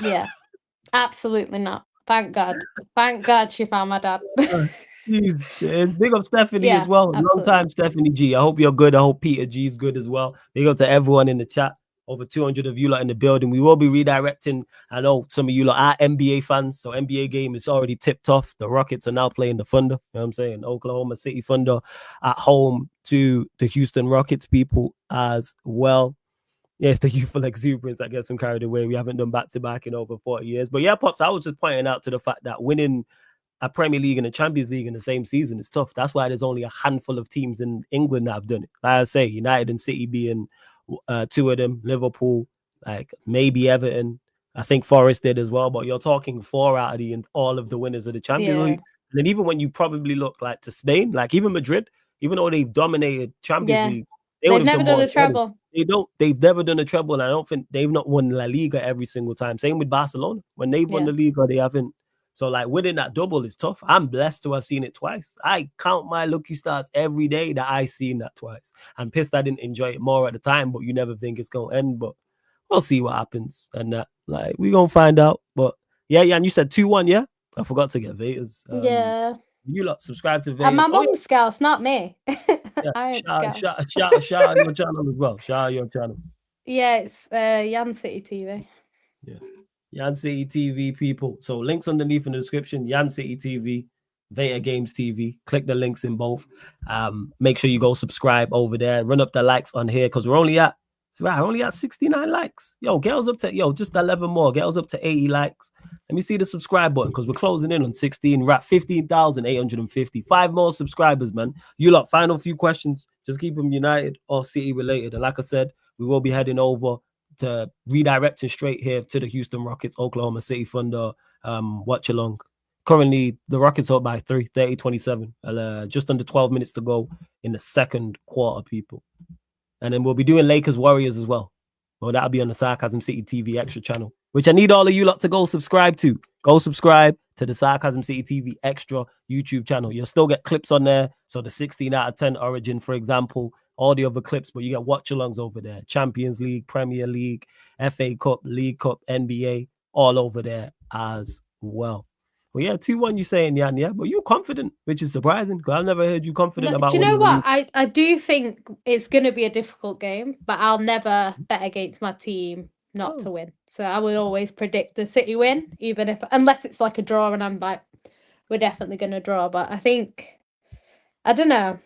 Yeah, absolutely not. Thank God she found my dad. Big up Stephanie as well. Long time Stephanie G. I hope you're good. I hope Peter G is good as well. Big up to everyone in the chat. Over 200 of you lot in the building. We will be redirecting. I know some of you lot are NBA fans, so NBA game is already tipped off. The Rockets are now playing the Thunder. You know what I'm saying? Oklahoma City Thunder at home to the Houston Rockets people as well. Yes, the youthful exuberance that gets them carried away. We haven't done back-to-back in over 40 years. But yeah, Pops, I was just pointing out to the fact that winning a Premier League and a Champions League in the same season is tough. That's why there's only a handful of teams in England that have done it. Like I say, United and City being 2 of them, Liverpool, like maybe Everton. I think Forest did as well, but you're talking 4 out of all of the winners of the Champions League. And then even when you probably look like to Spain, like even Madrid, even though they've dominated Champions League, they've never done a treble. They've never done a treble, and I don't think they've not won La Liga every single time. Same with Barcelona. When they've won the Liga, they haven't. So like winning that double is tough. I'm blessed to have seen it twice. I count my lucky stars every day that I seen that twice. I'm pissed I didn't enjoy it more at the time, but you never think it's gonna end. But we'll see what happens. And we're gonna find out. But yeah, and you said 2-1, yeah? I forgot to get Vegas. You lot subscribe to Vegas. And my mum's Scouse, not me. Shout out your channel as well. Shout out your channel. Yeah, it's Yan City TV. Yeah. Yan City TV, people. So links underneath in the description. Yan City TV, Veta Games TV. Click the links in both. Make sure you go subscribe over there. Run up the likes on here because we're only at 69 likes. Yo, get us up to just 11 more. Get us up to 80 likes. Let me see the subscribe button because we're closing in on 16. We're at 15,850. 5 more subscribers, man. You lot, final few questions. Just keep them United or City related. And like I said, we will be heading over to redirecting straight here to the Houston Rockets, Oklahoma City Thunder watch along. Currently, the Rockets up by 30-27. Just under 12 minutes to go in the second quarter, people. And then we'll be doing Lakers Warriors as well. Well, that'll be on the Sarcasm City TV Extra channel, which I need all of you lot to go subscribe to. Go subscribe to the Sarcasm City TV Extra YouTube channel. You'll still get clips on there. So the 16 out of 10 Origin, for example, all the other clips, but you get watch-alongs over there. Champions League, Premier League, FA Cup, League Cup, NBA, all over there as well. But yeah, 2-1 you saying, Jan, yeah? But you're confident, which is surprising because I've never heard you confident about do you know winning what? I do think it's going to be a difficult game, but I'll never bet against my team not to win. So I will always predict the City win, even if, unless it's like a draw and I'm like, we're definitely going to draw. But I think, I don't know.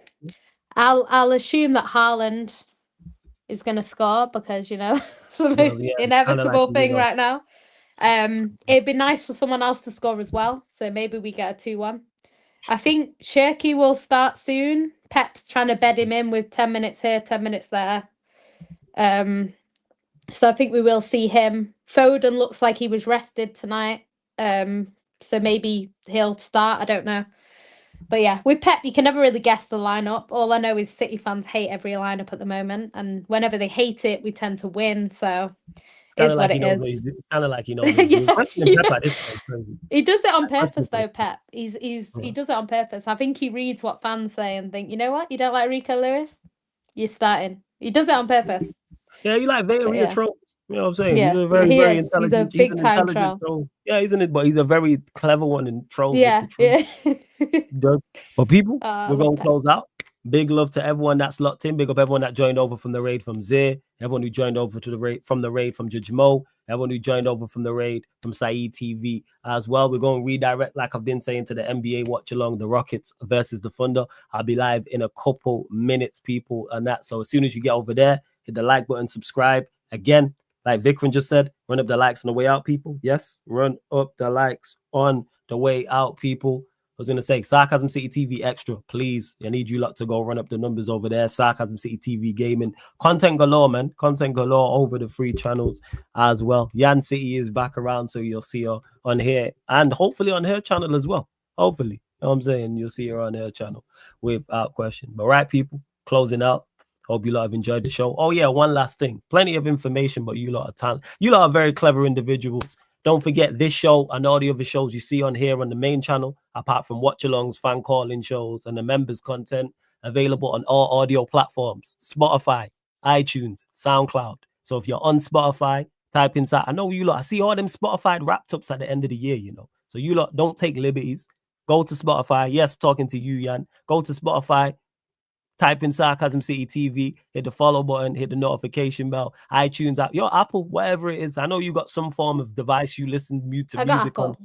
I'll assume that Haaland is going to score because, you know, it's the most inevitable thing right now. It'd be nice for someone else to score as well. So maybe we get a 2-1. I think Shirky will start soon. Pep's trying to bed him in with 10 minutes here, 10 minutes there. So I think we will see him. Foden looks like he was rested tonight. So maybe he'll start. I don't know. But yeah, with Pep, you can never really guess the lineup. All I know is City fans hate every lineup at the moment. And whenever they hate it, we tend to win. So it's what it is. It's kind of like he knows. He does it on purpose, though. Pep. He does it on purpose. I think he reads what fans say and think, you know what, you don't like Rico Lewis, you're starting. He does it on purpose. Yeah, you like Villarreal trolls. You know what I'm saying? Yeah, he's a very intelligent. He's a big time troll. Yeah, isn't it? But he's a very clever one and trolls with the truth. Yeah. But people, we're going to close out. Big love to everyone that's locked in. Big up everyone that joined over from the raid from Zir. Everyone who joined over to the raid from Judge Mo. Everyone who joined over from the raid from Saeed TV as well. We're going to redirect, like I've been saying, to the NBA watch along, the Rockets versus the Thunder. I'll be live in a couple minutes, people, and that. So as soon as you get over there, hit the like button, subscribe. Again, like Vikram just said, run up the likes on the way out, people. Yes, run up the likes on the way out, people. I was going to say, Sarcasm City TV Extra, please. I need you lot to go run up the numbers over there. Sarcasm City TV Gaming. Content galore, man. Content galore over the free channels as well. Yan City is back around, so you'll see her on here. And hopefully on her channel as well. Hopefully. You know what I'm saying? You'll see her on her channel without question. But right, people, closing out. Hope you lot have enjoyed the show. Oh, yeah, one last thing. Plenty of information, but you lot are talent. You lot are very clever individuals. Don't forget this show and all the other shows you see on here on the main channel, apart from watch-alongs, fan calling shows, and the members content available on all audio platforms, Spotify, iTunes, SoundCloud. So if you're on Spotify, type inside. I know you lot, I see all them Spotify wrapped ups at the end of the year, you know. So you lot don't take liberties. Go to Spotify. Yes, talking to you, Jan. Go to Spotify. Type in Sarcasm City TV, hit the follow button, hit the notification bell, iTunes app, your Apple, whatever it is. I know you got some form of device you listen to music on.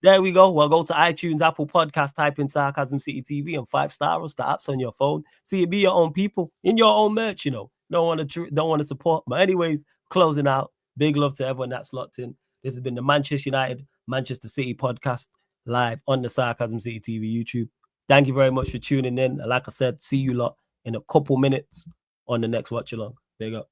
There we go. Well, go to iTunes, Apple Podcast, type in Sarcasm City TV and 5-star us, the apps on your phone. See it be your own people in your own merch, you know. Don't want to support. But anyways, closing out. Big love to everyone that's locked in. This has been the Manchester United, Manchester City podcast live on the Sarcasm City TV YouTube. Thank you very much for tuning in. Like I said, see you lot in a couple minutes on the next watch along. Big up.